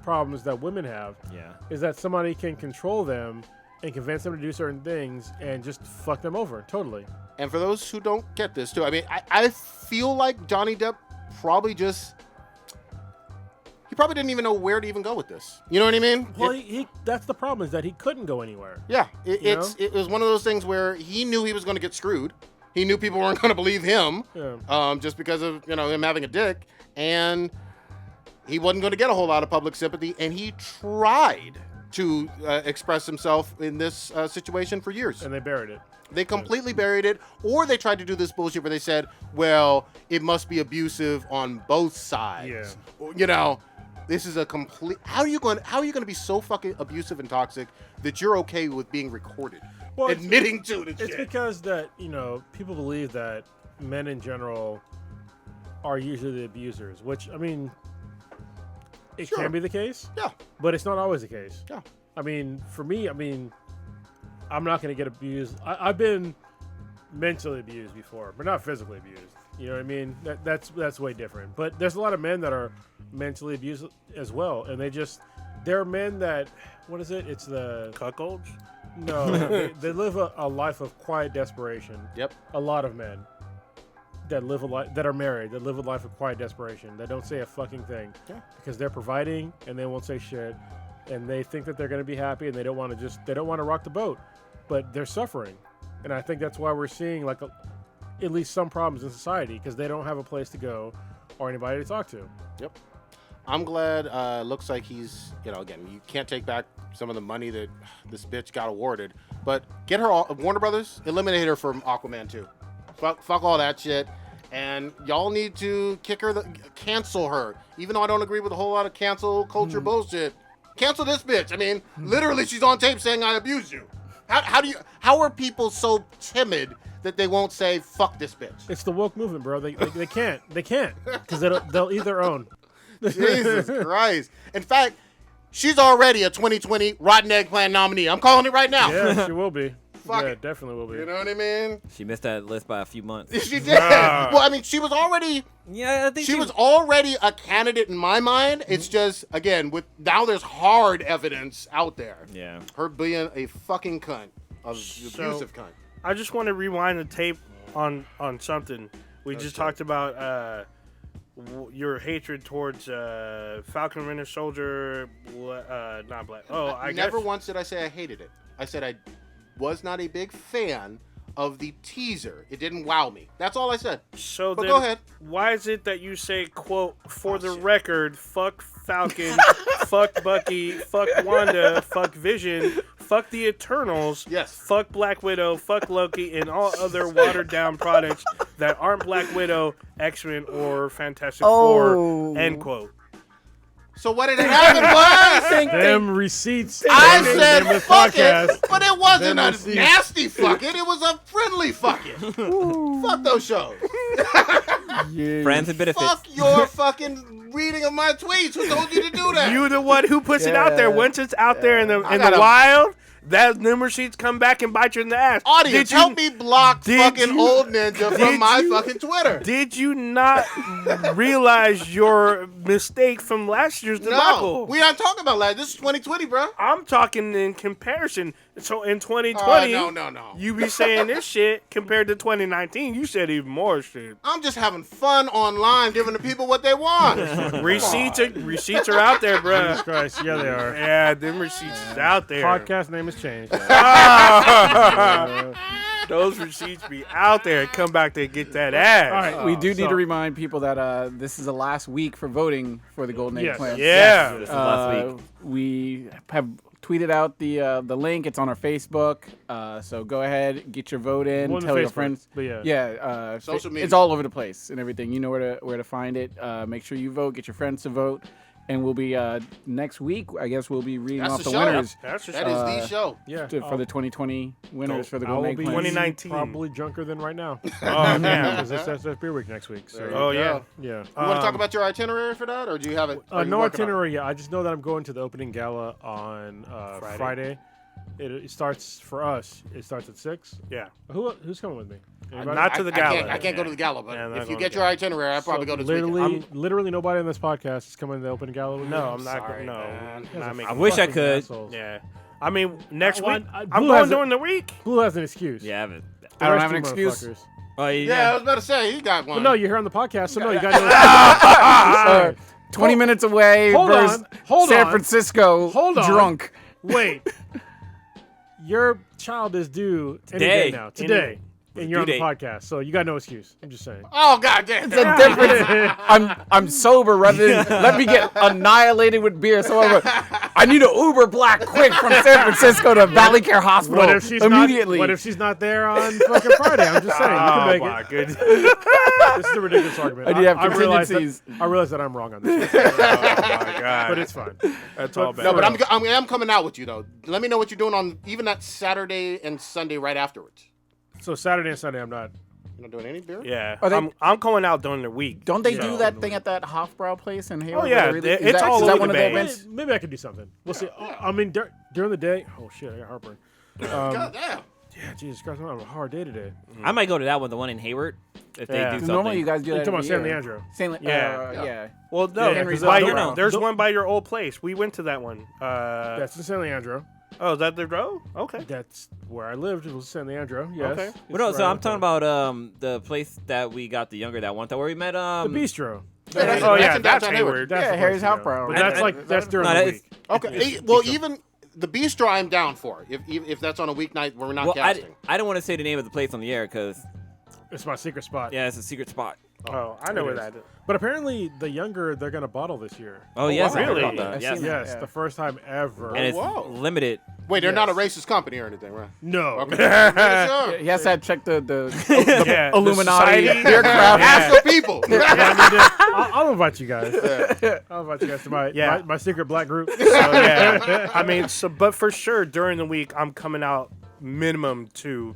problems that women have. Yeah, is that somebody can control them and convince them to do certain things and just fuck them over totally. And for those who don't get this too, I mean, I feel like Johnny Depp probably didn't even know where to even go with this. You know what I mean? Well, he that's the problem, is that he couldn't go anywhere. Yeah, it was one of those things where he knew he was going to get screwed. He knew people weren't going to believe him, just because of him having a dick, and he wasn't going to get a whole lot of public sympathy. And he tried to express himself in this situation for years, and they buried it. They completely buried it, or they tried to do this bullshit where they said, well, it must be abusive on both sides. Yeah. This is a complete. How are you going to be so fucking abusive and toxic that you're okay with being recorded, admitting to the shit? It's because that people believe that men in general are usually the abusers, which I mean, it can be the case. Yeah, but it's not always the case. Yeah, I mean, for me, I'm not going to get abused. I've been mentally abused before, but not physically abused. You know what I mean? That's way different. But there's a lot of men that are mentally abused as well, and there are men that, what is it? It's the cuckolds. No, they live a life of quiet desperation. Yep. A lot of men that live that are married, that live a life of quiet desperation. That don't say a fucking thing because they're providing and they won't say shit, and they think that they're going to be happy and they don't want to rock the boat, but they're suffering, and I think that's why we're seeing at least some problems in society, because they don't have a place to go or anybody to talk to. Yep. I'm glad. Looks like he's, again, you can't take back some of the money that this bitch got awarded, but get her Warner Brothers, eliminate her from Aquaman 2. Fuck all that shit. And y'all need to cancel her. Even though I don't agree with a whole lot of cancel culture bullshit. Cancel this bitch. I mean, literally, she's on tape saying I abused you. How are people so timid that they won't say fuck this bitch? It's the woke movement, bro. They can't because they'll eat their own. Jesus Christ! In fact, she's already a 2020 Rotten Eggplant nominee. I'm calling it right now. Yeah, she will be. Fuck yeah, it. Definitely will be. You know what I mean? She missed that list by a few months. She did. Well, I mean, she was already. Yeah, I think she was already a candidate in my mind. It's just, again, now there's hard evidence out there. Yeah. Her being a fucking cunt, abusive cunt. I just want to rewind the tape on something. We just talked about your hatred towards Falcon Winter Soldier, not Black. Oh, I never once did I say I hated it. I said I was not a big fan of the teaser. It didn't wow me. That's all I said. So but then, go ahead. Why is it that you say, quote, for the record, fuck Falcon, fuck Bucky, fuck Wanda, fuck Vision, fuck the Eternals, fuck Black Widow, fuck Loki, and all other watered-down products that aren't Black Widow, X-Men, or Fantastic Four, end quote. So what had happened was Them receipts. I Them said the fuck podcast. it, but it wasn't Them a receipts. nasty fuck it. It was a friendly fuck it. Fuck those shows. Friends and benefits. Fuck your fucking reading of my tweets. Who told you to do that? You the one who puts it out there. Once it's out there in the gotta- wild, that them receipts come back and bite you in the ass. Audience, help me block did fucking you- old ninja did from my you- fucking Twitter. Did you not realize your mistake from last year's No, debacle? we aren't talking about that. This is 2020, bro. I'm talking in comparison. So in 2020, no. you be saying this shit compared to 2019. You said even more shit. I'm just having fun online, giving the people what they want. Receipts are out there, bro. Jesus Christ, yeah, they are. Yeah, them receipts is out there. Podcast name has changed. Those receipts be out there. Come back to get that ass. All right, We do need so- to remind people that this is the last week for voting for the Golden Egg Yes. Plan. Yeah. This is last week. We have tweeted out the link. It's on our Facebook. So go ahead, get your vote in. Well, on Tell your Facebook, friends. but yeah. Yeah. Social media. It's all over the place and everything. You know where to find it. Make sure you vote. Get your friends to vote. And we'll be next week. I guess we'll be reading That's off the the show. winners That's for That sure. is the show. Yeah. for the 2020 winners for the I Golden will Egg be Plan. 2019. probably drunker than right now. Oh, damn. Because that's beer week next week. So There you Oh, go. yeah. yeah. You want to talk about your itinerary for that, or do you have it? are you No working on it? itinerary yet. I just know that I'm going to the opening gala on Friday. It starts for us. It starts at 6. Yeah. Who's coming with me? Anybody? Not to the gala. I can't go to the gala, but Yeah, I'm not if you going get to your the itinerary, I'll probably go this literally, weekend. literally nobody on this podcast is coming to the open gala with me. No, I'm not. Sorry, no, man. not I making. I wish I Fucking could. assholes. Yeah. I mean, next Well, week. I- I'm Blue going has a- during the week. Blue has an excuse. Yeah, but The I don't rest have an of you excuse. motherfuckers. oh Yeah, I was about to say he got one. Well, no, you're here on the podcast, so no, you got no. 20 minutes away Hold versus on, hold San on. Francisco Hold on. drunk. Wait. Your child is due any Today. day now. Today. And you're on the due date. podcast, so you got no excuse. I'm just saying. Oh goddamn! The difference. I'm sober rather than let me get annihilated with beer. So I need an Uber black quick from San Francisco to Valley Care Hospital What if she's immediately. Not? What if she's not there on fucking Friday? I'm just saying. You can Oh make my it. goodness. This is a ridiculous argument. I do have realize contingencies. I realize that I'm wrong on this, Oh my god. but it's fine. That's all bad. No, but I'm coming out with you though. Let me know what you're doing on even that Saturday and Sunday right afterwards. So Saturday and Sunday, I'm not. You're not doing any beer? Yeah. Are they- I'm going out during the week. Don't they Yeah. do that thing at that Hofbrau place in Hayward? Oh, yeah, where they really- it's all is that over one the of the bay. events? Maybe I could do something. We'll see. I mean, during the day. Oh shit, I got heartburn. God damn. Yeah, Jesus Christ, I'm having a hard day today. I might go to that one, the one in Hayward, if they Yeah. do 'Cause something. normally you guys do You're that. talking about every San year. Leandro. Yeah. Yeah. Well, no, Yeah, Henry's by out your, around. there's one by your old place. We went to that one. That's in San Leandro. Oh, is that the road? Okay. That's where I lived. It was San Leandro. Yes. Okay. It's But no, so right I'm up talking there. about the place that we got the younger that one time where we met the Oh bistro. That's Oh in yeah, that's downtown Hayward. Hayward. That's Yeah, the Harry's place to go. Hofbrau. But And- that's and- like that's during No, the that week. is- Okay. Well, even the bistro, I'm down for. If that's on a weeknight where we're not Well, casting. I don't want to say the name of the place on the air because It's my secret spot. yeah, it's a secret spot. Oh, I know where It is. that is. But apparently, the younger they're gonna bottle this year. Oh yes, I heard really? about that. I've Yes, seen that. Yes, Yeah. the first time ever. and it's Whoa. limited. Wait, they're not a Yes. racist company or anything, right? No. Okay. Sure. He has to check the Yeah, the Illuminati society. beer crowd. Ask the people. Yeah, I need to- I'll invite you guys. I'll invite you guys to Yeah. my secret black group. So, yeah. I mean, but for sure during the week, I'm coming out minimum 2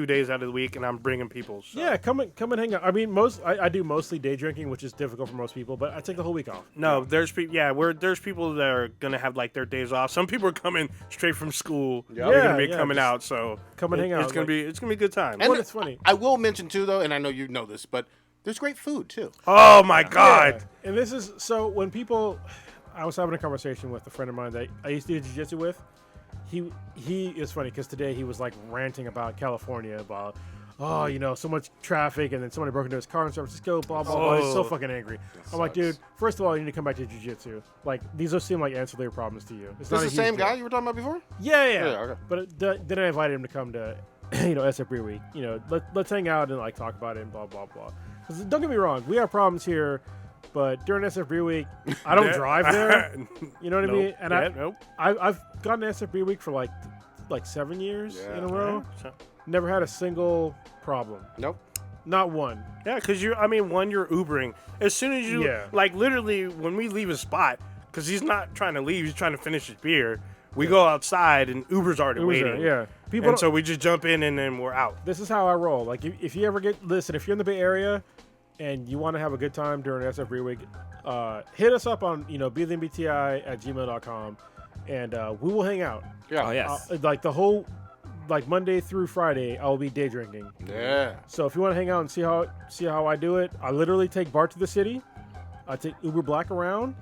days out of the week, and I'm bringing people. So. Yeah, come and hang out. I mean, I do mostly day drinking, which is difficult for most people, but I take the whole week off. No, there's people. Yeah, there's people that are gonna have like their days off. Some people are coming straight from school. Yep. They're gonna be Yeah, coming just out. So come and hang out, It's gonna be a good time. And But it's funny. I will mention too, though, and I know you know this, but there's great food too. Oh my God. Yeah. And this is so when people. I was having a conversation with a friend of mine that I used to do jiu-jitsu with. He is funny because today he was like ranting about California, about so much traffic, and then somebody broke into his car in San Francisco, blah blah blah. He's so fucking angry. I'm like, dude, first of all, you need to come back to jiu-jitsu. Like these don't seem like ancillary problems to you. It's This not is a the same huge deal. guy you were talking about before? Yeah. Yeah, okay. But then I invited him to come to, SF Beer Week. Let's hang out and like talk about it and blah blah blah. 'Cause don't get me wrong, we have problems here, but during SF Beer Week, I don't drive there. You know what I mean? And I've gone to SF Beer Week for like 7 years in a row. So- Never had a single problem. Nope. Not one. Yeah, because you're Ubering. As soon as you, Yeah. like, literally, when we leave a spot, because he's not trying to leave. He's trying to finish his beer. We go outside, and Uber's already waiting. Yeah. And so we just jump in, and then we're out. This is how I roll. Like, if you ever listen, if you're in the Bay Area and you want to have a good time during SF Beer Week, hit us up on, bthenbti@gmail.com, and we will hang out. Yeah. Oh, yes. Like, the whole, like, Monday through Friday, I'll be day drinking. Yeah. So if you want to hang out and see how I do it, I literally take Bart to the city. I take Uber Black around.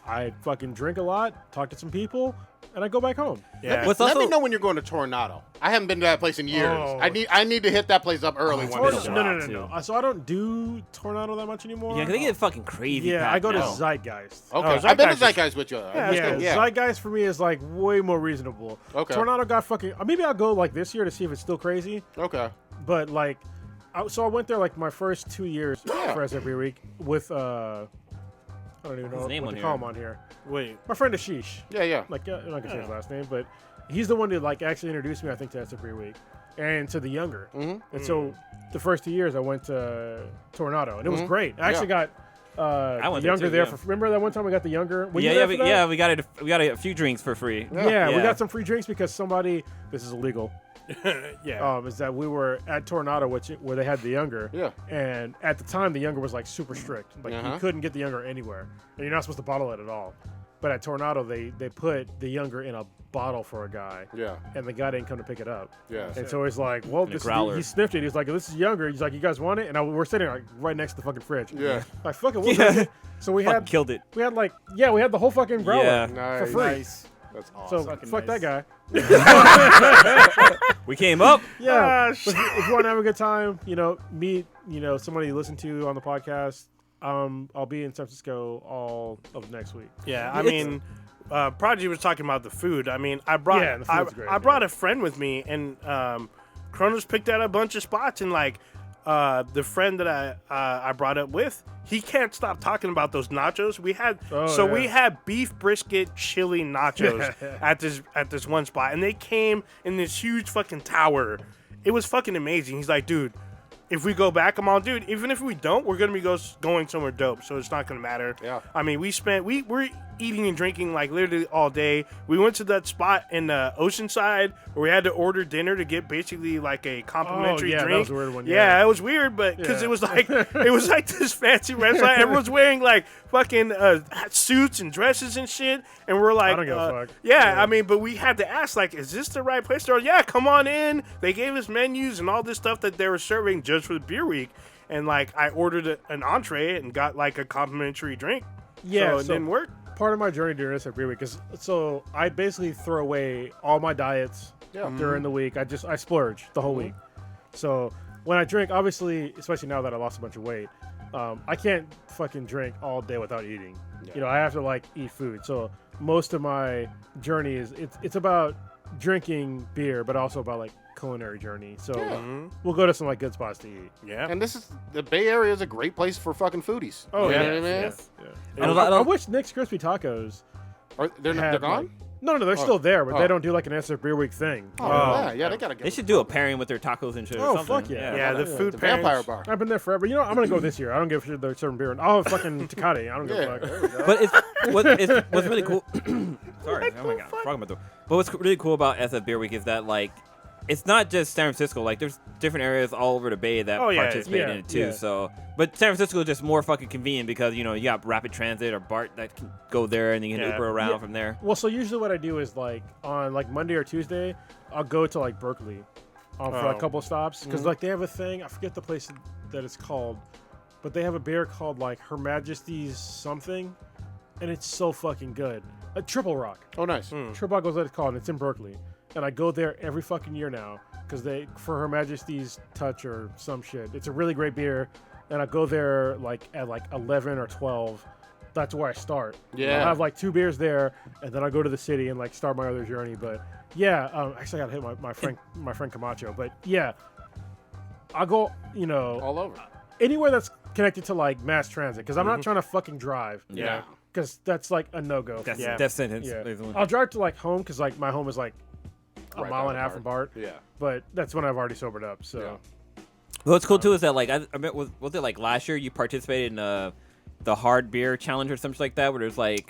I fucking drink a lot, talk to some people, and I go back home. Yeah. Let me know when you're going to Tornado. I haven't been to that place in years. Oh. I need to hit that place up early one day. No. So I don't do Tornado that much anymore. Yeah, 'cause they get fucking crazy. Yeah, I go to now. Zeitgeist. Okay, Zeitgeist I've been to is- Zeitgeist with you. Yeah, Zeitgeist for me is like way more reasonable. Okay. Tornado got fucking. Maybe I'll go like this year to see if it's still crazy. Okay. But like, so I went there like my first 2 years Yeah. for SF Beer Week with I don't even know His name what on to here. call him on here. Wait. My friend Ashish. Yeah. Like, I'm not gonna say his last name, but he's the one that like actually introduced me, I think, to SF Beer Week and to the Younger. Mhm. And so the first 2 years I went to Tornado, and it was great. I actually got the went there Younger too, there yeah. for. Remember that one time we got the Younger? Were you Yeah, there we for that? we got a few drinks for free. Yeah, we Yeah. got some free drinks because somebody. This is illegal. Yeah. Is that we were at Tornado, where they had the Younger. Yeah. And at the time, the Younger was like super strict. Like Uh-huh. you couldn't get the Younger anywhere, and you're not supposed to bottle it at all. But at Tornado, they put the Younger in a bottle for a guy. Yeah. And the guy didn't come to pick it up. Yeah. And so he's like, well, a this growler. he sniffed it. He's like, this is Younger. He's like, you guys want it? And we're sitting like right next to the fucking fridge. Yeah. Like, fuck it. We'll Yeah. drink it. So we Fucking had killed it. we had like we had the whole fucking growler Yeah. for Nice. free. Nice. That's awesome. So Fucking fuck nice. that guy. We came up. Yeah. But if you want to have a good time, meet, somebody you listen to on the podcast. I'll be in San Francisco all of next week. Yeah, I mean, Prodigy was talking about the food. I mean, I brought Yeah, the food's great, I brought a friend with me, and Kronos picked out a bunch of spots, and like the friend that I brought up with, he can't stop talking about those nachos. We had we had beef brisket chili nachos at this one spot, and they came in this huge fucking tower. It was fucking amazing. He's like, dude, if we go back, I'm all, dude, even if we don't, we're going to be going somewhere dope, so it's not going to matter. Yeah. I mean, we're eating and drinking like literally all day. We went to that spot in Oceanside where we had to order dinner to get basically like a complimentary that drink. was a weird one, Yeah, it was weird, but because Yeah. it was like this fancy restaurant. Everyone's wearing like fucking suits and dresses and shit, and we're like, I don't give a fuck. Yeah, I mean, but we had to ask, like, is this the right place? They're like, yeah, come on in. They gave us menus and all this stuff that they were serving just for the beer week. And, like, I ordered an entree and got, like, a complimentary drink. Yeah, So it didn't work. Part of my journey during SF Beer Week is I basically throw away all my diets during the week. I splurge the whole week. So when I drink, obviously, especially now that I lost a bunch of weight, I can't fucking drink all day without eating. Yeah. I have to like eat food. So most of my journey is it's about drinking beer, but also about like culinary journey. So we'll go to some like good spots to eat. Yeah. And the Bay Area is a great place for fucking foodies. Oh, you yeah. know what I mean? Yeah. I don't- I wish Nick's Crispy Tacos They're had, gone? like- no, they're still there, but Oh. they don't do like an SF Beer Week thing. Yeah, they gotta get They should do a pairing with their tacos and shit. Oh, or something. fuck yeah. Yeah, the food the vampire pairings. bar. I've been there forever. I'm gonna go this year. I don't give a shit they're serving beer. I'll have fucking Tecate. I don't give Yeah, a fuck. there we go. But what's really cool. Sorry, oh my god, frog in my throat. But what's really cool about SF Beer Week is that like, it's not just San Francisco. Like, there's different areas all over the Bay that participate in it too. yeah. So, but San Francisco is just more fucking convenient because you got rapid transit or BART that can go there and you can Uber around from there. Well, so usually what I do is like on like Monday or Tuesday, I'll go to like Berkeley for like a couple of stops because like they have a thing. I forget the place that it's called, but they have a beer called like Her Majesty's something, and it's so fucking good. Triple Rock. Oh, nice. Triple Rock is what it's called. And it's in Berkeley. And I go there every fucking year now because for Her Majesty's Touch or some shit. It's a really great beer, and I go there like at like 11 or 12. That's where I start. Yeah. I'll have like 2 beers there, and then I go to the city and like start my other journey. But yeah, actually I gotta hit my friend Camacho. But yeah, I'll go All over. anywhere that's connected to like mass transit because I'm not trying to fucking drive. Yeah. Because that's like a no go. That's Yeah. death sentence. Yeah. basically. I'll drive to like home because like my home is like a Right mile by and a half the from BART. Yeah. But that's when I've already sobered up. So Yeah. What's cool too is that like I mean, was it like last year you participated in the hard beer challenge or something like that, where there's like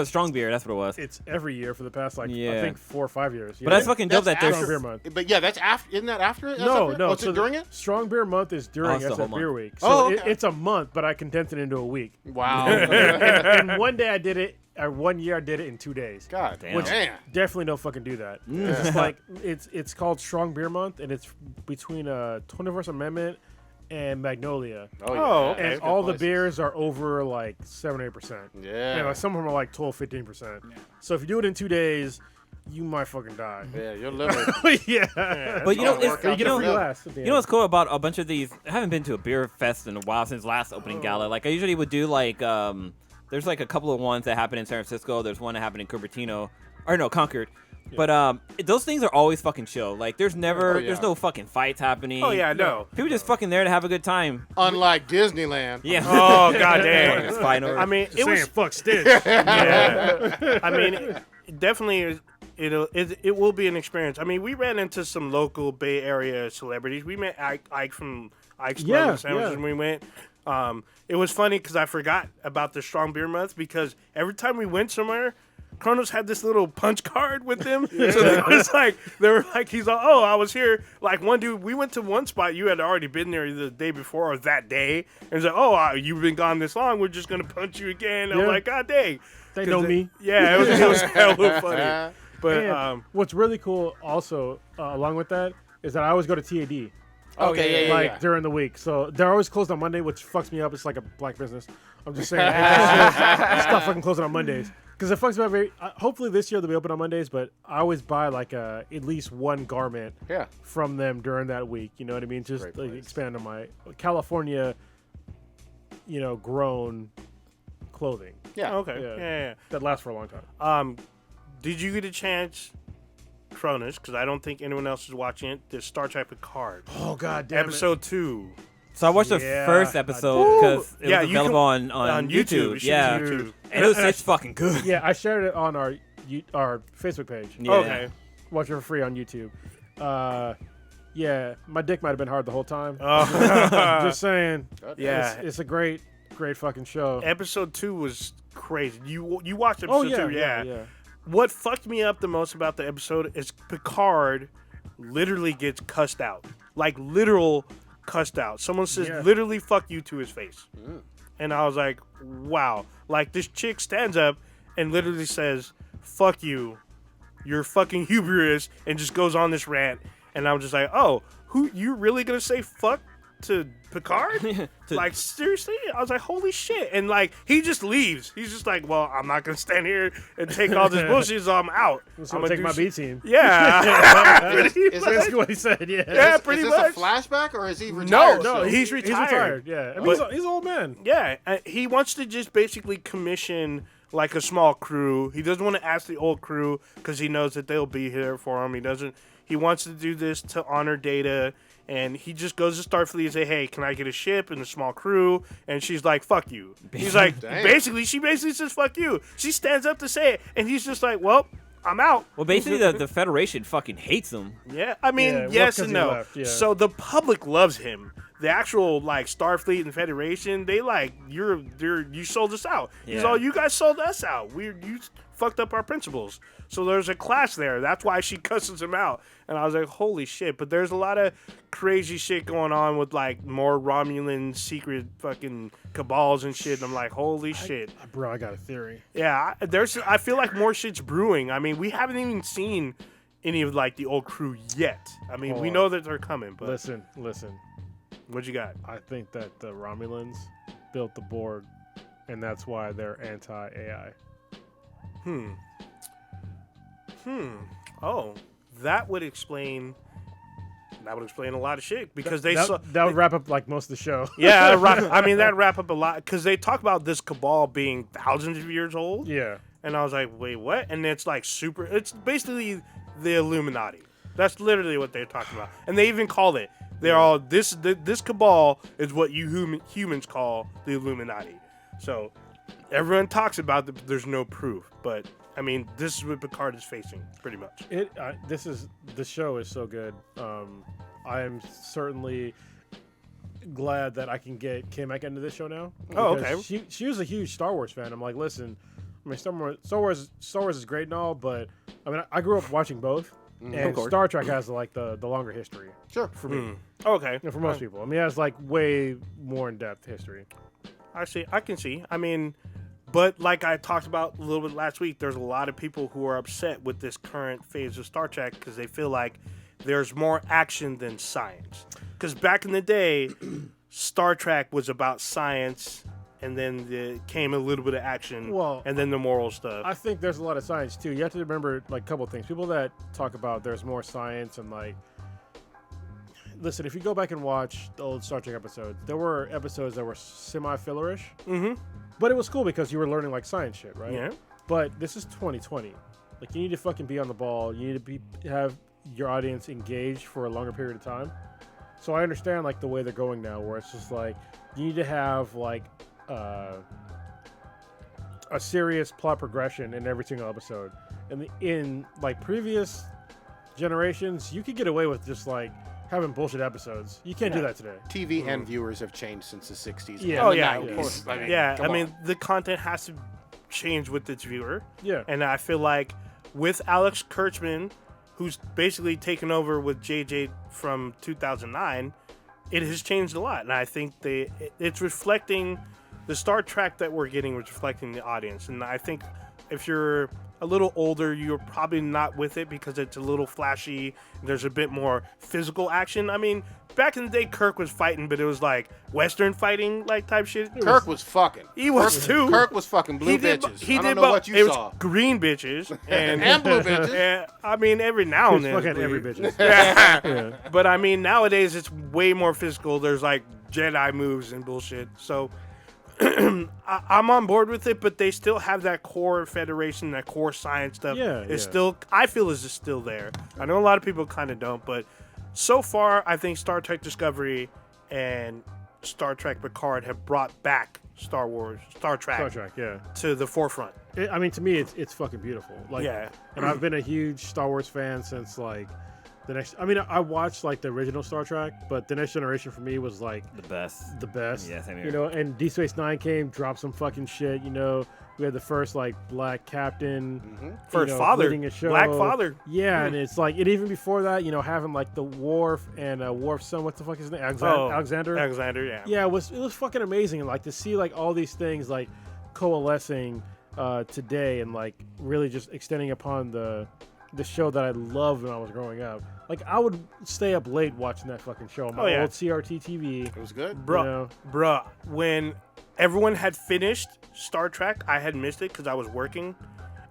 strong beer. That's what it was. It's every year for the past I Yeah. think 4 or 5 years. But that's fucking dope that Strong there's. Beer Month. But yeah, that's after. Isn't that after it? No. Oh, is So it during it? Strong Beer Month is during it's the whole SF Beer month. Week. So Oh, okay. it's a month, but I condensed it into a week. Wow. And one day I did it, or 1 year I did it in 2 days. God Damn. damn. Definitely don't fucking do that. It's just like it's called Strong Beer Month, and it's between 21st Amendment and Magnolia. Oh, yeah. Oh, okay. And That's a good all the place. beers are over like 7 or 8%. Yeah. And like some of them are like 12-15%. So if you do it in 2 days, you might fucking die. Yeah, your liver. Yeah. But you know, Gotta work out You get a the free stuff. glass at the you end. know what's cool about a bunch of these? I haven't been to a beer fest in a while since last opening gala. Like I usually would do like there's like a couple of ones that happen in San Francisco. There's one that happened in Cupertino, or no, Concord. But those things are always fucking chill. Like there's never Oh, yeah. there's no fucking fights happening. Oh yeah, no. People just fucking there to have a good time. Unlike Disneyland. Yeah. Oh god damn. It's fine over. I mean, Just it was. saying, fuck Stitch. Yeah. I mean, it definitely it will be an experience. I mean, we ran into some local Bay Area celebrities. We met Ike from Ike's Yeah, Love Sandwiches yeah. when we went. It was funny because I forgot about the Strong Beer Month because every time we went somewhere, Kronos had this little punch card with him. So they were like, he's like, oh, I was here. Like one dude, we went to one spot. You had already been there the day before or that day. And he's like, oh, you've been gone this long. We're just gonna punch you again. I'm Yeah. like, God dang. They know me. Yeah, it was hella funny. But And what's really cool also, along with that, is that I always go to TAD. Okay, yeah. Like during the week, so they're always closed on Monday, which fucks me up. It's like a black business. I'm just saying, stop fucking closing on Mondays because it fucks me up. Hopefully this year they'll be open on Mondays, but I always buy like at least one garment Yeah. from them during that week. You know what I mean? Just Great like place. expand on my California, grown clothing Yeah. okay, Yeah. yeah. that lasts for a long time. Did you get a chance, Cronus? Because I don't think anyone else is watching it. The Star Trek Picard, Oh god damn episode 2. So I watched the Yeah. first episode because it Yeah, was you can- available on on YouTube. YouTube. It should be Yeah, YouTube. and it's fucking good. Yeah, I shared it on our Facebook page. Yeah. Okay. Watch it for free on YouTube. Yeah, my dick might have been hard the whole time. Oh. Just saying. Yeah. It's a great fucking show. Episode 2 was crazy. You watched episode Oh yeah, 2, yeah. What fucked me up the most about the episode is Picard literally gets cussed out. Like literal cussed out. Someone says Yeah. literally fuck you to his face. And I was like, wow. Like this chick stands up and literally says, fuck you. You're fucking hubris, and just goes on this rant. And I'm just like, oh, who you really gonna say fuck to Picard? Like seriously? I was like, holy shit. And like he just leaves. He's just like, well, I'm not gonna stand here and take all this bullshit, so I'm out. I'm I'm gonna take do my shit. B team. Yeah. Pretty Is much. That's what he said. Yeah. Yeah, Is pretty this much. a flashback or is he retired? No, still? he's He's retired. retired. Yeah. I mean, he's an old man. Yeah, he wants to just basically commission like a small crew. He doesn't want to ask the old crew because he knows that they'll be here for him. He wants to do this to honor Data, and he just goes to Starfleet and say, "Hey, can I get a ship and a small crew?" And she's like, "Fuck you." He's like, she basically says, "Fuck you." She stands up to say it, and he's just like, "Well, I'm out." Well, basically, the Federation fucking hates him. Yeah, I mean, Yeah, well, yes 'cause and he no. left, yeah. So the public loves him. The actual like Starfleet and Federation, they like you sold us out. He's Yeah. all, you guys sold us out. You fucked up our principles. So there's a clash there. That's why she cusses him out. And I was like, holy shit. But there's a lot of crazy shit going on with like more Romulan secret fucking cabals and shit. And I'm like, holy shit. Bro, I got a theory. Yeah, I feel like more shit's brewing. I mean, we haven't even seen any of like the old crew yet. I mean, we Hold know on. that they're coming, but Listen. what you got? I think that the Romulans built the Borg, and that's why they're anti-AI. Oh, that would explain a lot of shit because they That would wrap up like most of the show. yeah, I mean that wrap up a lot because they talk about this cabal being thousands of years old. Yeah. And I was like, wait, what? And it's like it's basically the Illuminati. That's literally what they're talking about. And they even called it. They're all this cabal is what you humans call the Illuminati. So everyone talks about it, but there's no proof. But I mean, this is what Picard is facing, pretty much. The show is so good. I am certainly glad that I can get Kim back into this show now. Oh, because okay. She was a huge Star Wars fan. I'm like, listen, I mean, Star Wars is great and all, but I mean, I grew up watching both, and Star Trek has like the longer history. Sure. For me, Okay. and for most people, I mean, it has like way more in depth history. I can see. I mean, but like I talked about a little bit last week, there's a lot of people who are upset with this current phase of Star Trek because they feel like there's more action than science. Because back in the day, Star Trek was about science, and then there came a little bit of action, and then the moral stuff. I think there's a lot of science too. You have to remember like a couple of things. People that talk about there's more science and like, listen, if you go back and watch the old Star Trek episodes, there were episodes that were semi-fillerish. Mm-hmm. But it was cool because you were learning like science shit, right? Yeah. But this is 2020. Like you need to fucking be on the ball. You need to have your audience engaged for a longer period of time. So I understand like the way they're going now, where it's just like you need to have like a serious plot progression in every single episode. And in like previous generations, you could get away with just like having bullshit episodes. You can't do that today. TV and viewers have changed since the 60s. Yeah. and Oh, the yeah, 90s. of course. I mean, Yeah, come I mean, on. the content has to change with its viewer. Yeah. And I feel like with Alex Kurtzman, who's basically taken over with JJ from 2009, it has changed a lot. And I think it's reflecting the Star Trek that we're getting, is reflecting the audience. And I think if you're a little older, you're probably not with it because it's a little flashy. There's a bit more physical action. I mean, back in the day, Kirk was fighting, but it was like Western fighting like type shit. Kirk was fucking. He was too. Kirk was fucking blue He did, bitches. he I did don't know both. what you It saw. was green bitches and, And blue bitches. and, I mean, every now and then. Fucking it's every blue. bitch. Yeah. But I mean, nowadays it's way more physical. There's like Jedi moves and bullshit. So I'm on board with it, but they still have that core Federation, that core science stuff. Yeah, it's yeah. still, I feel, is still there. I know a lot of people kind of don't, but so far, I think Star Trek Discovery and Star Trek Picard have brought back Star Trek, Yeah. to the forefront. I mean, to me, it's fucking beautiful. Like, Yeah. And I've been a huge Star Wars fan since like the next. I mean, I watched like the original Star Trek, but the Next Generation for me was like The best. the best. Yeah, same here. You know, and Deep Space Nine came, dropped some fucking shit. You know, we had the first like black captain, First you know, father, leading a show. Black father. Yeah, and it's like, and even before that, you know, having like the Worf and Worf's son. What the fuck is his name? Alexander. Alexander, yeah. Yeah, it was fucking amazing, and like to see like all these things like coalescing today, and like really just extending upon the show that I loved when I was growing up. Like I would stay up late watching that fucking show on my old CRT TV. It was good. Bruh, when everyone had finished Star Trek, I had missed it because I was working,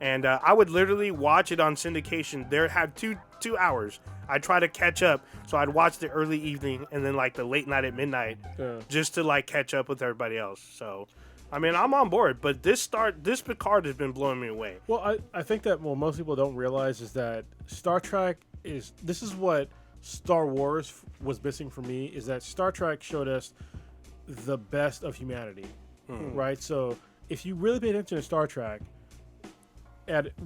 and I would literally watch it on syndication. There had two hours. I'd try to catch up, so I'd watch the early evening and then like the late night at midnight, just to like catch up with everybody else. So, I mean, I'm on board, but this Picard has been blowing me away. Well, I think that what most people don't realize is that Star Trek this is what Star Wars was missing for me, is that Star Trek showed us the best of humanity, right? So if you really pay attention to Star Trek,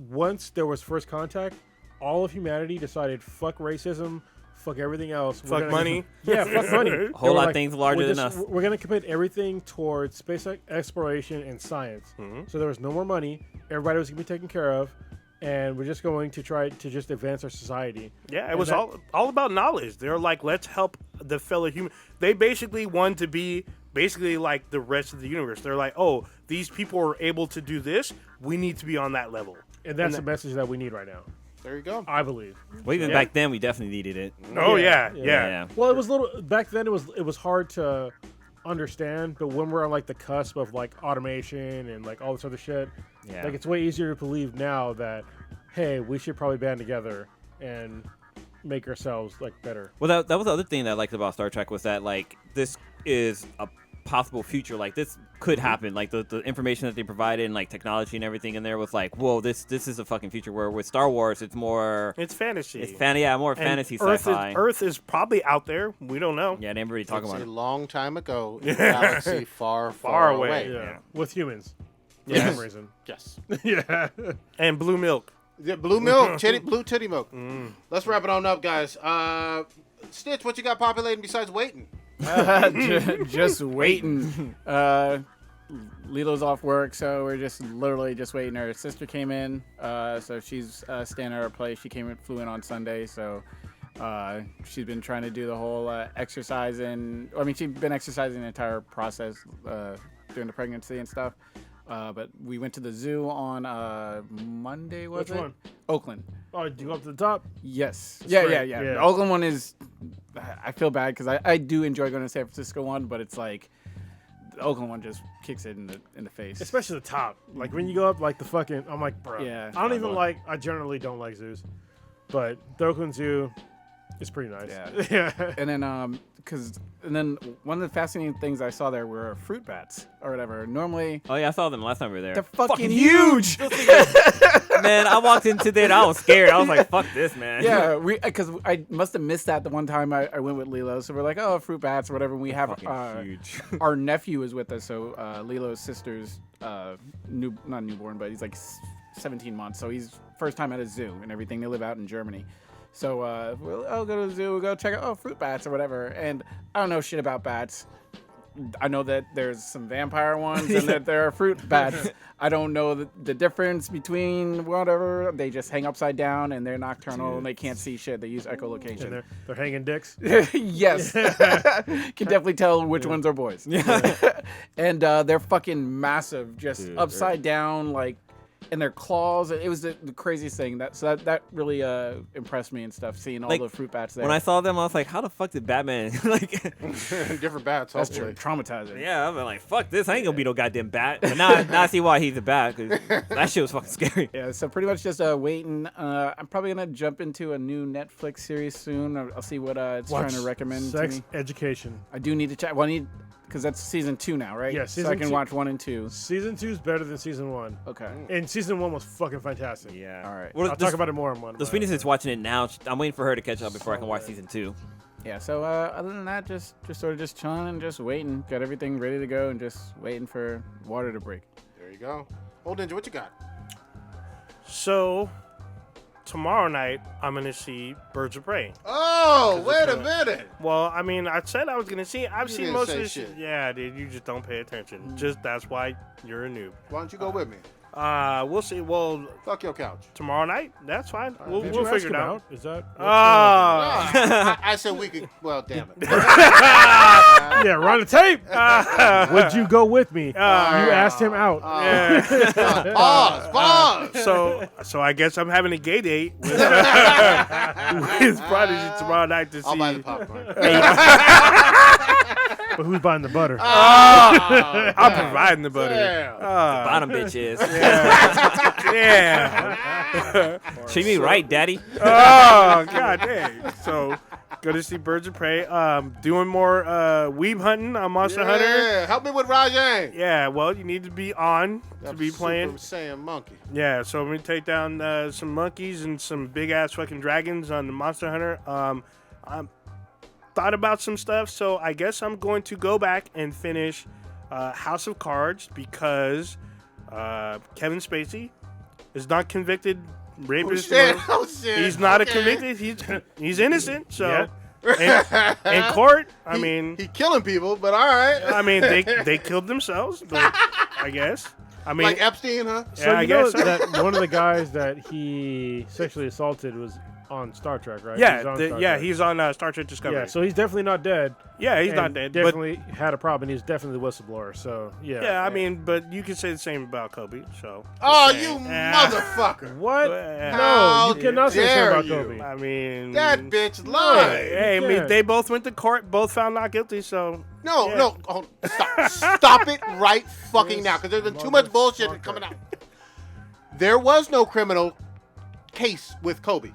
once there was first contact, all of humanity decided fuck racism, fuck everything else. Fuck money. Yeah, fuck money. A whole lot of things larger than us. We're going to commit everything towards space exploration and science. So there was no more money. Everybody was going to be taken care of. And we're just going to try to just advance our society. Yeah, it was all about knowledge. They're like, let's help the fellow human. They basically want to be basically like the rest of the universe. They're like, oh, these people are able to do this. We need to be on that level. And that's the message that we need right now. There you go. I believe. Well, even back then, we definitely needed it. Oh yeah. Well, it was back then. It was hard to understand, but when we're on like the cusp of like automation and like all this other shit, like it's way easier to believe now that, hey, we should probably band together and make ourselves like better. Well, that was the other thing that I liked about Star Trek was that like this is a possible future. Like this could happen. Like the information that they provided and like technology and everything in there was like, whoa, this is a fucking future. Where with Star Wars, it's more. It's fantasy. It's more fantasy Earth sci-fi. Earth is probably out there. We don't know. Yeah, they ain't really talking It's about a it. long time ago in a galaxy far, Far far away. away. Yeah, with humans. For Yes. some reason. Yes. Yeah. And blue milk. Yeah, blue milk, blue titty milk. Let's wrap it on up, guys. Stitch, what you got populating besides waiting? Just waiting. Lilo's off work, so we're just literally just waiting. Her sister came in, so she's staying at our place. She flew in on Sunday, so she's been trying to do the whole exercising. I mean, she's been exercising the entire process during the pregnancy and stuff. But we went to the zoo on Monday, was it? Which one? Oakland. Oh, did you go up to the top? Yes. That's Yeah. great. The Oakland one is... I feel bad because I do enjoy going to the San Francisco one, but it's like... The Oakland one just kicks it in the face. Especially the top. Like, when you go up, like, the fucking... I'm like, bro. Yeah. I don't even like... I generally don't like zoos. But the Oakland Zoo is pretty nice. Yeah. And then, one of the fascinating things I saw there were fruit bats or whatever. Normally... Oh, yeah, I saw them last time we were there. They're fucking huge! Man, I walked into there and I was scared. I was like, fuck this, man. Yeah, because I must have missed that the one time I went with Lilo. So we're like, oh, fruit bats or whatever. And we have huge. Our nephew is with us. So Lilo's sister's not newborn, but he's like 17 months. So he's first time at a zoo and everything. They live out in Germany. So I'll go to the zoo, we'll go check out fruit bats or whatever. And I don't know shit about bats. I know that there's some vampire ones and that there are fruit bats. I don't know the difference between whatever. They just hang upside down and they're nocturnal and they can't see shit. They use echolocation. And they're hanging dicks. Yes. Can definitely tell which ones are boys. And they're fucking massive, just upside down, like, and their claws. It was the craziest thing. That really impressed me and stuff. Seeing all the fruit bats there. When I saw them, I was like, "How the fuck did Batman like different bats?" That's hopefully. traumatizing. Yeah, I'm like, "Fuck this! I ain't gonna be no goddamn bat." But now I see why he's a bat. 'Cause that shit was fucking scary. Yeah, so pretty much just waiting. I'm probably gonna jump into a new Netflix series soon. I'll see what it's trying to recommend to me. Sex Education. I do need to check. Well, because that's season 2 now, right? Yeah, so I can watch 1 and 2. Season 2 is better than season 1. Okay. And season 1 was fucking fantastic. Yeah. All right. Well, I'll talk about it more on one. The Sweetness is watching it now. I'm waiting for her to catch up before I can watch season 2. Yeah. So other than that, just sort of just chilling and just waiting. Got everything ready to go and just waiting for water to break. There you go. Old Ninja, what you got? So, tomorrow night, I'm going to see Birds of Prey. Oh, wait a minute. Well, I mean, I said I was going to see it. I've You seen didn't most say of this shit. Yeah, dude, you just don't pay attention. Just that's why you're a noob. Why don't you go with me? We'll see. Well, Fuck your couch. tomorrow night, that's fine. We'll Did you ask figure it him out. Is that? Oh. I said we could. Well, damn it. Yeah, run the tape. Would you go with me? You asked him out. Yeah. Pause. So I guess I'm having a gay date with, with Prodigy tomorrow night to see. I'll buy the popcorn. But who's buying the butter? I'm providing the butter. Yeah. Bottom bitches. Yeah. Treat me right, daddy. Oh, god dang. So, go to see Birds of Prey. Doing more weeb hunting on Monster Hunter. Yeah, help me with Rajang. Yeah, well, you need to be on to be playing. Super Saiyan monkey. Yeah, so I'm going to take down some monkeys and some big-ass fucking dragons on the Monster Hunter. I'm thought about some stuff, so I guess I'm going to go back and finish House of Cards because Kevin Spacey is not convicted rapist. Oh shit. He's not a Okay. convicted. He's innocent. So Yeah. in court, I mean, he killing people, but all right. I mean they killed themselves. But I guess. I mean, Like Epstein, huh? yeah, So I you know guess. So. that one of the guys that he sexually assaulted was on Star Trek, right? Yeah, He's on Star Trek. he's on Star Trek Discovery. Yeah, so he's definitely not dead. Yeah, he's and not dead. But Definitely had a problem. He's definitely the whistleblower. So yeah. yeah, I mean, but you can say the same about Kobe. So. Oh, Just you saying. motherfucker. What? Well, No, you cannot say dare that about you. Kobe. I mean, That bitch lied. Hey, I You mean, can't. they both went to court, both found not guilty. So No, yeah. no. Oh, stop it right fucking now, because there's been too much bullshit Motherfucker. coming out. There was no criminal case with Kobe.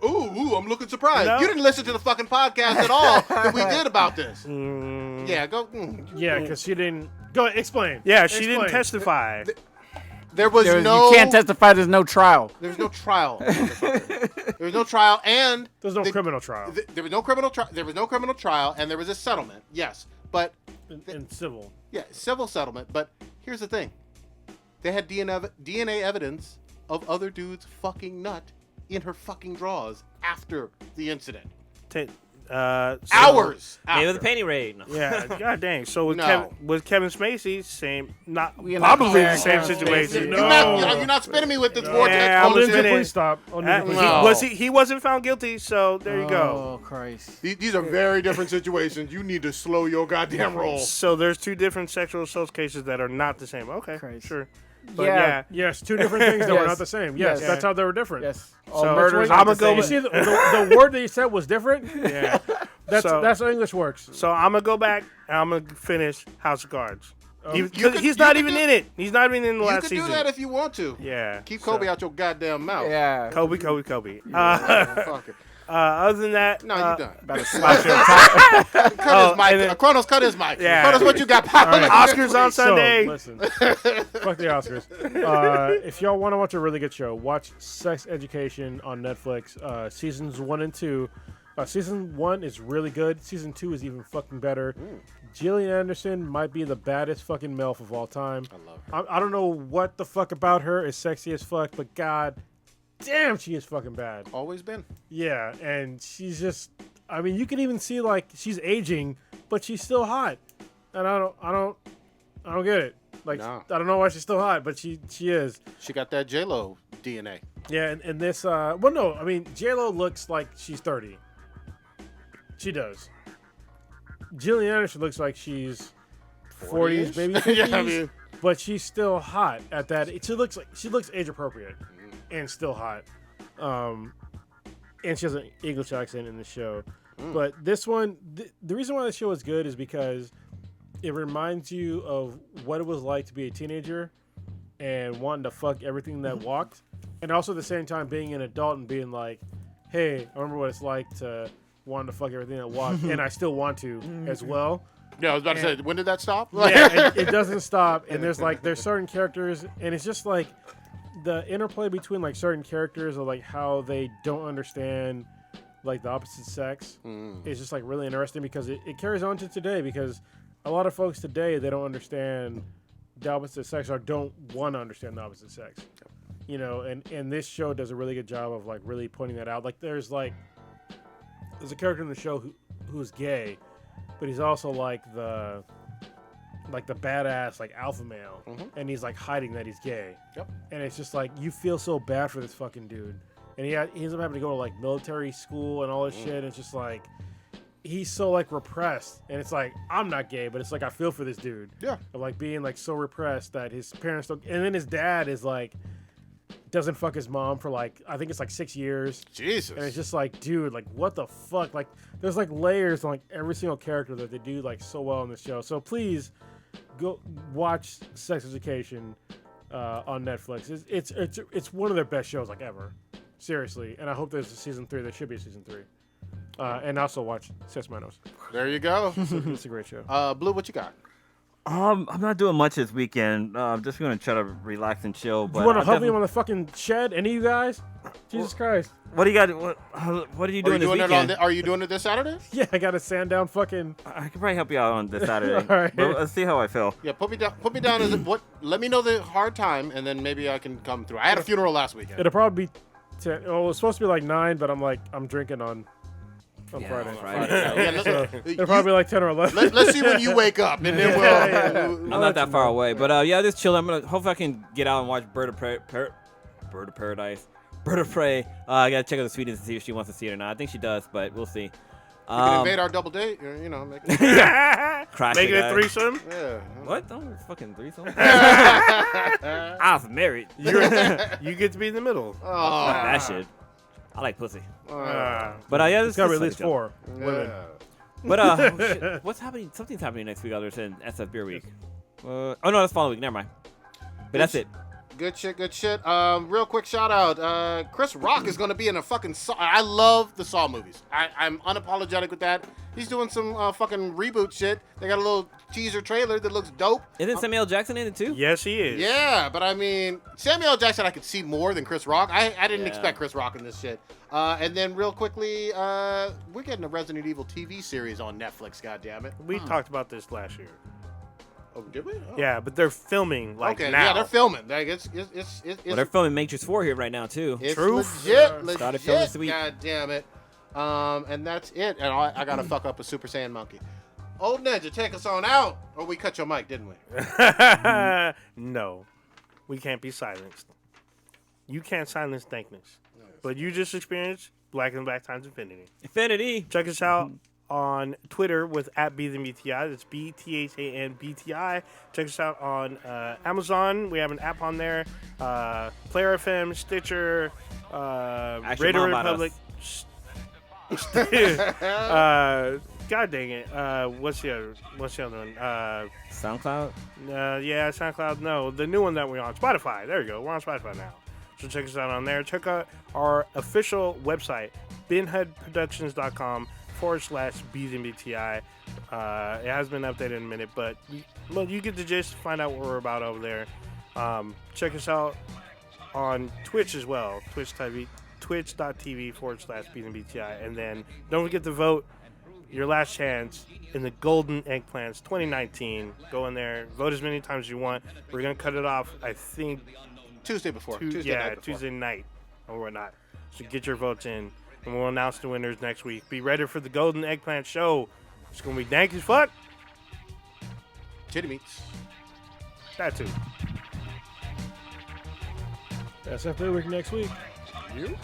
Ooh, I'm looking surprised. No. You didn't listen to the fucking podcast at all that we did about this. Mm, Yeah, go. Yeah, because she didn't. Go ahead, explain. yeah, she didn't Explain. testify. There was no. You can't testify. There's no trial. There was no trial. There was no trial, and There's no criminal trial there was no criminal trial. There was no criminal trial, and there was a settlement. Yes, but in civil. yeah, civil settlement. But here's the thing: they had DNA evidence of other dudes fucking nut in her fucking drawers after the incident. Hours. Maybe after. the penny raid. No. Yeah, god dang. So with, No. with Kevin Spacey, same, not We are not probably the comparing same Kevin situation. Spacey. You're not spinning me with this Yeah, vortex I'm bullshit. spinning. Please stop. Oh, no, please No. stop. He wasn't found guilty, so there you go. Oh Christ. These are very different situations. You need to slow your goddamn roll. So there's 2 different sexual assault cases that are not the same. Okay, Christ. sure. But Yeah. Yes, 2 different things that were Yes. not the same. Yes, Yes. that's how they were different. Yes. So, All murders. I'ma are the go You same. see, the word that you said was different. yeah. That's how English works. So I'm gonna go back and I'm gonna finish House of Cards. You He's could- not you even could in it. He's not even in the You last can season. do that if you want to. Yeah. Keep so- Kobe out your goddamn mouth. Yeah. Kobe. Fuck it. Other than that, No, you done. About to slap your Cut his and mic. then- Kronos, cut his mic. Yeah. Kronos, what you got? Pop? All right. Oscars on So, Sunday. listen. Fuck the Oscars. If y'all want to watch a really good show, watch Sex Education on Netflix. Seasons 1 and 2. Season 1 is really good. Season 2 is even fucking better. Gillian Anderson might be the baddest fucking MILF of all time. I love her. I don't know what the fuck about her is sexy as fuck, but god damn, she is fucking bad. Always been. Yeah, and she's just, I mean, you can even see like she's aging, but she's still hot. And I don't get it. Like, No. I don't know why she's still hot, but she is. She got that J-Lo DNA. Yeah, and this, well, no, I mean, J-Lo looks like she's 30. She does. Gillian Anderson looks like she's 40s, 40-ish? maybe 50s, Yeah, I mean- but she's still hot at that. She looks age appropriate and still hot. And she has an English accent in the show. But this one, the reason why the show is good is because it reminds you of what it was like to be a teenager and wanting to fuck everything that walked, and also at the same time being an adult and being like, hey, I remember what it's like to want to fuck everything that walked, and I still want to as well. Yeah, I was about to say, when did that stop? Yeah, it doesn't stop, and there's certain characters, and it's just like the interplay between like certain characters of like how they don't understand like the opposite sex is just like really interesting because it carries on to today, because a lot of folks today, they don't understand the opposite sex or don't want to understand the opposite sex, you know, and this show does a really good job of like really pointing that out. Like there's a character in the show who's gay, but he's also like the badass like alpha male, and he's like hiding that he's gay. Yep. And it's just like you feel so bad for this fucking dude, and he ends up having to go to like military school and all this shit. And it's just like he's so like repressed, and it's like I'm not gay, but it's like I feel for this dude. Yeah. Of like being like so repressed that his parents don't, and then his dad is like doesn't fuck his mom for like I think it's like 6 years. Jesus. And it's just like, dude, like what the fuck? Like there's like layers on like every single character that they do like so well in this show. So please go watch Sex Education on Netflix. It's one of their best shows like ever. Seriously. And I hope there's a season 3. There should be a season 3. And also watch Sex Manos. There you go. It's a great show. Blue, what you got? I'm not doing much this weekend. I'm just gonna try to relax and chill. But You want to I'll help me definitely- on the fucking shed? Any of you guys? Jesus Christ. What do you got? What are you doing this weekend? Are you doing it this Saturday? Yeah, I got to sand down fucking... I could probably help you out on this Saturday. All right. But let's see how I feel. Yeah, put me down as what? Let me know the hard time, and then maybe I can come through. I had a funeral last weekend. It'll probably be 10. Oh, it was supposed to be like 9, but I'm drinking on Friday. Yeah, It'll probably be like 10 or 11. let's see when you wake up, and then we'll. I'm not that far away, but yeah, just chill. Hopefully I can get out and watch Bird of Paradise, Bird of Prey. I gotta check out the Sweetness to see if she wants to see it or not. I think she does, but we'll see. We can invade our double date, you know. Make it, Crash Making it, it guys. threesome. yeah. What? Don't fucking threesome. I was married. You get to be in the middle. Oh, That shit. I like pussy. Uh, But yeah, It's got to be at least 4 women. yeah. But oh, shit. What's happening? Something's happening next week other than SF Beer Week. Oh no, that's following week. Never mind. But that's it. Good shit. Real quick shout out. Chris Rock is gonna be in a fucking Saw. I love the Saw movies. I'm unapologetic with that. He's doing some fucking reboot shit. They got a little teaser trailer that looks dope. Isn't Samuel L. Jackson in it too? yes, he is. Yeah, but I mean, Samuel L. Jackson I could see more than Chris Rock. I didn't Yeah. expect Chris Rock in this shit. And then real quickly, we're getting a Resident Evil TV series on Netflix, goddammit. We talked about this last year. Oh, did we? Oh. Yeah, but they're filming like okay, now. yeah, they're filming. Like it's Well, they're filming Matrix 4 here right now too. It's Truth. legit. Started filming Legit. this week. God damn it. And that's it. And I gotta fuck up a Super Saiyan monkey. Old Ninja, take us on out. Or we cut your mic, didn't we? No, we can't be silenced. You can't silence Dankness. But you just experienced Black and Black times Infinity. Infinity. Check us out on Twitter with @BThanBTI. That's BTHANBTI. Check us out on Amazon. We have an app on there. Player FM, Stitcher, Radio Republic. God dang it. What's the other one? SoundCloud? Yeah, SoundCloud. No, the new one that we're on. Spotify. There you go. We're on Spotify now. So check us out on there. Check out our official website, binheadproductions.com/BThanBTI. It has been updated in a minute, but you get the gist. Find out what we're about over there. Check us out on Twitch as well. twitch.tv/BThanBTI. And then don't forget to vote. Your last chance in the Golden Eggplants 2019. Go in there, vote as many times as you want. We're gonna cut it off, I think, Tuesday before. Tuesday night or whatnot. So get your votes in, and we'll announce the winners next week. Be ready for the Golden Eggplant show. It's gonna be dank as fuck. Titty meats. That too. That's up for week next week. You?